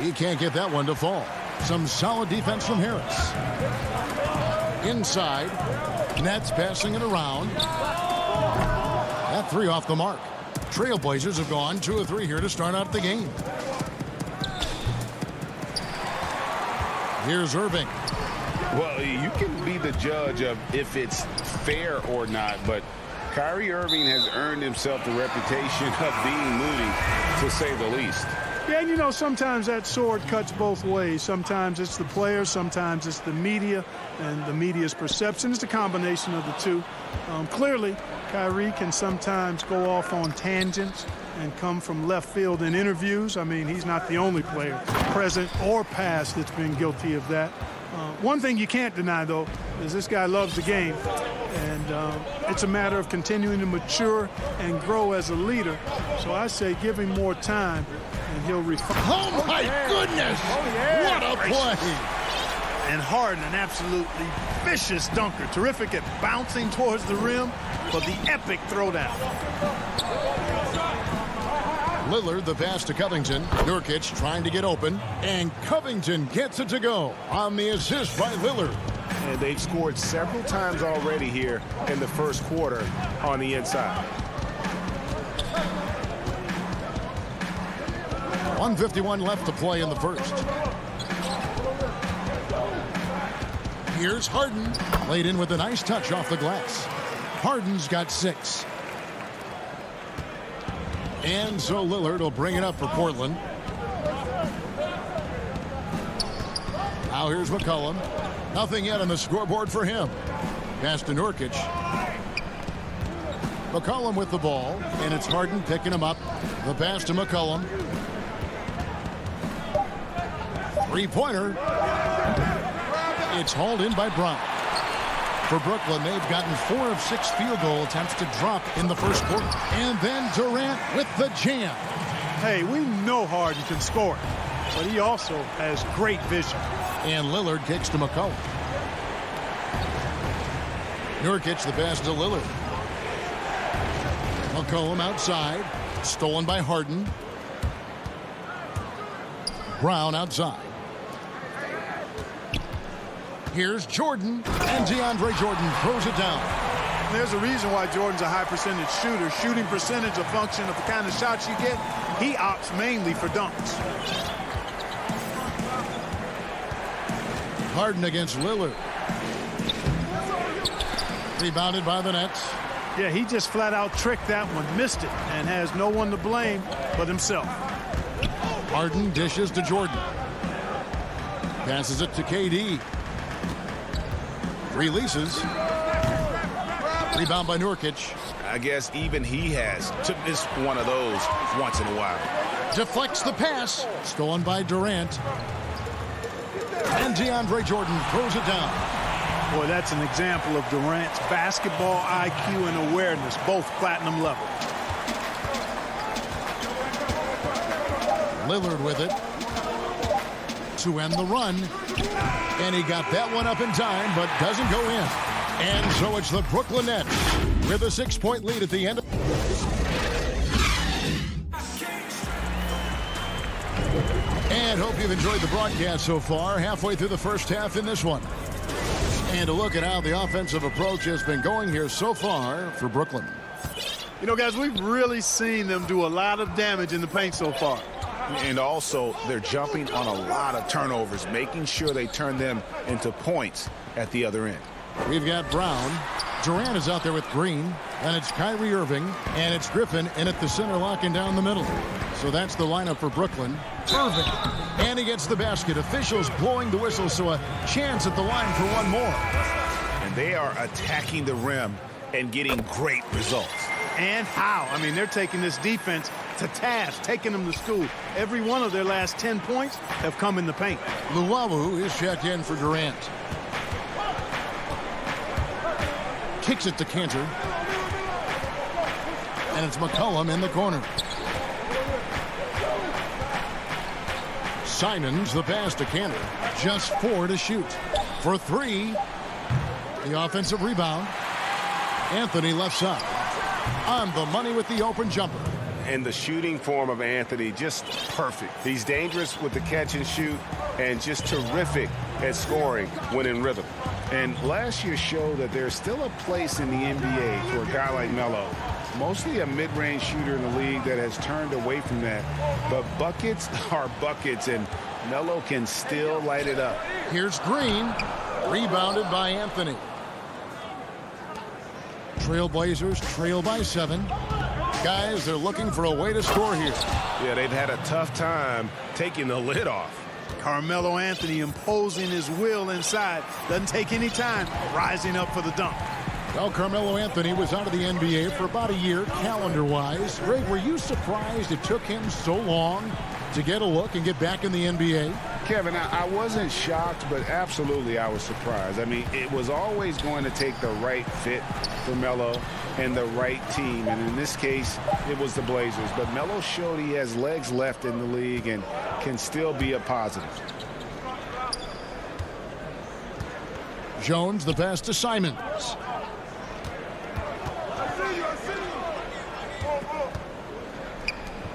He can't get that one to fall. Some solid defense from Harris. Inside. Nets passing it around. That three off the mark. Trailblazers have gone 2 of 3 here to start out the game. Here's Irving. Well, you can be the judge of if it's fair or not, but Kyrie Irving has earned himself the reputation of being moody, to say the least. Yeah, and you know, sometimes that sword cuts both ways. Sometimes it's the players, sometimes it's the media, and the media's perception. It's a combination of the two. Clearly, Kyrie can sometimes go off on tangents and come from left field in interviews. I mean, he's not the only player, present or past, that's been guilty of that. One thing you can't deny, though, is this guy loves the game. And it's a matter of continuing to mature and grow as a leader. So I say give him more time, and he'll refine. Oh, my goodness! What a play! And Harden, an absolutely vicious dunker. Terrific at bouncing towards the rim, but the epic throwdown. Lillard the pass to Covington. Nurkic trying to get open. And Covington gets it to go on the assist by Lillard. And they've scored several times already here in the first quarter on the inside. 1:51 left to play in the first. Here's Harden. Laid in with a nice touch off the glass. Harden's got 6. And so Lillard will bring it up for Portland. Now here's McCollum. Nothing yet on the scoreboard for him. Pass to Nurkic. McCollum with the ball, and it's Harden picking him up. The pass to McCollum. Three-pointer. It's hauled in by Brown. For Brooklyn, they've gotten 4 of 6 field goal attempts to drop in the first quarter. And then Durant with the jam. Hey, we know Harden can score, but he also has great vision. And Lillard kicks to McCollum. Nurkic the pass to Lillard. McCollum outside. Stolen by Harden. Brown outside. Here's Jordan, and DeAndre Jordan throws it down. There's a reason why Jordan's a high percentage shooter. Shooting percentage a function of the kind of shots you get. He opts mainly for dunks. Harden against Lillard. Rebounded by the Nets. Yeah, he just flat out tricked that one, missed it, and has no one to blame but himself. Harden dishes to Jordan. Passes it to KD. Releases. Rebound by Nurkic. I guess even he has to miss one of those once in a while. Deflects the pass. Stolen by Durant. And DeAndre Jordan throws it down. Boy, that's an example of Durant's basketball IQ and awareness, both platinum level. Lillard with it to end the run. And he got that one up in time, but doesn't go in. And so it's the Brooklyn Nets with a 6-point lead at the end. And hope you've enjoyed the broadcast so far. Halfway through the first half in this one. And a look at how the offensive approach has been going here so far for Brooklyn. You know, guys, we've really seen them do a lot of damage in the paint so far. And also, they're jumping on a lot of turnovers, making sure they turn them into points at the other end. We've got Brown. Durant is out there with Green. And it's Kyrie Irving. And it's Griffin in at the center, locking down the middle. So that's the lineup for Brooklyn. Irving. And he gets the basket. Officials blowing the whistle, so a chance at the line for one more. And they are attacking the rim and getting great results. And how? I mean, they're taking this defense to task, taking them to school. Every one of their last 10 points have come in the paint. Luwawu is checked in for Durant. Kicks it to Cantor. And it's McCollum in the corner. Simons the pass to Cantor. Just 4 to shoot. For 3. The offensive rebound. Anthony left side. On the money with the open jumper. And the shooting form of Anthony, just perfect. He's dangerous with the catch and shoot and just terrific at scoring when in rhythm. And last year showed that there's still a place in the NBA for a guy like Melo. Mostly a mid-range shooter in the league that has turned away from that. But buckets are buckets, and Melo can still light it up. Here's Green. Rebounded by Anthony. Trailblazers trail by 7. Guys, they're looking for a way to score here. Yeah, they've had a tough time taking the lid off. Carmelo Anthony imposing his will inside. Doesn't take any time. Rising up for the dunk. Well, Carmelo Anthony was out of the NBA for about a year, calendar-wise. Greg, were you surprised it took him so long to get a look and get back in the NBA? Kevin, I wasn't shocked, but absolutely I was surprised. I mean, it was always going to take the right fit for Melo and the right team. And in this case, it was the Blazers. But Melo showed he has legs left in the league and can still be a positive. Jones, the pass to Simons.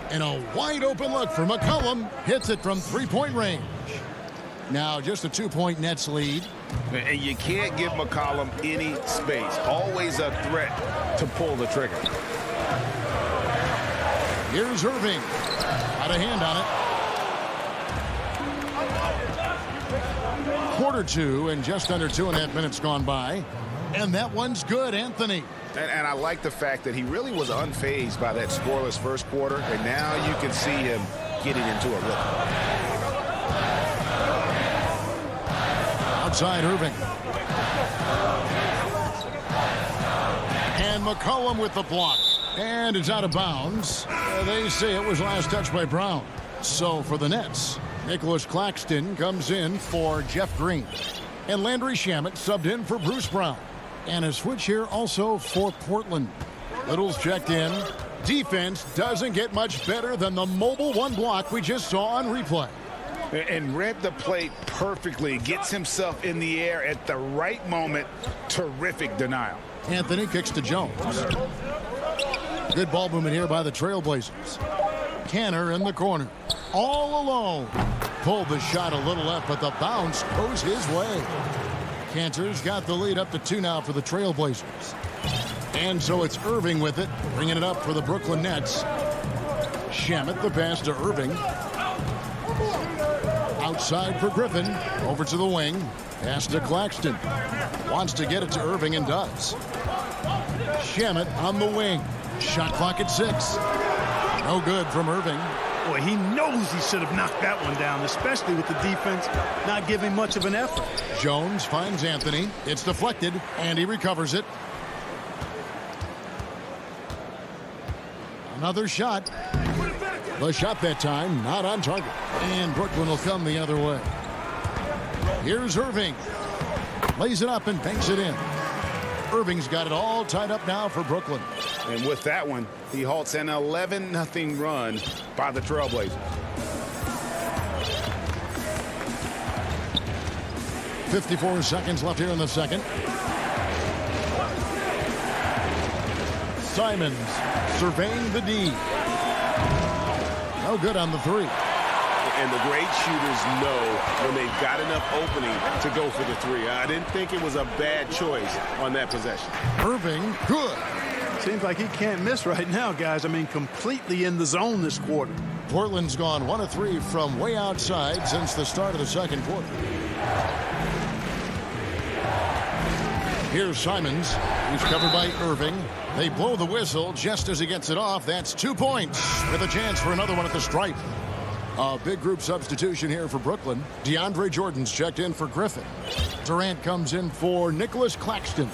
And a wide open look for McCollum. Hits it from 3-point range. Now just a 2-point Nets lead. And you can't give McCollum any space. Always a threat to pull the trigger. Here's Irving. Got a hand on it. Quarter 2 and just under 2.5 minutes gone by. And that one's good, Anthony. And I like the fact that he really was unfazed by that scoreless first quarter. And now you can see him getting into a rhythm. Outside Irving. And McCollum with the block. And it's out of bounds. They say it was last touched by Brown. So for the Nets, Nicholas Claxton comes in for Jeff Green. And Landry Shamet subbed in for Bruce Brown. And a switch here also for Portland. Little's checked in. Defense doesn't get much better than the mobile one block we just saw on replay. And read the play perfectly. Gets himself in the air at the right moment. Terrific denial. Anthony kicks to Jones. Good ball movement here by the Trailblazers. Cantor in the corner. All alone. Pulled the shot a little left, but the bounce goes his way. Cantor's got the lead up to 2 now for the Trailblazers. And so it's Irving with it, bringing it up for the Brooklyn Nets. Shamet the pass to Irving. Outside for Griffin. Over to the wing. Pass to Claxton. Wants to get it to Irving and does. Shamet on the wing. Shot clock at 6. No good from Irving. Boy, he knows he should have knocked that one down, especially with the defense not giving much of an effort. Jones finds Anthony. It's deflected, and he recovers it. Another shot. The shot that time not on target. And Brooklyn will come the other way. Here's Irving. Lays it up and banks it in. Irving's got it all tied up now for Brooklyn. And with that one, he halts an 11-0 run by the Trailblazers. 54 seconds left here in the second. Simons surveying the D. No good on the three. And the great shooters know when they've got enough opening to go for the three. I didn't think it was a bad choice on that possession. Irving, good. Seems like he can't miss right now, guys. I mean, completely in the zone this quarter. Portland's gone 1 of 3 from way outside since the start of the second quarter. Here's Simons. He's covered by Irving. They blow the whistle just as he gets it off. That's 2 points with a chance for another one at the stripe. A big group substitution here for Brooklyn. DeAndre Jordan's checked in for Griffin. Durant comes in for Nicholas Claxton.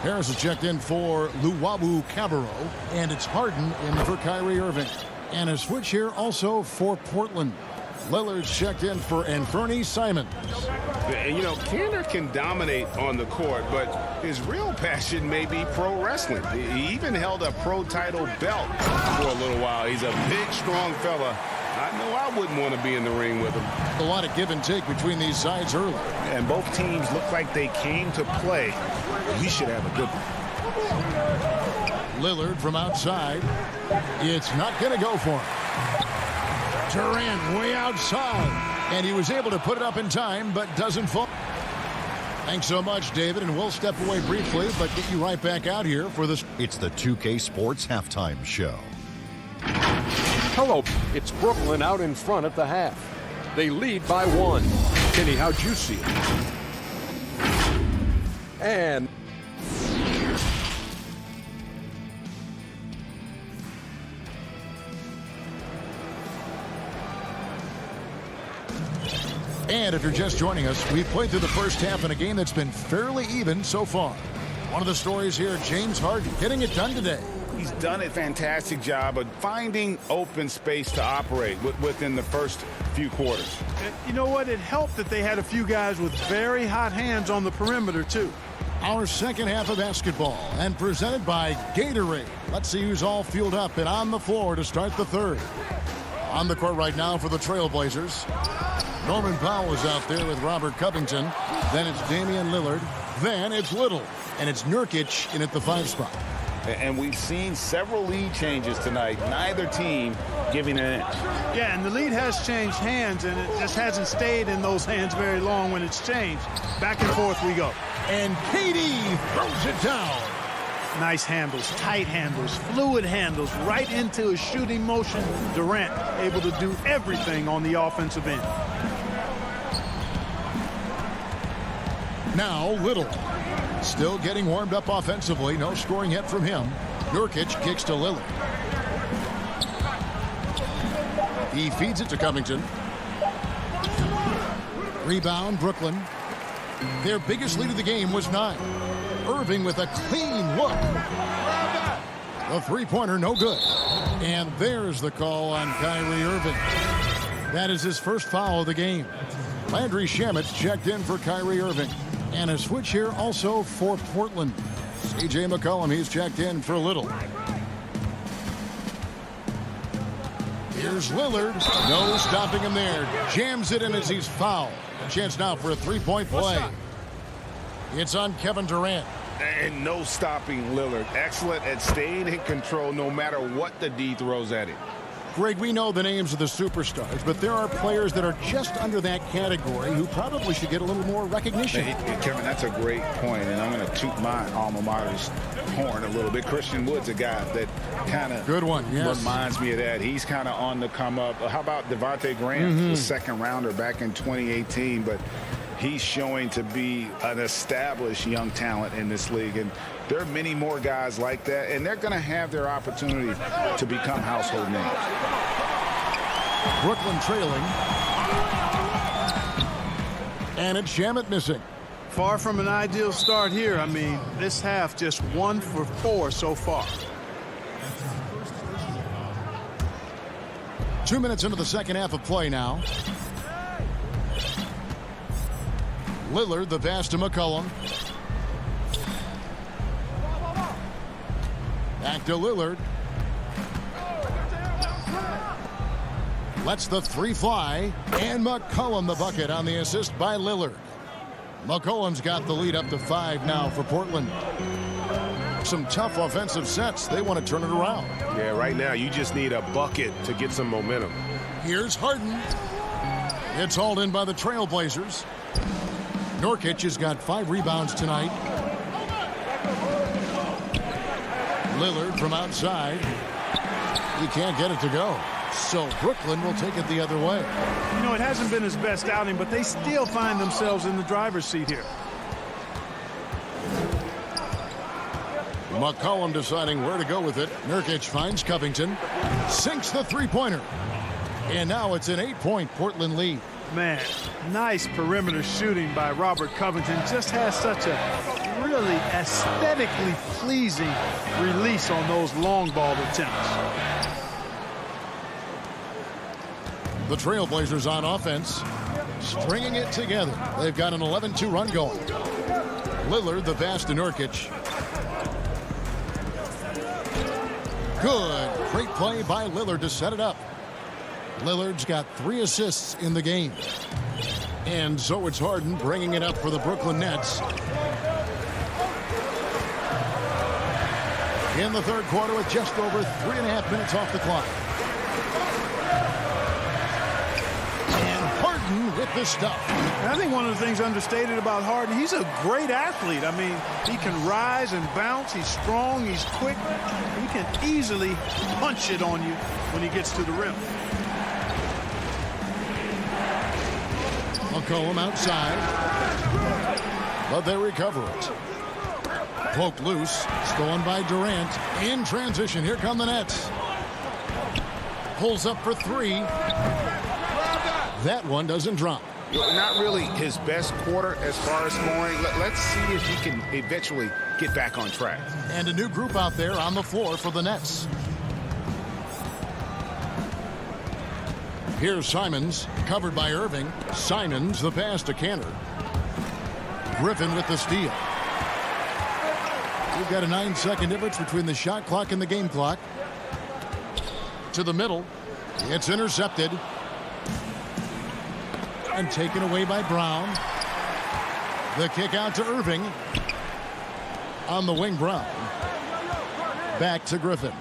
Harris is checked in for Luwawu Cabarro. And it's Harden in for Kyrie Irving. And a switch here also for Portland. Lillard's checked in for Anthony Simons. And, you know, Kanter can dominate on the court, but his real passion may be pro wrestling. He even held a pro title belt for a little while. He's a big, strong fella. I know I wouldn't want to be in the ring with him. A lot of give and take between these sides early. And both teams look like they came to play. We should have a good one. Lillard from outside. It's not going to go for him. Durant way outside. And he was able to put it up in time, but doesn't fall. Thanks so much, David, and we'll step away briefly, but get you right back out here for this. It's the 2K Sports Halftime Show. Hello, it's Brooklyn out in front at the half. They lead by 1. Kenny, how'd you see it? And if you're just joining us, we've played through the first half in a game that's been fairly even so far. One of the stories here, James Harden getting it done today. He's done a fantastic job of finding open space to operate within the first few quarters. You know what? It helped that they had a few guys with very hot hands on the perimeter, too. Our second half of basketball and presented by Gatorade. Let's see who's all fueled up and on the floor to start the third. On the court right now for the Trailblazers. Norman Powell is out there with Robert Covington. Then it's Damian Lillard. Then it's Little. And it's Nurkic in at the 5 spot. And we've seen several lead changes tonight. Neither team giving an inch. Yeah, and the lead has changed hands, and it just hasn't stayed in those hands very long when it's changed. Back and forth we go. And KD throws it down. Nice handles, tight handles, fluid handles, right into a shooting motion. Durant able to do everything on the offensive end. Now Little. Still getting warmed up offensively. No scoring yet from him. Nurkic kicks to Lillard. He feeds it to Covington. Rebound, Brooklyn. Their biggest lead of the game was 9. Irving with a clean look. The three-pointer, no good. And there's the call on Kyrie Irving. That is his first foul of the game. Landry Shamet's checked in for Kyrie Irving. And a switch here also for Portland. C.J. McCollum, he's checked in for Little. Here's Lillard. No stopping him there. Jams it in as he's fouled. A chance now for a three-point play. It's on Kevin Durant. And no stopping Lillard. Excellent at staying in control no matter what the D throws at him. Greg, we know the names of the superstars, but there are players that are just under that category who probably should get a little more recognition. Hey, Kevin, that's a great point, and I'm going to toot my alma mater's horn a little bit. Christian Wood's a guy that kind of reminds me of that. He's kind of on the come up. How about Devontae Graham, the second rounder back in 2018, but he's showing to be an established young talent in this league, and there are many more guys like that, and they're going to have their opportunity to become household names. Brooklyn trailing. And it's Shamet missing. Far from an ideal start here. I mean, this half just 1 for 4 so far. 2 minutes into the second half of play now. Lillard, the pass to McCollum. Back to Lillard. Lets the three fly. And McCollum the bucket on the assist by Lillard. McCollum's got the lead up to 5 now for Portland. Some tough offensive sets. They want to turn it around. Yeah, right now you just need a bucket to get some momentum. Here's Harden. It's hauled in by the Trailblazers. Nurkic has got 5 rebounds tonight. Lillard from outside. He can't get it to go. So Brooklyn will take it the other way. You know, it hasn't been his best outing, but they still find themselves in the driver's seat here. McCollum deciding where to go with it. Nurkic finds Covington. Sinks the three-pointer. And now it's an 8-point Portland lead. Man, nice perimeter shooting by Robert Covington. Just has such a really aesthetically pleasing release on those long ball attempts. The Trailblazers on offense, stringing it together. They've got an 11-2 run going. Lillard, the pass to Nurkic. Good. Great play by Lillard to set it up. Lillard's got 3 assists in the game. And so it's Harden bringing it up for the Brooklyn Nets. In the third quarter with just over 3.5 minutes off the clock. And Harden with the stuff. And I think one of the things understated about Harden, he's a great athlete. I mean, he can rise and bounce. He's strong. He's quick. He can easily punch it on you when he gets to the rim. McCollum outside. But they recover it. Poked loose. Stolen by Durant. In transition. Here come the Nets. Pulls up for 3. That one doesn't drop. Not really his best quarter as far as scoring. Let's see if he can eventually get back on track. And a new group out there on the floor for the Nets. Here's Simons, covered by Irving. Simons, the pass to Cantor. Griffin with the steal. We've got a 9-second difference between the shot clock and the game clock. To the middle. It's intercepted. And taken away by Brown. The kick out to Irving. On the wing, Brown. Back to Griffin.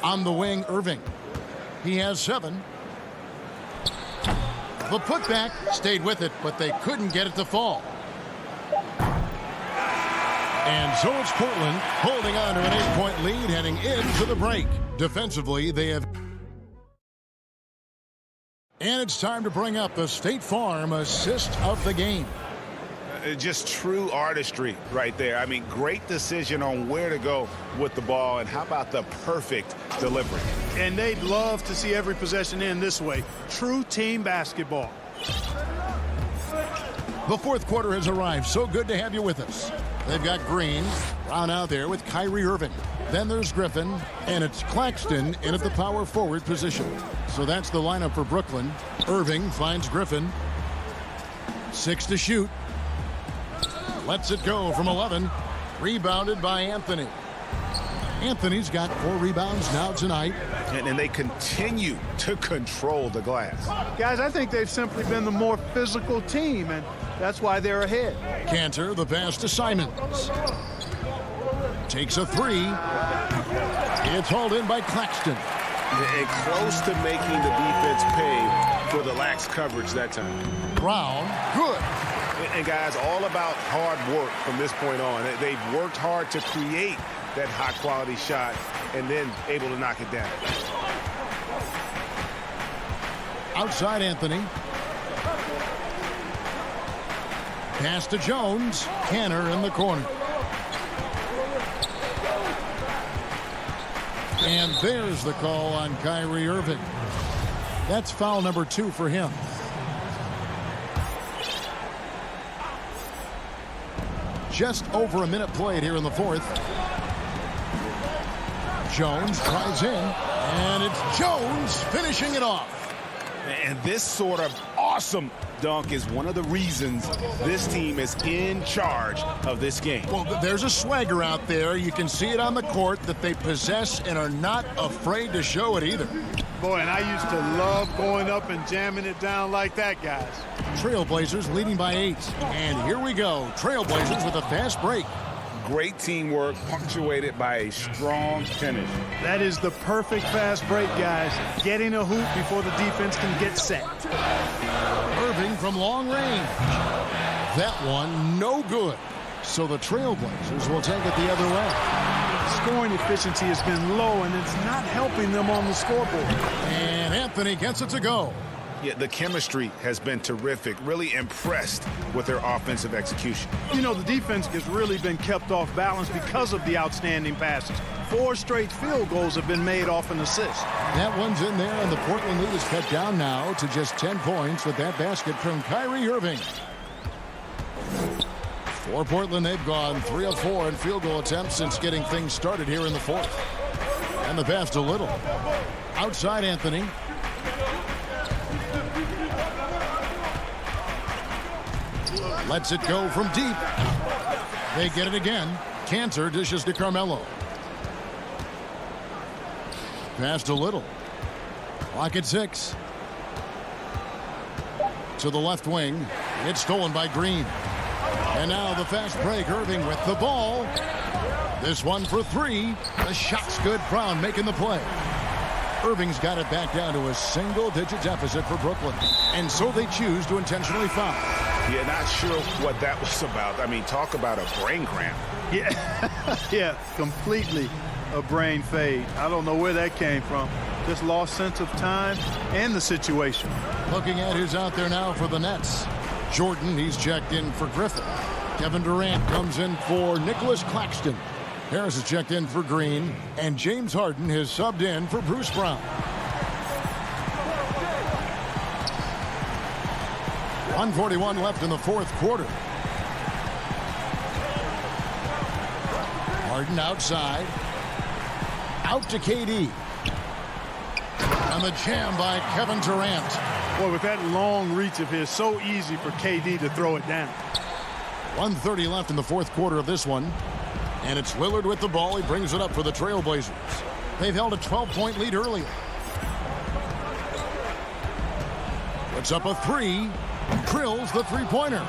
On the wing, Irving. He has 7. The putback stayed with it, but they couldn't get it to fall. And so it's Portland holding on to an 8-point lead heading into the break. Defensively, they have... And it's time to bring up the State Farm assist of the game. Just true artistry right there. I mean, great decision on where to go with the ball, and how about the perfect delivery. And they'd love to see every possession end this way. True team basketball. The fourth quarter has arrived. So good to have you with us. They've got Green, Brown out there with Kyrie Irving. Then there's Griffin, and it's Claxton in at the power forward position. So that's the lineup for Brooklyn. Irving finds Griffin. 6 to shoot. Lets it go from 11. Rebounded by Anthony. Anthony's got 4 rebounds now tonight. And they continue to control the glass. Guys, I think they've simply been the more physical team, and that's why they're ahead. Cantor, the pass to Simons. Takes a 3. It's hauled in by Claxton. And close to making the defense pay for the lax coverage that time. Brown, good. And guys, all about hard work from this point on. They've worked hard to create that high quality shot and then able to knock it down. Outside Anthony. Pass to Jones. Cantor in the corner. And there's the call on Kyrie Irving. That's foul number 2 for him. Just over a minute played here in the fourth. Jones tries in, and it's Jones finishing it off. And this sort of awesome dunk is one of the reasons this team is in charge of this game. Well, there's a swagger out there. You can see it on the court that they possess and are not afraid to show it either. Boy, and I used to love going up and jamming it down like that, guys. Trailblazers leading by 8. And here we go. Trailblazers with a fast break. Great teamwork punctuated by a strong finish. That is the perfect fast break, guys. Getting a hoop before the defense can get set. Irving from long range. That one no good. So the Trailblazers will take it the other way. Scoring efficiency has been low, and it's not helping them on the scoreboard. And Anthony gets it to go. Yeah, the chemistry has been terrific. Really impressed with their offensive execution. You know, the defense has really been kept off balance because of the outstanding passes. 4 straight field goals have been made off an assist. That one's in there, and the Portland lead is cut down now to just 10 points with that basket from Kyrie Irving. For Portland, they've gone 3 of 4 in field goal attempts since getting things started here in the 4th. And the pass to Little. Outside Anthony. Lets it go from deep. They get it again. Cantor dishes to Carmelo. Pass to Little. Clock at 6. To the left wing. It's stolen by Green. And now the fast break. Irving with the ball. This one for 3. The shot's good. Brown making the play. Irving's got it back down to a single-digit deficit for Brooklyn. And so they choose to intentionally foul. Yeah, not sure what that was about. I mean, talk about a brain cramp. Yeah, yeah, completely a brain fade. I don't know where that came from. Just lost sense of time and the situation. Looking at who's out there now for the Nets. Jordan, he's checked in for Griffin. Kevin Durant comes in for Nicholas Claxton. Harris is checked in for Green. And James Harden has subbed in for Bruce Brown. 1:41 left in the 4th quarter. Harden outside. Out to KD. And the jam by Kevin Durant. Boy, with that long reach of his, so easy for KD to throw it down. 1:30 left in the 4th quarter of this one. And it's Lillard with the ball. He brings it up for the Trailblazers. They've held a 12-point lead earlier. Puts up a 3. Drills the three-pointer.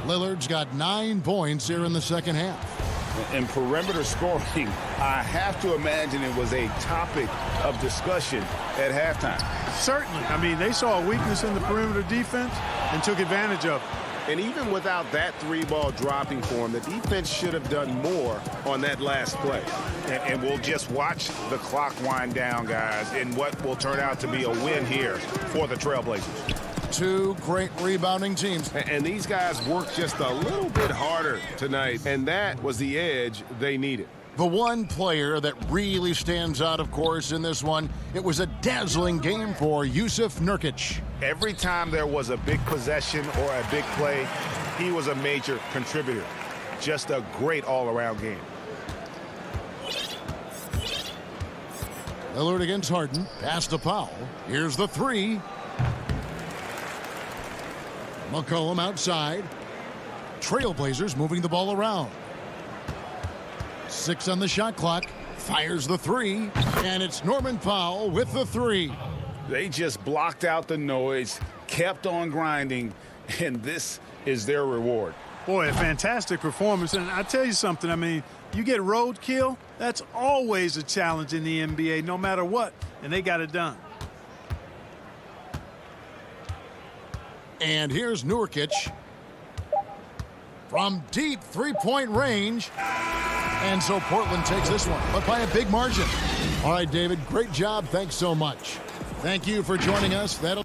Lillard's got 9 points here in the second half. In perimeter scoring, I have to imagine it was a topic of discussion at halftime. Certainly. I mean, they saw a weakness in the perimeter defense and took advantage of it. And even without that 3-ball dropping for him, the defense should have done more on that last play. And we'll just watch the clock wind down, guys, in what will turn out to be a win here for the Trailblazers. 2 great rebounding teams. And these guys worked just a little bit harder tonight, and that was the edge they needed. The one player that really stands out, of course, in this one, it was a dazzling game for Jusuf Nurkic. Every time there was a big possession or a big play, he was a major contributor. Just a great all-around game. Lillard against Harden. Pass to Powell. Here's the 3. McCollum outside. Trailblazers moving the ball around. 6 on the shot clock. Fires the 3. And it's Norman Powell with the 3. They just blocked out the noise, kept on grinding, and this is their reward. Boy, a fantastic performance. And I tell you something, I mean, you get roadkill, that's always a challenge in the NBA, no matter what. And they got it done. And here's Nurkic from deep three-point range. And so Portland takes this one, but by a big margin. All right, David, great job. Thanks so much. Thank you for joining us. That'll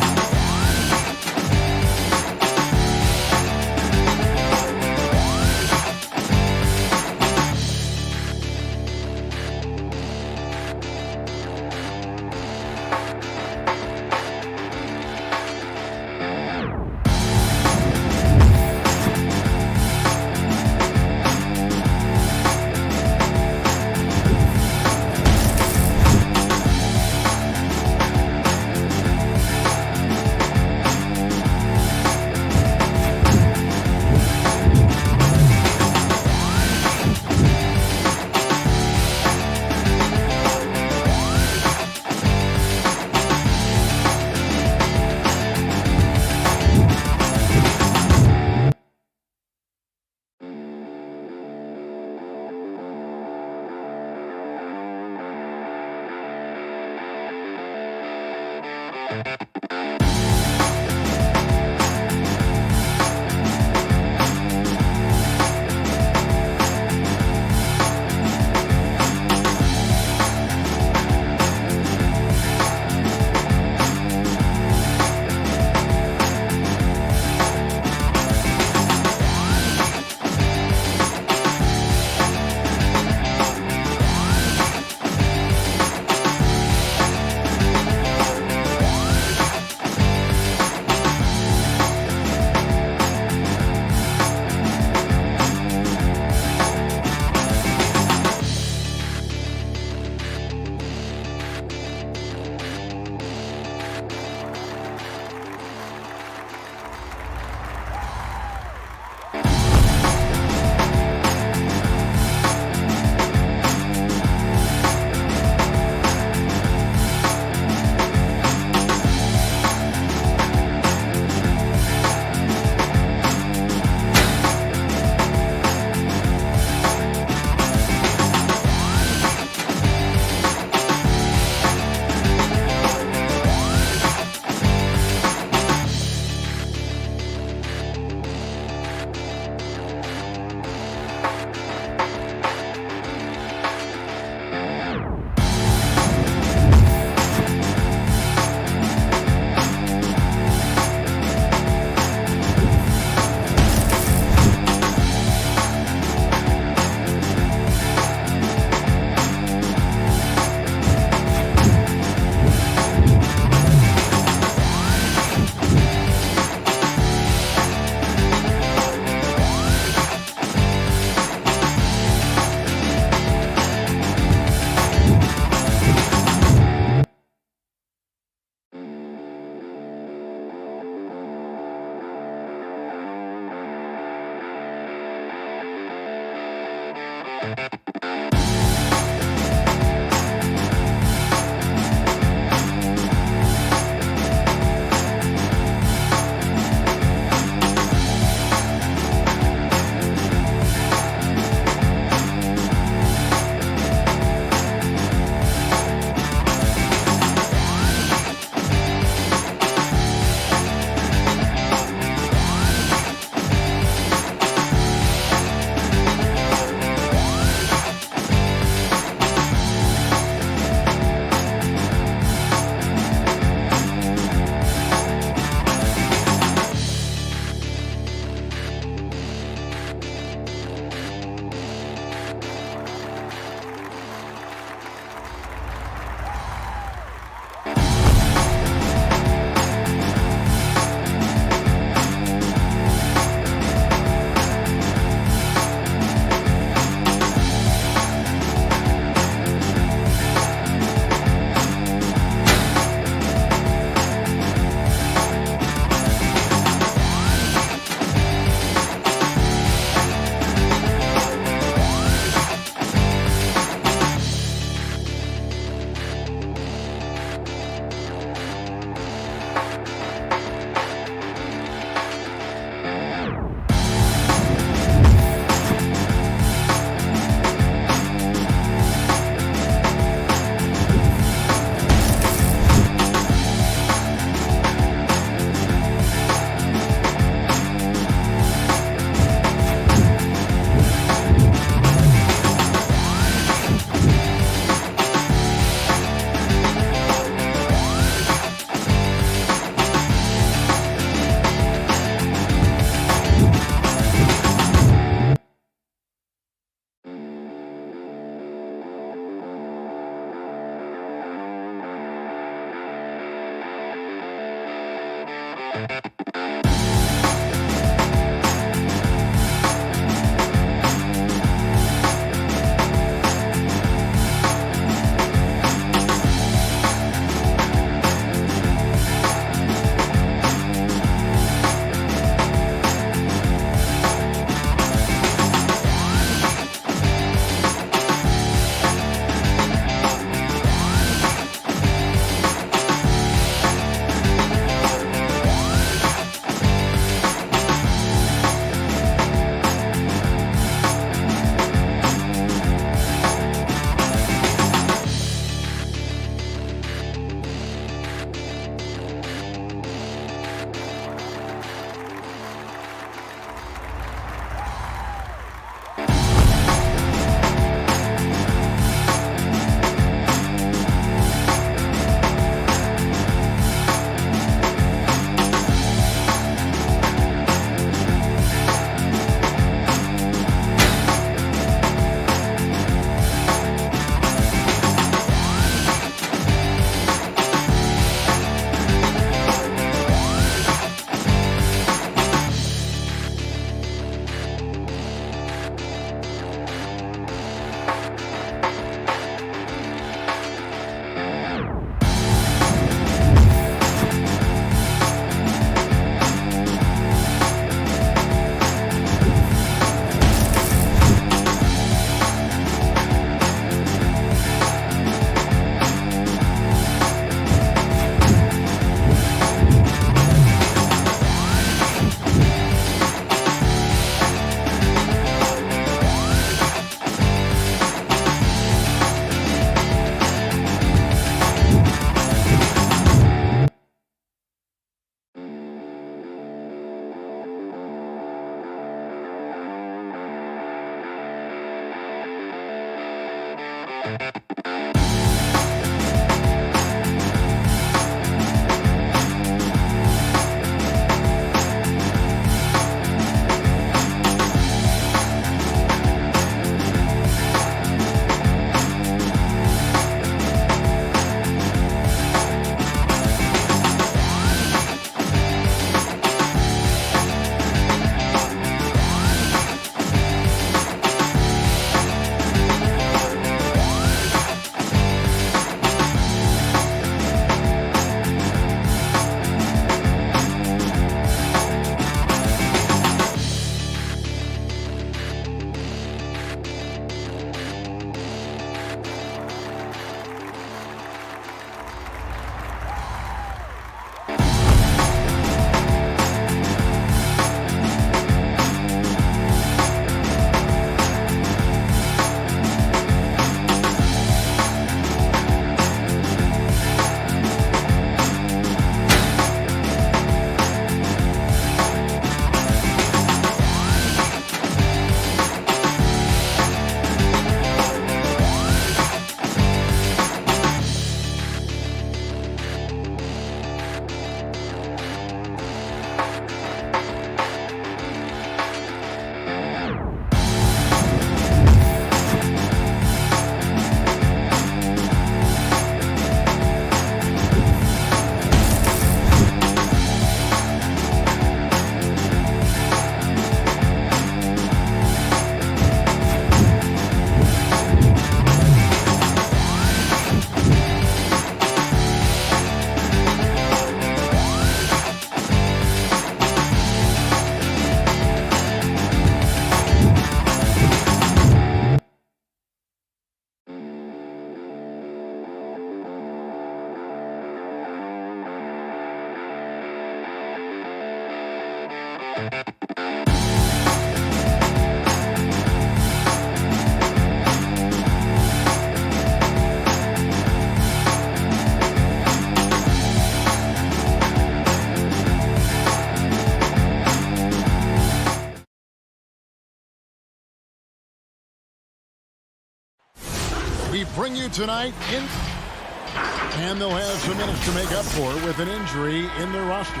We bring you tonight and they'll have some minutes to make up for with an injury in their roster.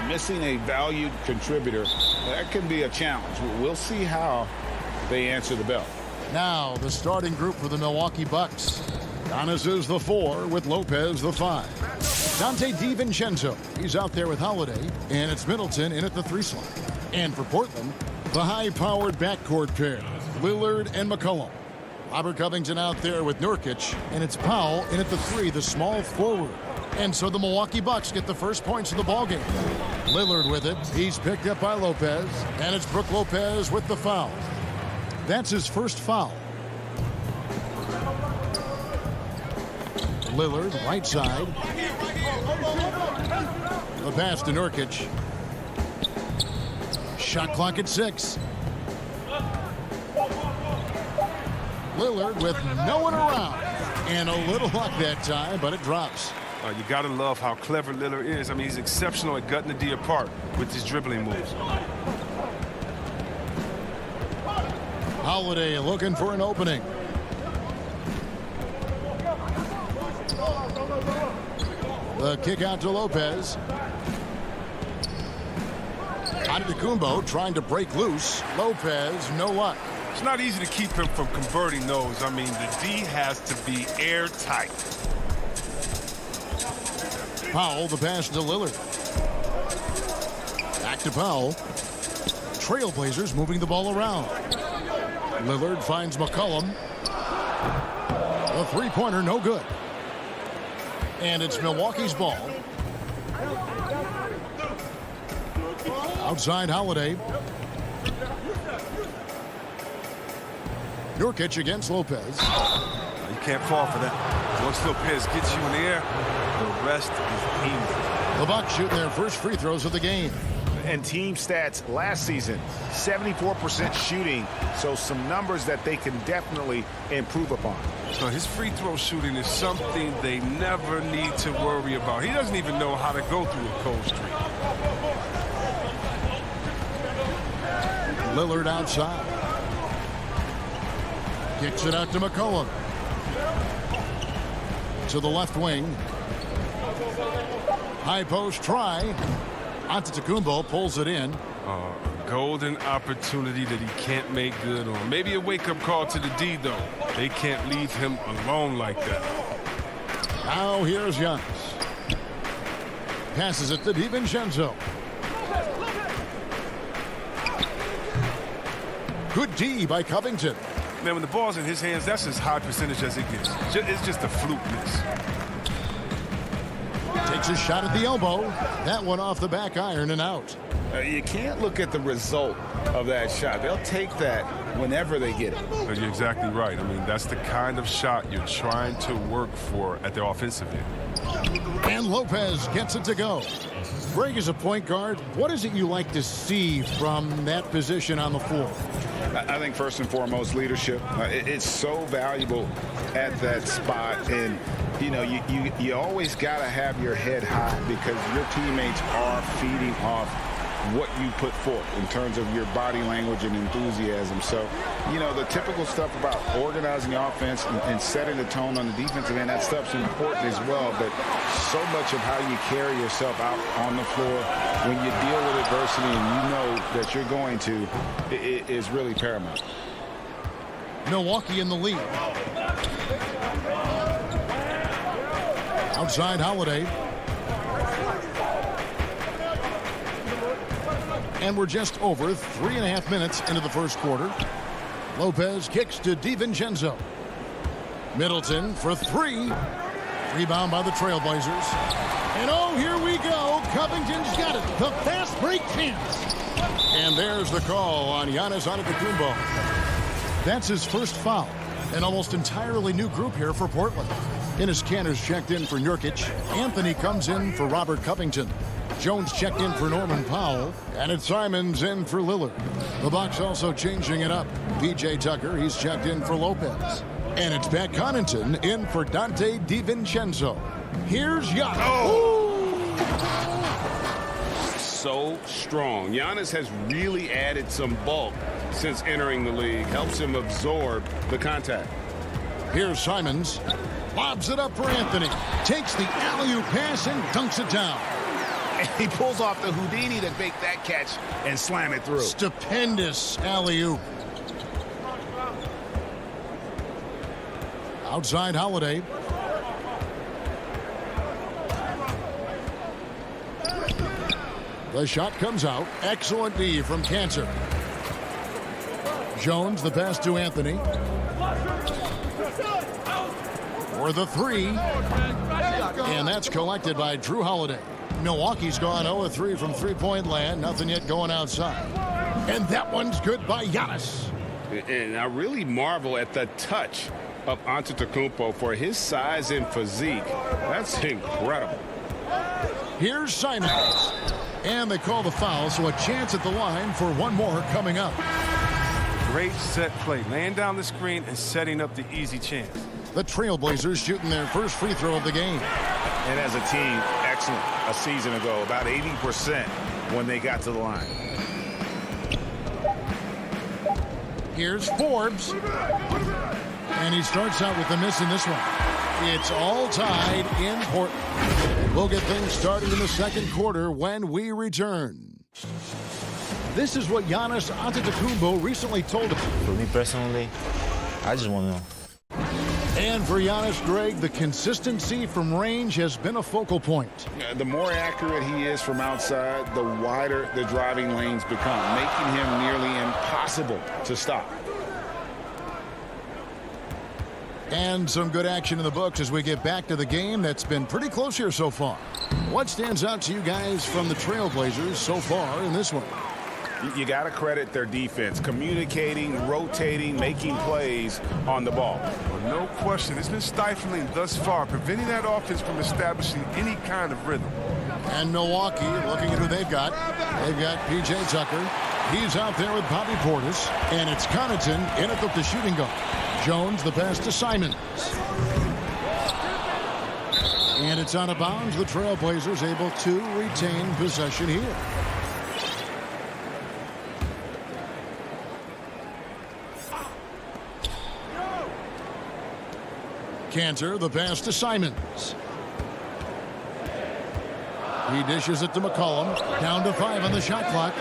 Missing a valued contributor, that can be a challenge. We'll see how they answer the bell. Now the starting group for the Milwaukee Bucks. Giannis is the 4 with Lopez the 5. Dante DiVincenzo, he's out there with Holiday, and it's Middleton in at the 3 slot. And for Portland, the high-powered backcourt pair, Lillard and McCollum. Robert Covington out there with Nurkic, and it's Powell in at the 3, the small forward. And so the Milwaukee Bucks get the first points of the ballgame. Lillard with it. He's picked up by Lopez, and it's Brook Lopez with the foul. That's his first foul. Lillard, right side. The pass to Nurkic. Shot clock at 6. Lillard with no one around. And a little luck that time, but it drops. You got to love how clever Lillard is. I mean, he's exceptional at gutting the D apart with his dribbling moves. Holiday looking for an opening. The kick out to Lopez. Antetokounmpo trying to break loose. Lopez, no luck. It's not easy to keep him from converting those. I mean, the D has to be airtight. Powell, the pass to Lillard. Back to Powell. Trailblazers moving the ball around. Lillard finds McCollum. The three-pointer, no good. And it's Milwaukee's ball. Outside Holiday. Nurkic against Lopez. You can't fall for that. Once Lopez gets you in the air, the rest is easy. The Bucks shooting their first free throws of the game. And team stats last season, 74% shooting, so some numbers that they can definitely improve upon. So his free throw shooting is something they never need to worry about. He doesn't even know how to go through a cold streak. Lillard outside. Kicks it out to McCollum. To the left wing. High post try. Antetokounmpo pulls it in. Golden opportunity that he can't make good on. Maybe a wake-up call to the D, though. They can't leave him alone like that. Now here's Giannis. Passes it to DiVincenzo. Good D by Covington. Man, when the ball's in his hands, that's as high percentage as it gets. It's just a fluke miss. Takes a shot at the elbow. That one off the back iron and out. You can't look at the result of that shot. They'll take that whenever they get it. You're exactly right. I mean, that's the kind of shot you're trying to work for at the offensive end. And Lopez gets it to go. Greg, as a point guard, what is it you like to see from that position on the floor? I think first and foremost, leadership. It's so valuable at that spot. And, you know, you always got to have your head high because your teammates are feeding off what you put forth in terms of your body language and enthusiasm. So, you know, the typical stuff about organizing the offense and setting the tone on the defensive end, that stuff's important as well. But so much of how you carry yourself out on the floor when you deal with adversity and you know that you're going to is really paramount. Milwaukee in the lead. Outside Holiday. And we're just over 3.5 minutes into the first quarter. Lopez kicks to DiVincenzo. Middleton for three. Rebound by the Trailblazers. And oh, here we go. Covington's got it. The fast break chance. And there's the call on Giannis Antetokounmpo. That's his first foul. An almost entirely new group here for Portland. Enes Kanter's checked in for Nurkic. Anthony comes in for Robert Covington. Jones checked in for Norman Powell, and it's Simons in for Lillard. The Bucks also changing it up. P.J. Tucker, he's checked in for Lopez. And it's Pat Connaughton in for Dante DiVincenzo. Here's Giannis. Oh! So strong. Giannis has really added some bulk since entering the league. Helps him absorb the contact. Here's Simons. Lobs it up for Anthony. Takes the alley-oop pass and dunks it down. And he pulls off the Houdini to make that catch and slam it through. Stupendous alley-oop. Outside Holiday. The shot comes out. Excellent D from Kanter. Jones, the pass to Anthony. For the three. And that's collected by Drew Holiday. Milwaukee's gone 0-3 from three-point land. Nothing yet going outside. And that one's good by Giannis. And I really marvel at the touch of Antetokounmpo for his size and physique. That's incredible. Here's Simons. And they call the foul, so a chance at the line for one more coming up. Great set play, laying down the screen and setting up the easy chance. The Trailblazers shooting their first free throw of the game. And as a team, excellent a season ago, about 80% when they got to the line. Here's Forbes. And he starts out with a miss in this one. It's all tied in Portland. We'll get things started in the second quarter when we return. This is what Giannis Antetokounmpo recently told us. For me personally, I just want to know. And for Giannis, Greg, the consistency from range has been a focal point. The more accurate he is from outside, the wider the driving lanes become, making him nearly impossible to stop. And some good action in the books as we get back to the game that's been pretty close here so far. What stands out to you guys from the Trailblazers so far in this one? You got to credit their defense, communicating, rotating, making plays on the ball. Well, no question. It's been stifling thus far, preventing that offense from establishing any kind of rhythm. And Milwaukee, looking at who they've got. They've got P.J. Tucker. He's out there with Bobby Portis. And it's Connaughton in at the shooting guard. Jones, the pass to Simons. And it's out of bounds. The Trailblazers able to retain possession here. Cantor, the pass to Simons. He dishes it to McCollum. Down to 5 on the shot clock.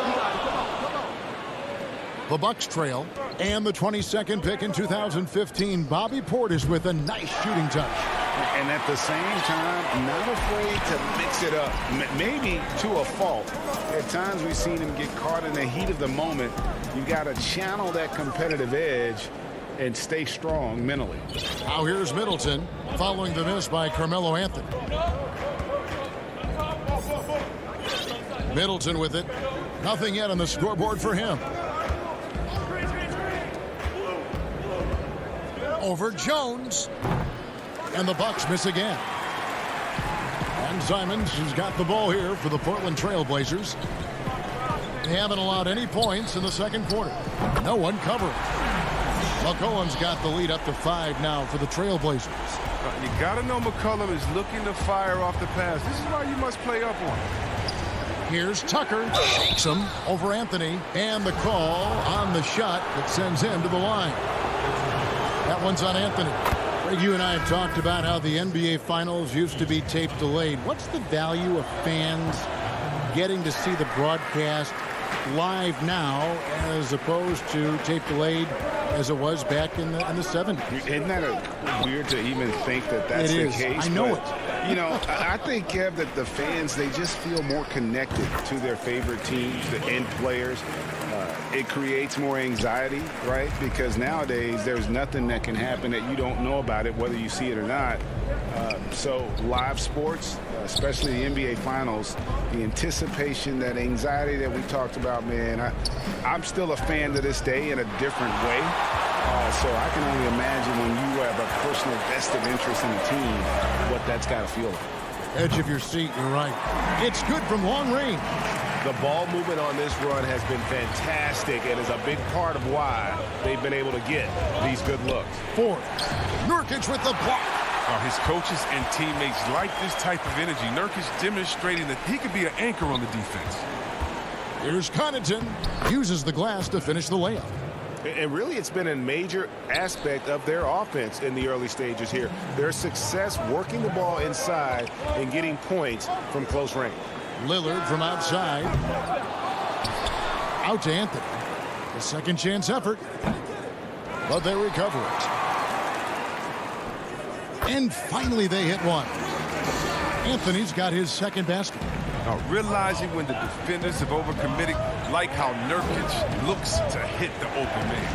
The Bucks trail. And the 22nd pick in 2015, Bobby Portis with a nice shooting touch. And at the same time, not afraid to mix it up. Maybe to a fault. At times we've seen him get caught in the heat of the moment. You got to channel that competitive edge and stay strong mentally. Now here's Middleton following the miss by Carmelo Anthony. Middleton with it. Nothing yet on the scoreboard for him. Over Jones. And the Bucks miss again. And Simons has got the ball here for the Portland Trail Blazers. They haven't allowed any points in the second quarter. No one covering. McCollum's got the lead up to 5 now for the Trail Blazers. You got to know McCollum is looking to fire off the pass. This is why you must play up on him. Here's Tucker. Shakes him over Anthony. And the call on the shot that sends him to the line. That one's on Anthony. Greg, you and I have talked about how the NBA Finals used to be tape delayed. What's the value of fans getting to see the broadcast live now as opposed to tape delayed as it was back in the 70s? Isn't that weird to even think that that's the case? I know it. You know, I think, Kev, that the fans, they just feel more connected to their favorite teams, the end players. It creates more anxiety, right? Because nowadays there's nothing that can happen that you don't know about it, whether you see it or not. So live sports, especially the NBA Finals, the anticipation, that anxiety that we talked about, man, I'm still a fan to this day in a different way. So I can only imagine when you have a personal vested interest in the team, what that's got to feel like. Edge of your seat, you're right. It's good from long range. The ball movement on this run has been fantastic and is a big part of why they've been able to get these good looks. Forbes. Nurkic with the block. His coaches and teammates like this type of energy. Nurkic demonstrating that he could be an anchor on the defense. Here's Connaughton. Uses the glass to finish the layup. And really, it's been a major aspect of their offense in the early stages here. Their success working the ball inside and getting points from close range. Lillard from outside. Out to Anthony. A second chance effort. But they recover it. And finally they hit one. Anthony's got his second basket. Now, realizing when the defenders have overcommitted, like how Nurkic looks to hit the open man.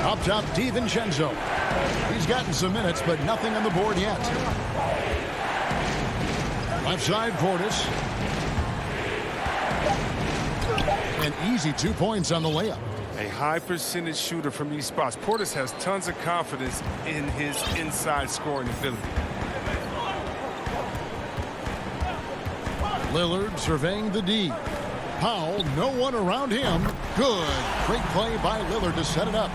Up top, DiVincenzo. He's gotten some minutes, but nothing on the board yet. Left side, Portis. An easy 2 points on the layup. A high percentage shooter from these spots. Portis has tons of confidence in his inside scoring ability. Lillard surveying the D. Powell, no one around him. Good. Great play by Lillard to set it up.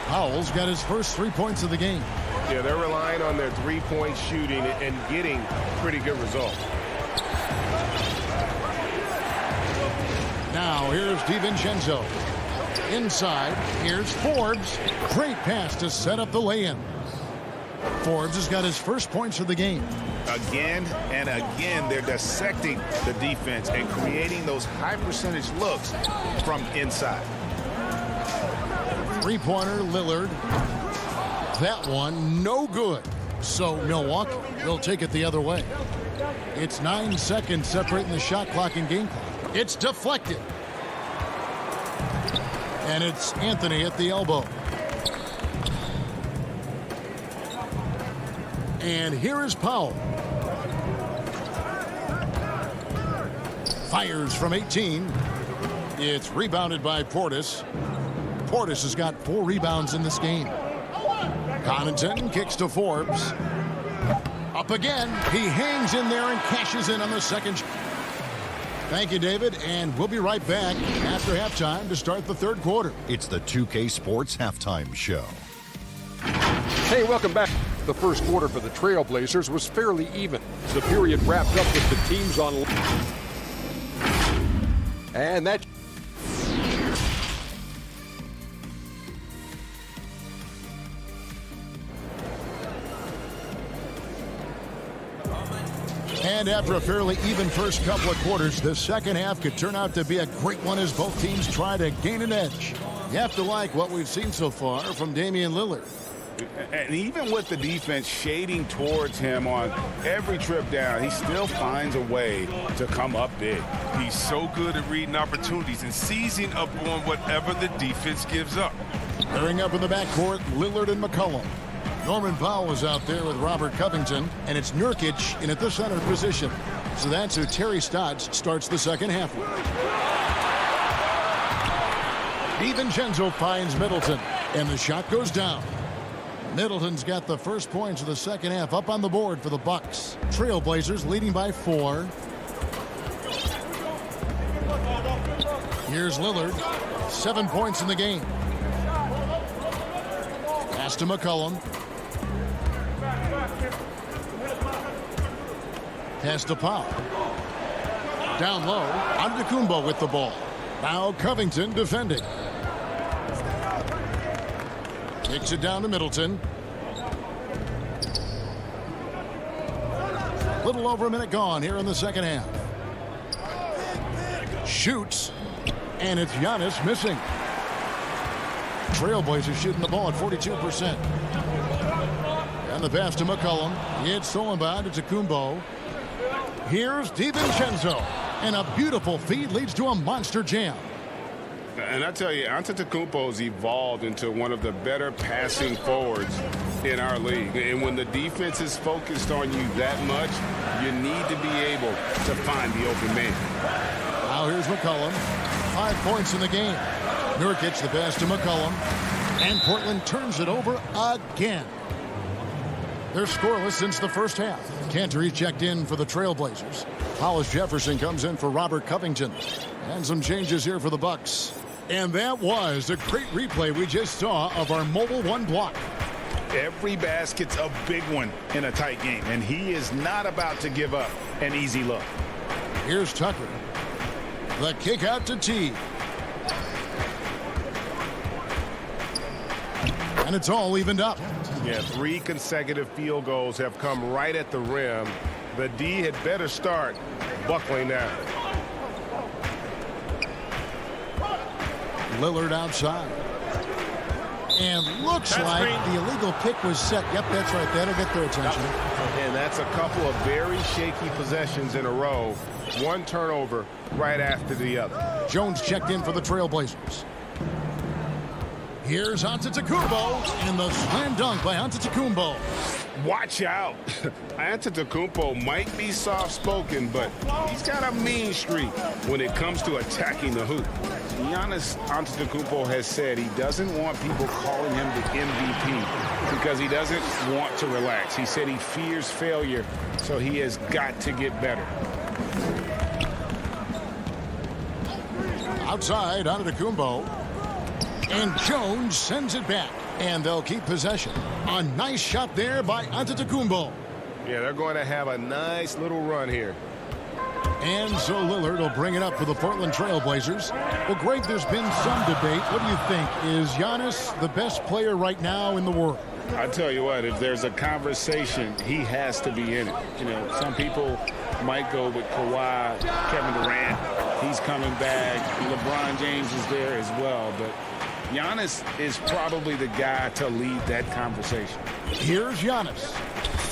Powell's got his first 3 points of the game. Yeah, they're relying on their three-point shooting and getting pretty good results. Now here's DiVincenzo. Inside, here's Forbes. Great pass to set up the lay-in. Forbes has got his first points of the game. Again and again, they're dissecting the defense and creating those high percentage looks from inside. Three-pointer, Lillard. That one, no good. So Milwaukee will take it the other way. It's 9 seconds separating the shot clock and game clock. It's deflected. And it's Anthony at the elbow. And here is Powell. Fires from 18. It's rebounded by Portis. Portis has got 4 rebounds in this game. Connaughton kicks to Forbes. Up again. He hangs in there and cashes in on the second. Thank you, David, and we'll be right back after halftime to start the third quarter. It's the 2K Sports Halftime Show. Hey, welcome back. The first quarter for the Trail Blazers was fairly even. The period wrapped up with the teams on. And that. And after a fairly even first couple of quarters, the second half could turn out to be a great one as both teams try to gain an edge. You have to like what we've seen so far from Damian Lillard. And even with the defense shading towards him on every trip down, he still finds a way to come up big. He's so good at reading opportunities and seizing up on whatever the defense gives up. Pairing up in the backcourt, Lillard and McCollum. Norman Powell is out there with Robert Covington, and it's Nurkic in at the center position. So that's who Terry Stotts starts the second half with. DiVincenzo finds Middleton, and the shot goes down. Middleton's got the first points of the second half up on the board for the Bucks. Trailblazers leading by 4. Here's Lillard, 7 points in the game. Pass to McCollum. Pass to Powell. Down low, Antetokounmpo with the ball. Now Covington defending. Kicks it down to Middleton. Little over a minute gone here in the second half. Shoots, and it's Giannis missing. Trailblazers shooting the ball at 42%. And the pass to McCollum. It's stolen by Antetokounmpo. Here's DiVincenzo, and a beautiful feed leads to a monster jam. And I tell you, Antetokounmpo's evolved into one of the better passing forwards in our league. And when the defense is focused on you that much, you need to be able to find the open man. Now here's McCollum. 5 points in the game. Nurkic the pass to McCollum. And Portland turns it over again. They're scoreless since the first half. Cantor checked in for the Trailblazers. Hollis Jefferson comes in for Robert Covington. And some changes here for the Bucks. And that was a great replay we just saw of our Mobile One block. Every basket's a big one in a tight game, and he is not about to give up an easy look. Here's Tucker. The kick out to T. And it's all evened up. Yeah, 3 consecutive field goals have come right at the rim. The D had better start buckling down. Lillard outside. And looks like the illegal kick was set. Yep, that's right. That'll get their attention. And that's a couple of very shaky possessions in a row. One turnover right after the other. Jones checked in for the Trailblazers. Here's Antetokounmpo, and the slam dunk by Antetokounmpo. Watch out. Antetokounmpo might be soft-spoken, but he's got a mean streak when it comes to attacking the hoop. Giannis Antetokounmpo has said he doesn't want people calling him the MVP because he doesn't want to relax. He said he fears failure, so he has got to get better. Outside, Antetokounmpo. And Jones sends it back. And they'll keep possession. A nice shot there by Antetokounmpo. Yeah, they're going to have a nice little run here. And so Lillard will bring it up for the Portland Trailblazers. Well, Greg, there's been some debate. What do you think? Is Giannis the best player right now in the world? I tell you what, if there's a conversation, he has to be in it. You know, some people might go with Kawhi, Kevin Durant. He's coming back. LeBron James is there as well. But Giannis is probably the guy to lead that conversation. Here's Giannis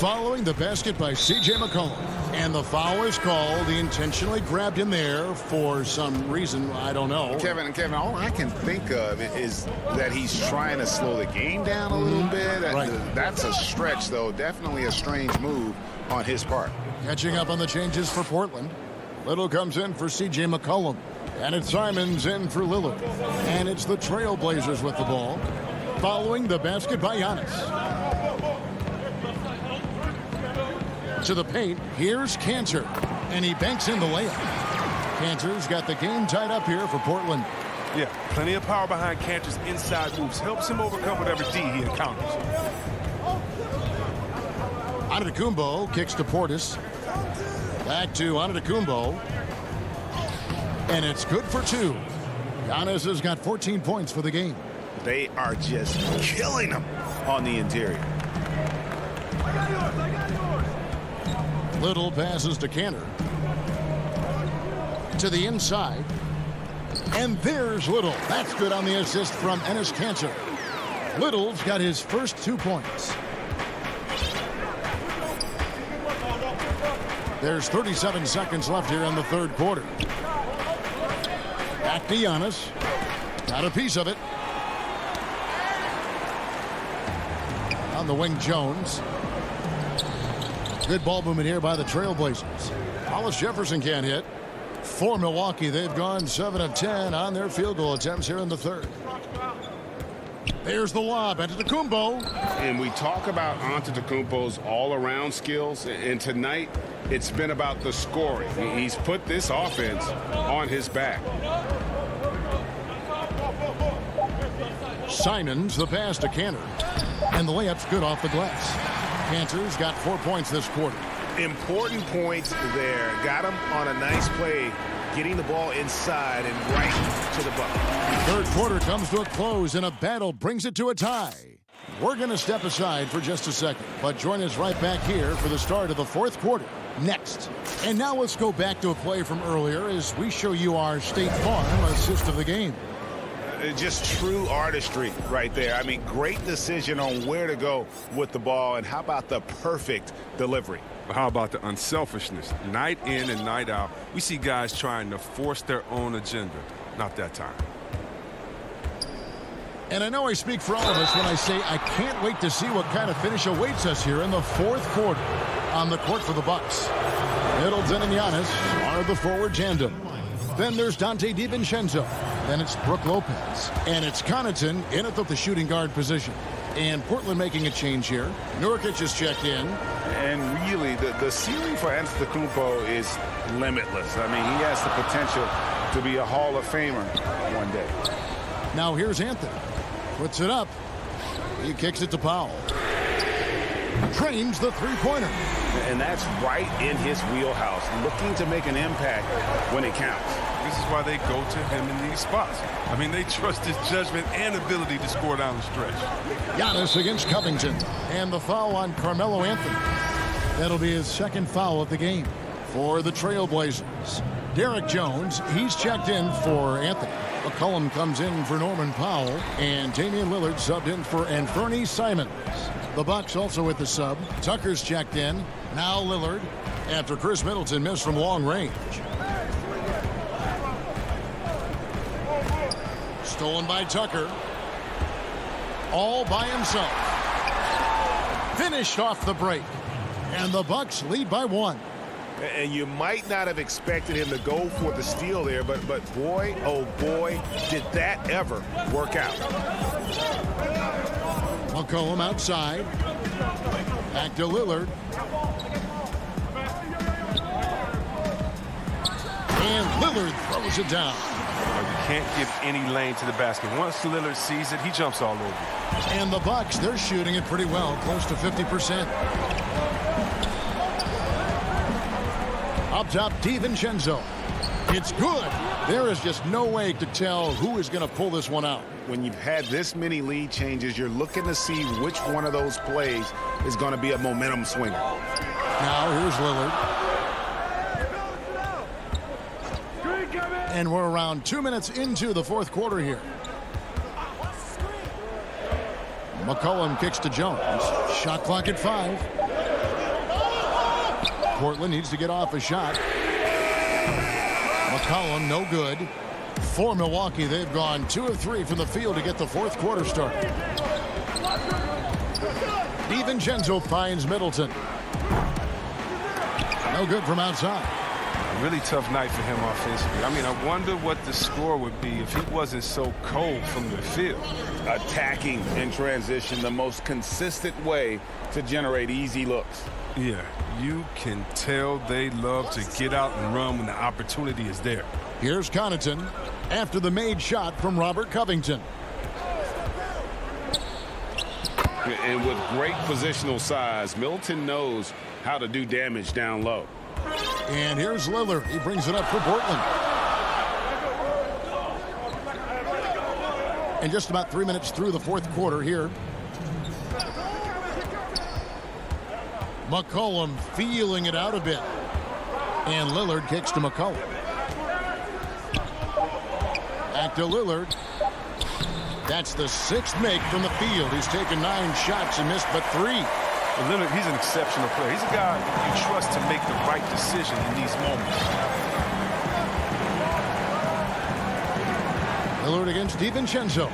following the basket by C.J. McCollum. And the foul is called. He intentionally grabbed him there for some reason. I don't know. Kevin, all I can think of is that he's trying to slow the game down a little bit. Right. That's a stretch, though. Definitely a strange move on his part. Catching up on the changes for Portland. Little comes in for C.J. McCollum. And it's Simons in for Lillard. And it's the Trailblazers with the ball. Following the basket by Giannis. To the paint, here's Cantor. And he banks in the layup. Cantor's got the game tied up here for Portland. Yeah, plenty of power behind Cantor's inside moves. Helps him overcome whatever D he encounters. Antetokounmpo kicks to Portis. Back to Antetokounmpo. And it's good for 2. Giannis has got 14 points for the game. They are just killing him on the interior. Little passes to Cantor. To the inside. And there's Little. That's good on the assist from Enes Kanter. Little's got his first 2 points. There's 37 seconds left here in the third quarter. Back to Giannis. Got a piece of it. On the wing, Jones. Good ball movement here by the Trailblazers. Hollis Jefferson can't hit. For Milwaukee, they've gone 7 of 10 on their field goal attempts here in the third. There's the lob. Antetokounmpo. And we talk about Antetokounmpo's all-around skills. And tonight, it's been about the scoring. He's put this offense on his back. Simons, the pass to Cantor. And the layup's good off the glass. Cantor's got 4 points this quarter. Important points there. Got him on a nice play, getting the ball inside and right to the bucket. Third quarter comes to a close, and a battle brings it to a tie. We're going to step aside for just a second, but join us right back here for the start of the fourth quarter next. And now let's go back to a play from earlier as we show you our State Farm assist of the game. Just true artistry right there. I mean, great decision on where to go with the ball, and how about the perfect delivery? How about the unselfishness? Night in and night out, we see guys trying to force their own agenda. Not that time. And I know I speak for all of us when I say I can't wait to see what kind of finish awaits us here in the fourth quarter. On the court for the Bucks, Middleton and Giannis are the forward tandem. Then there's Dante DiVincenzo. Then it's Brook Lopez. And it's Connaughton in at the shooting guard position. And Portland making a change here. Nurkic is checked in. And really, the ceiling for Antetokounmpo is limitless. I mean, he has the potential to be a Hall of Famer one day. Now here's Anthony. Puts it up. He kicks it to Powell. Trains the three-pointer. And that's right in his wheelhouse, looking to make an impact when it counts. This is why they go to him in these spots. I mean, they trust his judgment and ability to score down the stretch. Giannis against Covington. And the foul on Carmelo Anthony. That'll be his second foul of the game for the Trailblazers. Derek Jones, he's checked in for Anthony. McCollum comes in for Norman Powell. And Damian Lillard subbed in for Anthony Simons. The Bucks also with the sub. Tucker's checked in. Now Lillard after Chris Middleton missed from long range. Stolen by Tucker. All by himself. Finished off the break. And the Bucks lead by 1. And you might not have expected him to go for the steal there, but boy, oh boy, did that ever work out. McCollum outside. Back to Lillard. And Lillard throws it down. You can't give any lane to the basket. Once Lillard sees it, he jumps all over it. And the Bucks, they're shooting it pretty well, close to 50%. Up top, DiVincenzo. It's good. There is just no way to tell who is going to pull this one out. When you've had this many lead changes, you're looking to see which one of those plays is going to be a momentum swinger. Now here's Lillard. And we're around 2 minutes into the fourth quarter here. McCollum kicks to Jones. Shot clock at 5. Portland needs to get off a shot. McCollum, no good. For Milwaukee, they've gone 2 of 3 from the field to get the fourth quarter started. DiVincenzo finds Middleton. No good from outside. A really tough night for him offensively. I mean, I wonder what the score would be if he wasn't so cold from the field. Attacking in transition, the most consistent way to generate easy looks. Yeah, you can tell they love to get out and run when the opportunity is there. Here's Connaughton after the made shot from Robert Covington. And with great positional size, Middleton knows how to do damage down low. And here's Lillard. He brings it up for Portland. And just about 3 minutes through the fourth quarter here. McCollum feeling it out a bit. And Lillard kicks to McCollum. Back to Lillard. That's the 6th make from the field. He's taken 9 shots and missed but 3. Lillard, he's an exceptional player. He's a guy you trust to make the right decision in these moments. Lillard against DiVincenzo.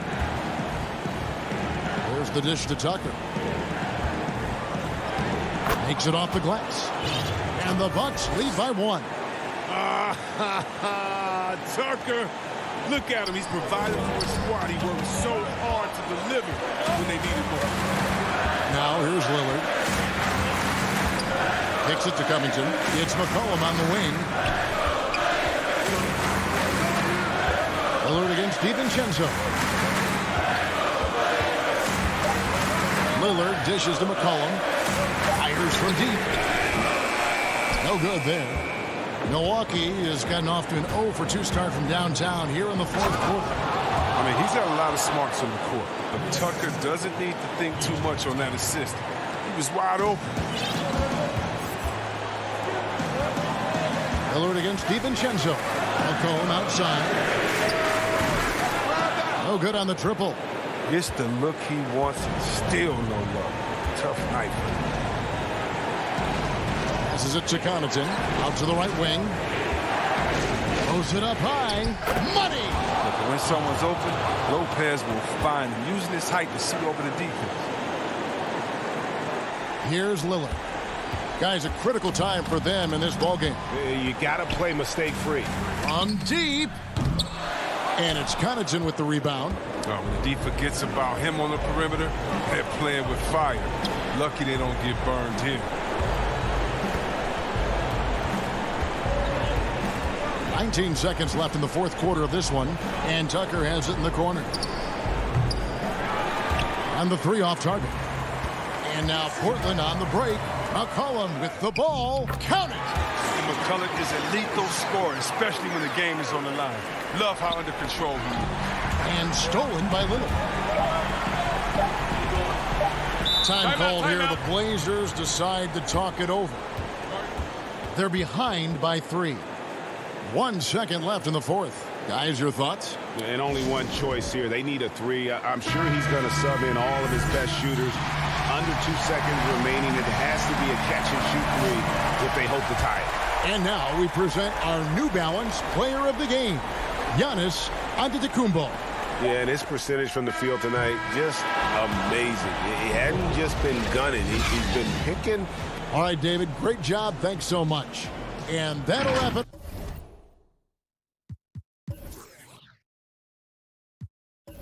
There's the dish to Tucker. Makes it off the glass. And the Bucks lead by 1. Tucker, look at him. He's provided for his squad. He worked so hard to deliver when they needed more. Now here's Lillard. Kicks it to Covington. It's McCollum on the wing. Lillard against DiVincenzo. Lillard dishes to McCollum. Fires from deep. No good there. Milwaukee has gotten off to an 0 for 2 start from downtown here in the 4th quarter. I mean, he's got a lot of smarts on the court, but Tucker doesn't need to think too much on that assist. He was wide open. Lillard against DiVincenzo. McCollum outside. No good on the triple. Gets the look he wants and still no luck. Tough night for him. This is it to Connaughton. Out to the right wing. Throws it up high. Money! Look, when someone's open, Lopez will find him, using his height to see over the defense. Here's Lillard. Guys, a critical time for them in this ballgame. You got to play mistake-free. On deep. And it's Connaughton with the rebound. Oh, when the D forgets about him on the perimeter, they're playing with fire. Lucky they don't get burned here. 19 seconds left in the 4th quarter of this one, and Tucker has it in the corner. And the 3 off target. And now Portland on the break. McCollum with the ball. Count it! McCollum is a lethal scorer, especially when the game is on the line. Love how under control he is. And stolen by Lillard. Time called here. The Blazers decide to talk it over. They're behind by 3. 1 second left in the 4th. Guys, your thoughts? And only one choice here. They need a 3. I'm sure he's going to sub in all of his best shooters. Under 2 seconds remaining. It has to be a catch-and-shoot 3 if they hope to tie it. And now we present our New Balance Player of the Game, Giannis Antetokounmpo. Yeah, and his percentage from the field tonight, just amazing. He hadn't just been gunning. He's been picking. All right, David, great job. Thanks so much. And that'll wrap it.